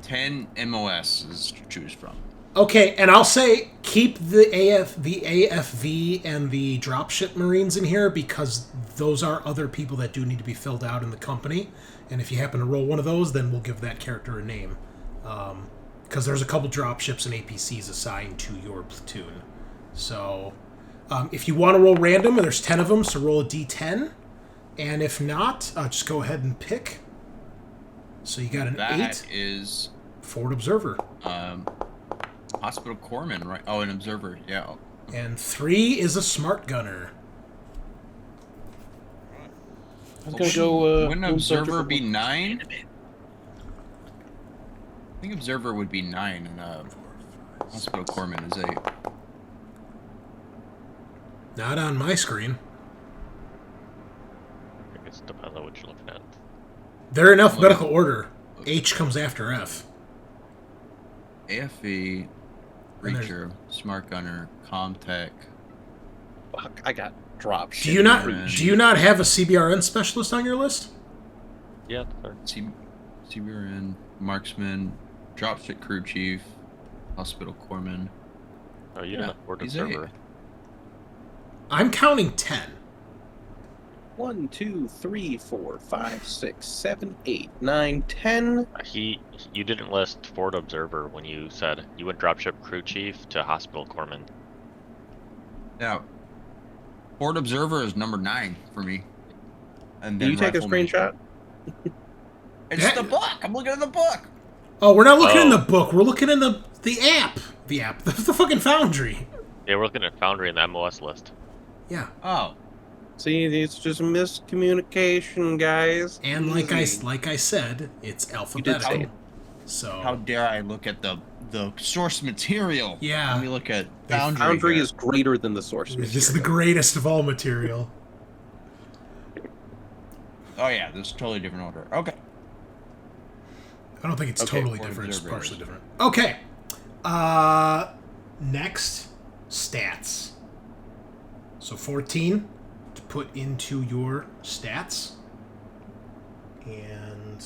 10. 10 MOSs to choose from. Okay, and I'll say keep the AFV and the dropship Marines in here because those are other people that do need to be filled out in the company. And if you happen to roll one of those, then we'll give that character a name. Because there's a couple dropships and APCs assigned to your platoon. So if you want to roll random, and there's 10 of them, so roll a d10. And if not, just go ahead and pick. So you got an 8. That is Forward Observer. Hospital Corpsman, right? Oh, an observer, yeah. And 3 is a Smart Gunner. I'm gonna go. Wouldn't observer be 9? I think observer would be 9, and hospital corpsman is 8. Not on my screen. I think it depends on what you're looking at. They're in alphabetical order. H comes after F. AFV, And there's- Reacher, Smart Gunner, Comtech. Fuck, I got dropped. Do you not have a CBRN specialist on your list? Yeah, third. CBRN, Marksman, Dropship Crew Chief, Hospital Corpsman. Oh, you Yeah, didn't have Ford he's Observer. 8. I'm counting 10. 1, 2, 3, 4, 5, 6, 7, 8, 9, 10. You didn't list Ford Observer when you said you went dropship crew chief to hospital corpsman. Now, Ford Observer is number 9 for me. And Did then you take a Rifleman. screenshot? It's Yeah. the book! I'm looking at the book! Oh, we're not looking in Oh. the book. We're looking in the app. The app. The fucking Foundry. Yeah, we're looking at Foundry in the MOS list. Yeah. Oh. See, it's just miscommunication, guys. And like I said, it's say alphabetical. it. So How dare I look at the source material? Yeah. Let me look at The Foundry. Foundry here. is greater than the source this is the material. greatest of all material. Oh yeah, this is totally different order. Okay. I don't think it's Okay, totally Ford different. It's Observer partially is- different. Okay. Next, stats. So 14 to put into your stats. And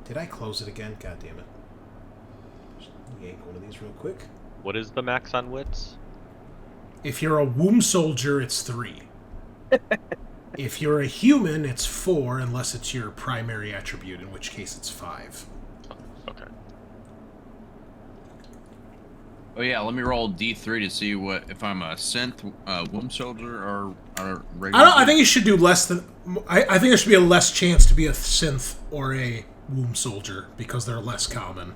did I close it again? God damn it. Just yank one of these real quick. What is the max on wits? If you're a womb soldier, it's 3. If you're a human, it's 4, unless it's your primary attribute, in which case it's 5. Okay. Oh yeah, let me roll D3 to see if I'm a synth, womb soldier, or regular. I think you should do less than. I think there should be a less chance to be a synth or a womb soldier because they're less common.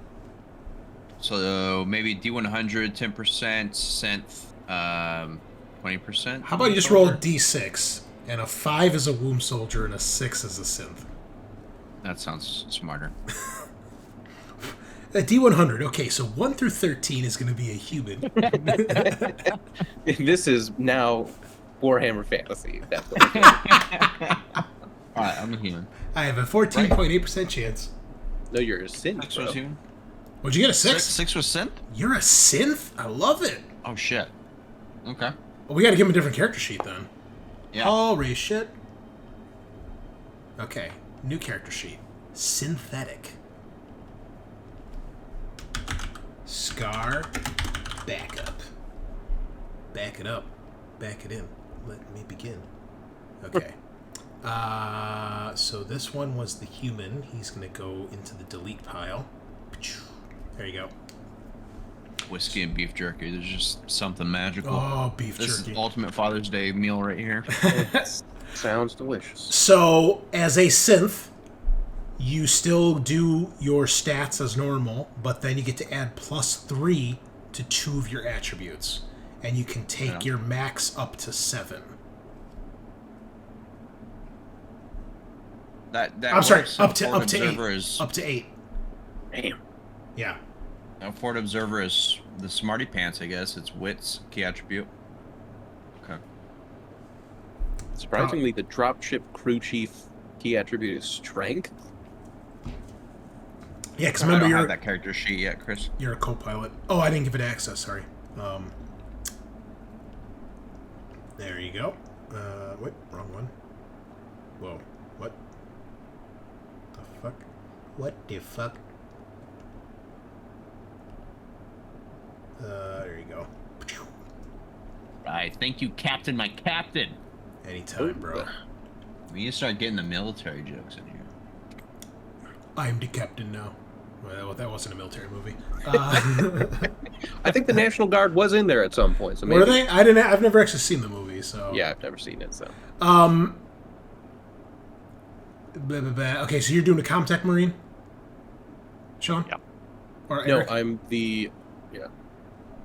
So maybe D100, 10%, synth, 20%. How about you just roll a d6, and a 5 is a womb soldier and a 6 is a synth. That sounds smarter. A d100. Okay, so 1 through 13 is going to be a human. This is now Warhammer Fantasy. That's what we're doing. Alright, I'm a human. I have a 14.8% chance. No, you're a synth, 6 bro. was human? Would you get a 6? 6 was synth? You're a synth? I love it. Oh shit. Okay. Well, we got to give him a different character sheet then. Yeah. Oh, race shit. Okay, new character sheet. Synthetic. Scaarr, backup. Back it up. Back it in. Let me begin. Okay. So this one was the human. He's going to go into the delete pile. There you go. Whiskey and beef jerky. There's just something magical. Oh, beef This jerky. is ultimate Father's Day meal right here. Sounds delicious. So, as a synth, you still do your stats as normal, but then you get to add +3 to 2 of your attributes. And you can take your max up to 7. That I'm sorry, works. up to Ford 8. Observer is Up to 8. Damn. Yeah. Ford Observer is the smarty pants, I guess. It's wits key attribute. Okay. Surprisingly, the dropship crew chief key attribute is strength. Yeah, because I remember don't have you're that character sheet yet, Chris. a co-pilot. Oh, I didn't give it access, sorry. There you go. Wait, wrong one. Whoa, what? The fuck? What the fuck? There you go. I thank you, Captain, my captain. Anytime, bro. We need to start getting the military jokes in here. I'm the captain now. Well, that wasn't a military movie. I think the National Guard was in there at some point. So maybe... Were they? I've never actually seen the movie, so. Yeah, I've never seen it. So. Okay, so you're doing a Comtech Marine, Sean? Yeah. Or No, Eric? I'm the. Yeah.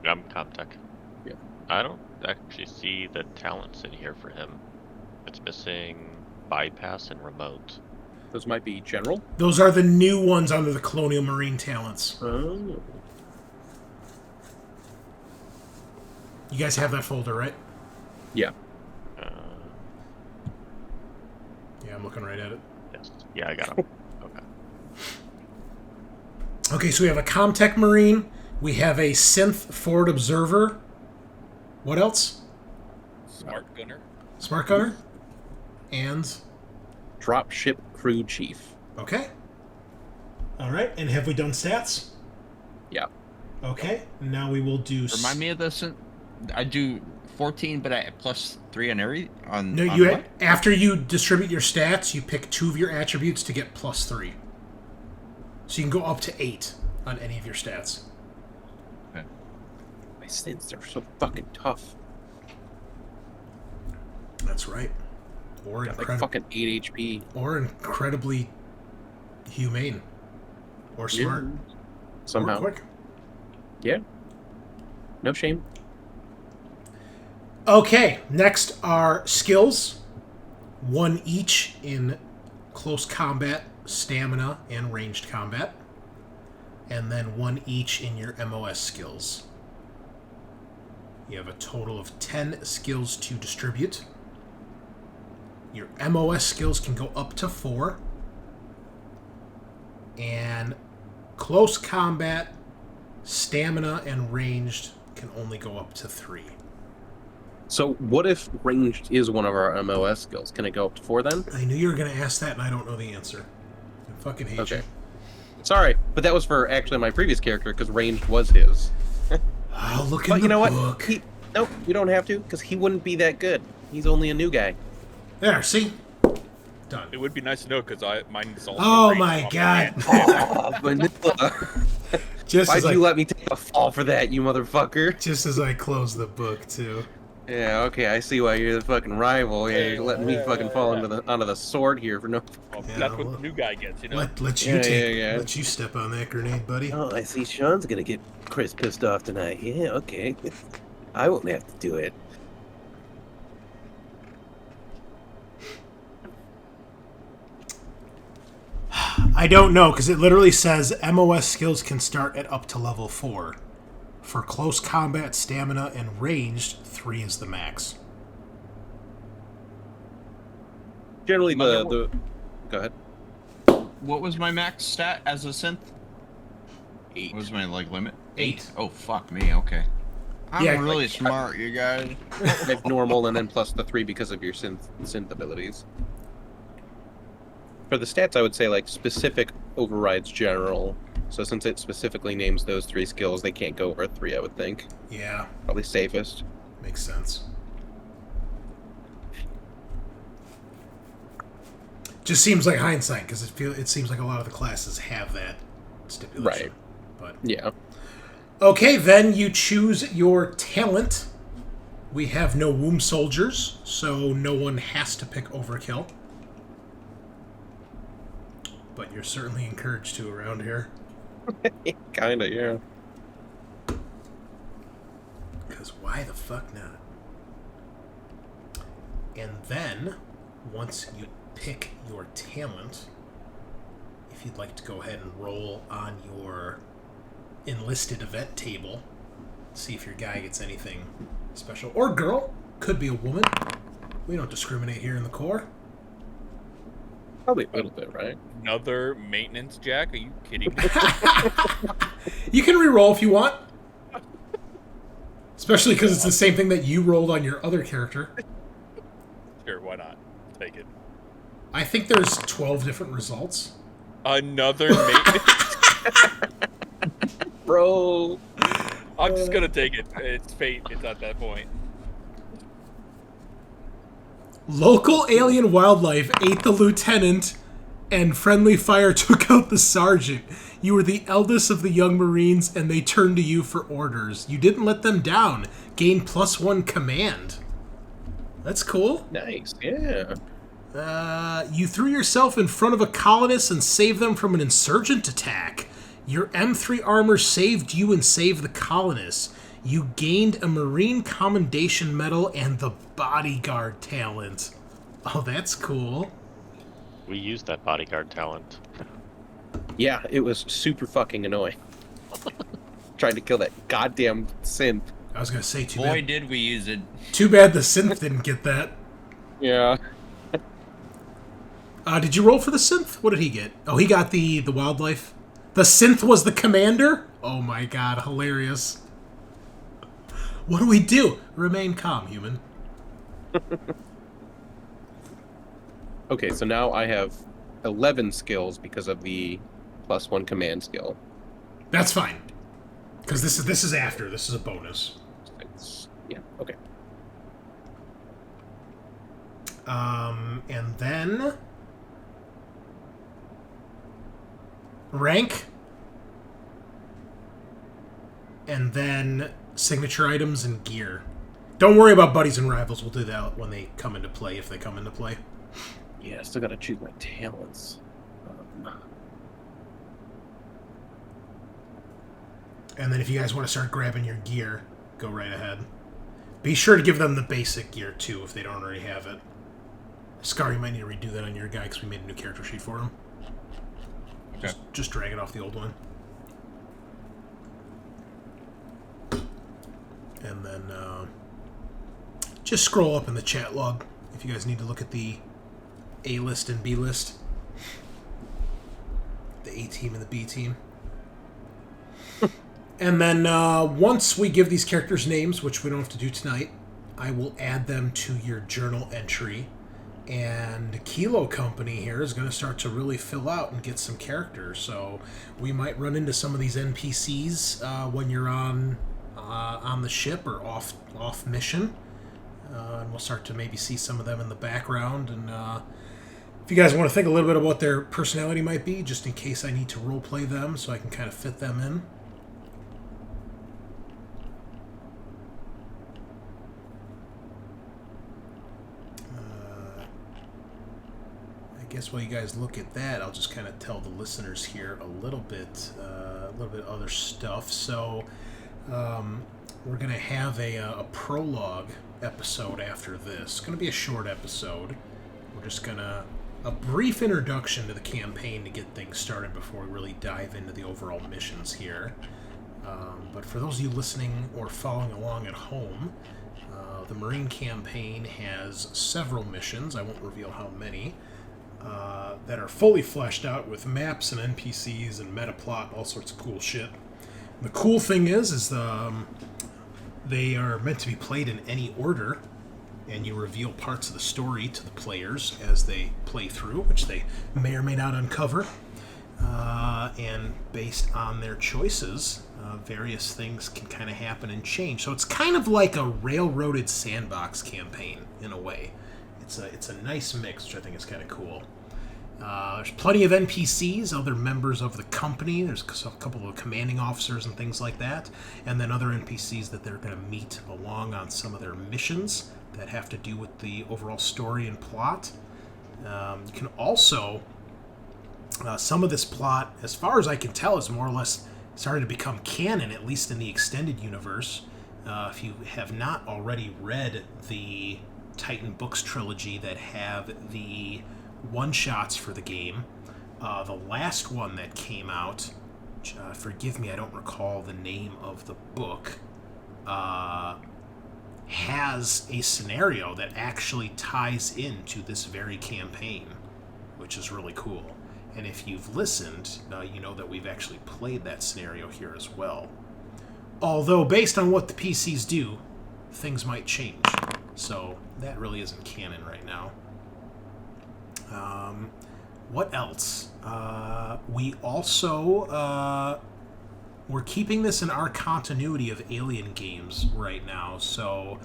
I'm Comtech. Yeah. I don't actually see the talents in here for him. It's missing bypass and remote. Those might be general. Those are the new ones under the Colonial Marine talents. Oh. You guys have that folder, right? Yeah. Yeah, I'm looking right at it. Yes. Yeah, I got him. Okay. Okay, so we have a Comtech Marine. We have a Synth Forward Observer. What else? Smart gunner. Smart Gunner. And... Dropship crew chief. Okay. All right, and have we done stats? Yeah. Okay, now we will do... Remind me of this. I do 14, but I plus 3 on every... No, on you what? after you distribute your stats, you pick 2 of your attributes to get plus 3. So you can go up to 8 on any of your stats. Okay. My synths are so fucking tough. That's right. Or Got like fucking 8 HP. or incredibly humane. Or smart. Yeah. Somehow. Or quick. Yeah. No shame. Okay, next are skills. 1 each in close combat, stamina, and ranged combat. And then 1 each in your MOS skills. You have a total of 10 skills to distribute. Your MOS skills can go up to 4. And close combat, stamina, and ranged can only go up to 3. So what if ranged is one of our MOS skills? Can it go up to 4 then? I knew you were going to ask that, and I don't know the answer. I fucking hate you. Sorry, but that was for actually my previous character because ranged was his. I'll look in But the you know book. what? Nope, you don't have to because he wouldn't be that good. He's only a new guy. There, see? Done. It would be nice to know because mine is also. Oh ranged my off god. the hand. Bunnilla. Just Why'd as you I, let me take a fall for that, you motherfucker? just as I close the book too. Yeah, okay, I see why you're the fucking rival. Yeah, you're letting me fucking fall onto the sword here for no. Well, Yeah, that's well, what the new guy gets, you know. Let you Yeah. let you step on that grenade, buddy. Oh, I see. Sean's gonna get Chris pissed off tonight. Yeah, okay. I won't have to do it. I don't know because it literally says MOS skills can start at up to level 4. For close combat, stamina, and ranged, 3 is the max. Generally, Mother- the go ahead. What was my max stat as a synth? 8. What was my limit? 8. Oh fuck me. Okay. I'm Yeah, really smart, you guys. If normal, and then plus the 3 because of your synth abilities. For the stats, I would say specific overrides general. So since it specifically names those 3 skills, they can't go over 3. I would think. Yeah, Probably safest. makes sense. Just seems like hindsight because it seems like a lot of the classes have that stipulation. Right. But Yeah. okay, then you choose your talent. We have no womb soldiers, so no one has to pick overkill. But you're certainly encouraged to around here. Kinda, yeah. Because why the fuck not? And then, once you pick your talent, if you'd like to go ahead and roll on your enlisted event table, see if your guy gets anything special. Or girl. Could be a woman. We don't discriminate here in the Corps. Probably a little bit, right? Another maintenance jack? Are you kidding me? You can re-roll if you want. Especially because it's the same thing that you rolled on your other character. Sure, why not? Take it. I think there's 12 different results. Another maintenance. Bro. I'm just gonna take it. It's fate. It's at that point. Local alien wildlife ate the lieutenant, and friendly fire took out the sergeant. You were the eldest of the young Marines, and they turned to you for orders. You didn't let them down. Gained +1 command. That's cool. Nice, yeah. You threw yourself in front of a colonist and saved them from an insurgent attack. Your M3 armor saved you and saved the colonists. You gained a Marine Commendation Medal and the bodyguard talent. Oh, that's cool. We used that bodyguard talent. Yeah, it was super fucking annoying. Trying to kill that goddamn synth. I was going to say, too Boy, bad. did we use it. Too bad the synth didn't get that. Yeah. Did you roll for the synth? What did he get? Oh, he got the wildlife. The synth was the commander? Oh my god, hilarious. What do we do? Remain calm, human. Okay, so now I have 11 skills because of the +1 command skill. That's fine. Because this is after. This is a bonus. Yeah, okay. And then... rank. And then signature items and gear. Don't worry about buddies and rivals. We'll do that when they come into play, if they come into play. Yeah, still gotta choose my talents. And then if you guys want to start grabbing your gear, go right ahead. Be sure to give them the basic gear, too, if they don't already have it. Scaarr, you might need to redo that on your guy, because we made a new character sheet for him. Okay. Just drag it off the old one. And then just scroll up in the chat log if you guys need to look at the A list and B list. The A team and the B team. And then once we give these characters names, which we don't have to do tonight, I will add them to your journal entry. And Kilo Company here is going to start to really fill out and get some characters. So we might run into some of these NPCs when you're on the ship or off mission. And we'll start to maybe see some of them in the background. And if you guys want to think a little bit about what their personality might be, just in case I need to roleplay them so I can kind of fit them in. I guess while you guys look at that, I'll just kind of tell the listeners here a little bit other stuff. So we're going to have a prologue episode after this. It's going to be a short episode. We're just going to... a brief introduction to the campaign to get things started before we really dive into the overall missions here. But for those of you listening or following along at home, the Marine campaign has several missions. I won't reveal how many. That are fully fleshed out with maps and NPCs and meta plot, all sorts of cool shit. The cool thing is they are meant to be played in any order, and you reveal parts of the story to the players as they play through, which they may or may not uncover. And based on their choices, various things can kind of happen and change. So it's kind of like a railroaded sandbox campaign in a way. It's a nice mix, which I think is kind of cool. There's plenty of NPCs, other members of the company. There's a couple of commanding officers and things like that. And then other NPCs that they're going to meet along on some of their missions that have to do with the overall story and plot. You can also... some of this plot, as far as I can tell, is more or less starting to become canon, at least in the extended universe. If you have not already read the Titan Books trilogy that have the one-shots for the game, the last one that came out, forgive me, I don't recall the name of the book, has a scenario that actually ties into this very campaign, which is really cool. And if you've listened, you know that we've actually played that scenario here as well. Although, based on what the PCs do, things might change. So, that really isn't canon right now. What else? We also we're keeping this in our continuity of Alien games right now. So,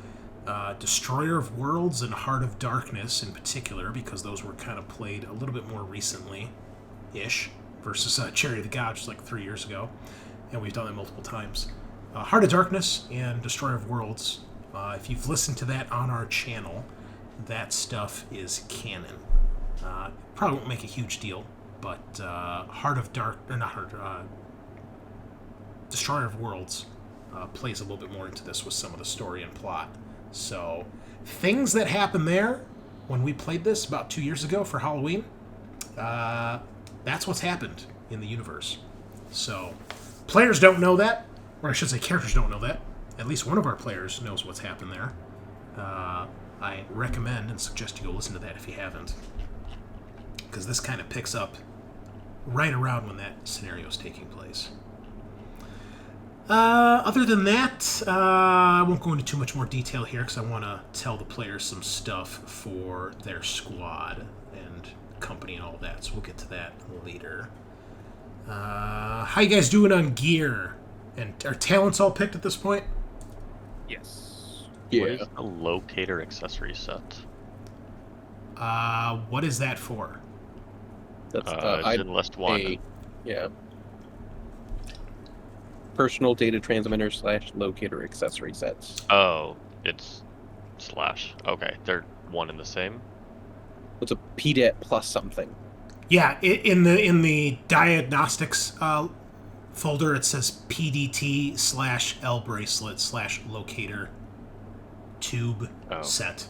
Destroyer of Worlds and Heart of Darkness in particular, because those were kind of played a little bit more recently-ish, versus Cherry of the Gods like 3 years ago. And we've done that multiple times. Heart of Darkness and Destroyer of Worlds, if you've listened to that on our channel, that stuff is canon. Probably won't make a huge deal, but Destroyer of Worlds plays a little bit more into this with some of the story and plot. So, things that happened there when we played this about 2 years ago for Halloween, that's what's happened in the universe. So, players don't know that, or I should say characters don't know that. At least one of our players knows what's happened there. I recommend and suggest you go listen to that if you haven't, because this kind of picks up right around when that scenario is taking place. Other than that, I won't go into too much more detail here because I want to tell the players some stuff for their squad and company and all that, so we'll get to that later. How you guys doing on gear? And are talents all picked at this point? Yes. Yeah. What is a locator accessory set? What is that for? That's It's in list 1. Yeah. Personal data transmitter / locator accessory sets. Oh, it's /. Okay, they're one and the same. It's a PDAT plus something. Yeah, in the diagnostics folder, it says PDT /L bracelet /locator tube set.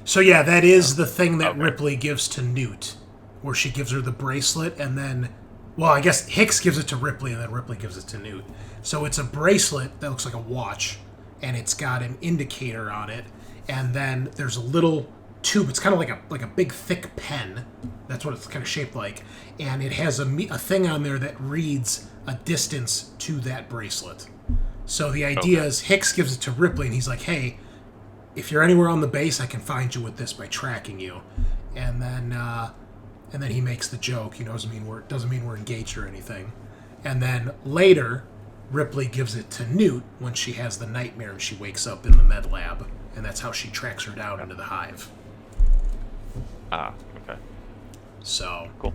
So yeah, that is the thing that Ripley gives to Newt, where she gives her the bracelet, and then, well, I guess Hicks gives it to Ripley, and then Ripley gives it to Newt. So it's a bracelet that looks like a watch, and it's got an indicator on it, and then there's a little tube. It's kind of like a big thick pen. That's what it's kind of shaped like, and it has a thing on there that reads a distance to that bracelet. So the idea is Hicks gives it to Ripley, and he's like, "Hey, if you're anywhere on the base, I can find you with this by tracking you." And then he makes the joke, doesn't mean we're engaged or anything. And then later, Ripley gives it to Newt when she has the nightmare and she wakes up in the med lab, and that's how she tracks her down into the hive. Okay. So, Cool.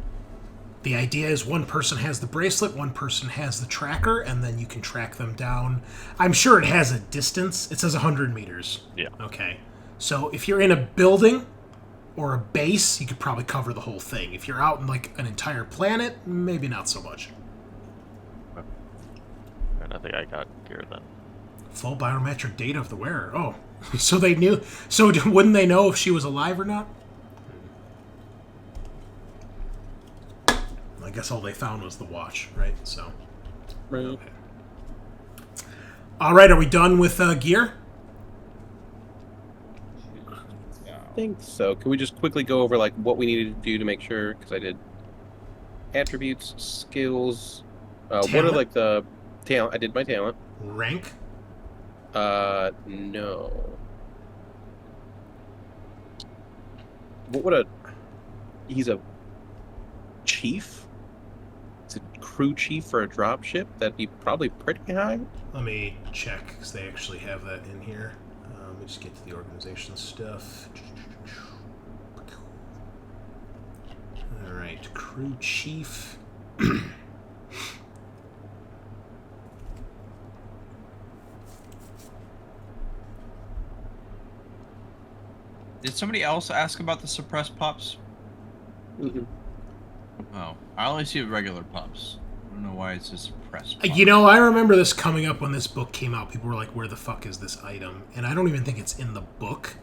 the idea is one person has the bracelet, one person has the tracker, and then you can track them down. I'm sure it has a distance. It says 100 meters. Yeah. Okay. So if you're in a building or a base, you could probably cover the whole thing. If you're out in like an entire planet, maybe not so much. And I think I got gear then. Full biometric data of the wearer. Oh, so they knew. So wouldn't they know if she was alive or not? I guess all they found was the watch, right? So. Right. Okay. All right, are we done with gear? I think so. Can we just quickly go over like what we needed to do to make sure? Because I did attributes, skills. What are like the talent? I did my talent. Rank? No. What would he's a chief? It's a crew chief for a dropship. That'd be probably pretty high. Let me check, because they actually have that in here. Let me just get to the organization stuff. All right, crew chief. Did somebody else ask about the suppressed pups? Mm-hmm. Oh, I only see regular pups. I don't know why it's a suppressed pup. I remember this coming up when this book came out. People were like, where the fuck is this item? And I don't even think it's in the book.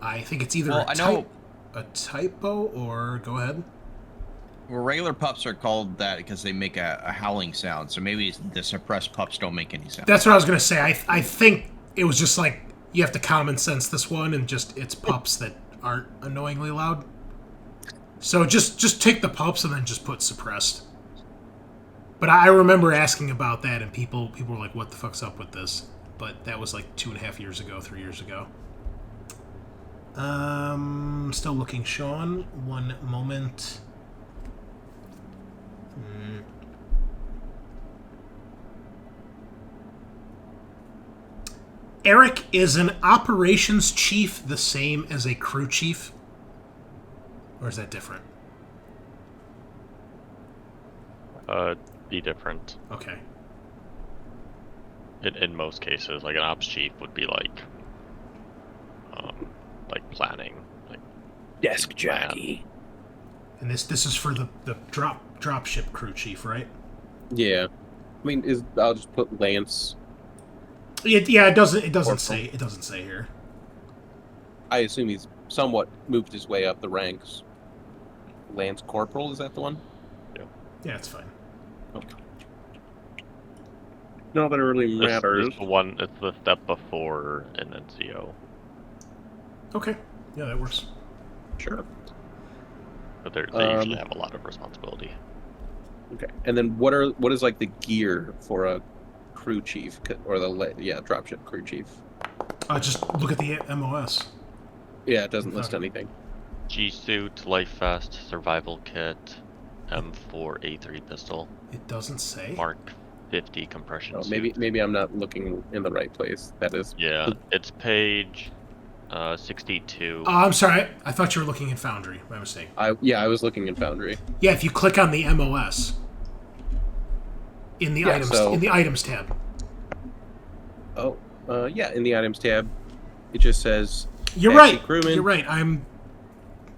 I think it's either a typo or... Go ahead. Well, regular pups are called that because they make a howling sound, so maybe the suppressed pups don't make any sound. That's what I was going to say. I think it was just like, you have to common sense this one, and just it's pups that aren't annoyingly loud. So just take the pups and then just put suppressed. But I remember asking about that, and people were like, what the fuck's up with this? But that was like 2.5 years ago, 3 years ago. Still looking, Sean. One moment. Eric, is an operations chief the same as a crew chief? Or is that different? Be different. Okay. In most cases, like an ops chief would be like planning, like Desk jockey. And this is for the dropship crew chief, right? Yeah. I mean, I'll just put Lance. Yeah, it doesn't Corporal. say here. I assume he's somewhat moved his way up the ranks. Lance Corporal, is that the one? Yeah, it's fine. Okay. Not that it really matters. It's the step before an NCO. Okay. Yeah, that works. Sure. But they usually have a lot of responsibility. Okay. And then what is like the gear for a crew chief or dropship crew chief? Just look at the MOS. Yeah, it doesn't list anything. G-suit, life vest, survival kit, M4A3 pistol, It doesn't say. Mark 50 compression Oh, suit. maybe I'm not looking in the right place. That is. Yeah, it's page 62. Oh, I'm sorry. I thought you were looking in Foundry. My mistake. I was looking in Foundry. Yeah, if you click on the MOS in the items tab. Oh, yeah, in the items tab, it just says. You're Taxi right. crewman. You're right. I'm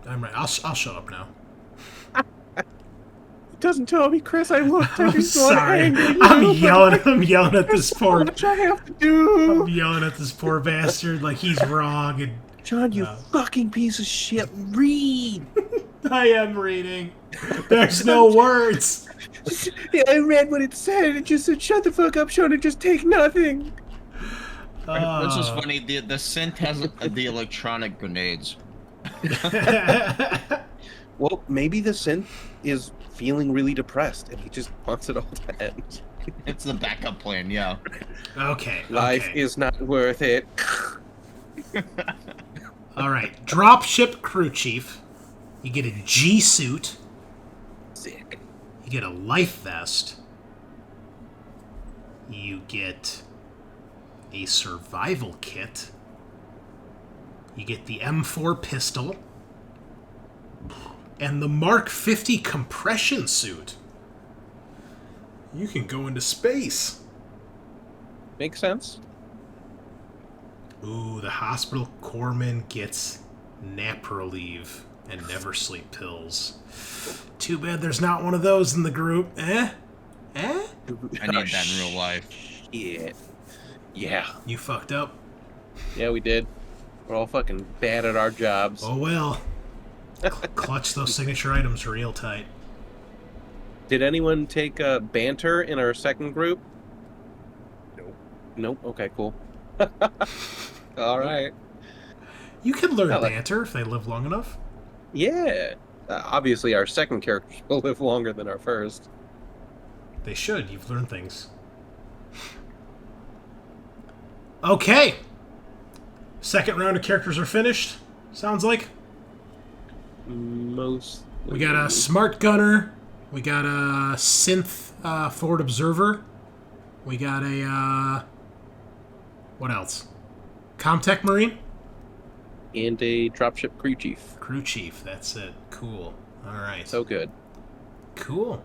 right. I'll shut up now. It doesn't tell me, Chris. I looked. I'm sorry. I'm yelling at this poor. What I have to do? I'm yelling at this poor bastard like he's wrong, and John, you fucking piece of shit. Read. I am reading. There's no words. Yeah, I read what it said. It just said, "Shut the fuck up, Sean, and just take nothing." This is funny. The synth has the electronic grenades. Well, maybe the synth is feeling really depressed and he just wants it all to end. It's the backup plan, yeah. Okay. Life is not worth it. All right. Dropship crew chief. You get a G suit. Sick. You get a life vest. You get a survival kit. You get the M4 pistol. And the Mark 50 compression suit. You can go into space. Makes sense. Ooh, the hospital corpsman gets nap relief and never sleep pills. Too bad there's not one of those in the group. Eh? I need that in real life. Shit. Yeah. You fucked up. Yeah, we did. We're all fucking bad at our jobs. Oh well. Clutch those signature items real tight. Did anyone take banter in our second group? Nope. Nope. Okay, cool. All right. You can learn I like- banter if they live long enough. Yeah. Obviously, our second characters will live longer than our first. They should. You've learned things. Okay. Second round of characters are finished. Sounds like. Most. We got a smart gunner. We got a synth forward observer. We got a what else? Comtech Marine. And a dropship crew chief. Crew chief. That's it. Cool. All right. So good. Cool.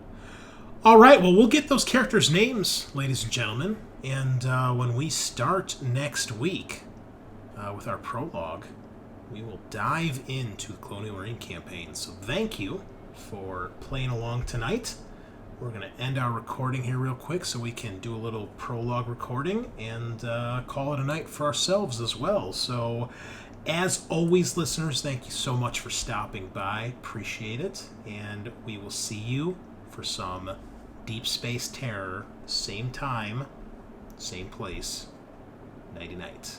All right. Well, we'll get those characters' names, ladies and gentlemen, and when we start next week with our prologue, we will dive into the Colonial Marine campaign. So thank you for playing along tonight. We're going to end our recording here real quick so we can do a little prologue recording and call it a night for ourselves as well. So, as always, listeners, thank you so much for stopping by. Appreciate it. And we will see you for some Deep Space Terror, same time, same place. Nighty-night.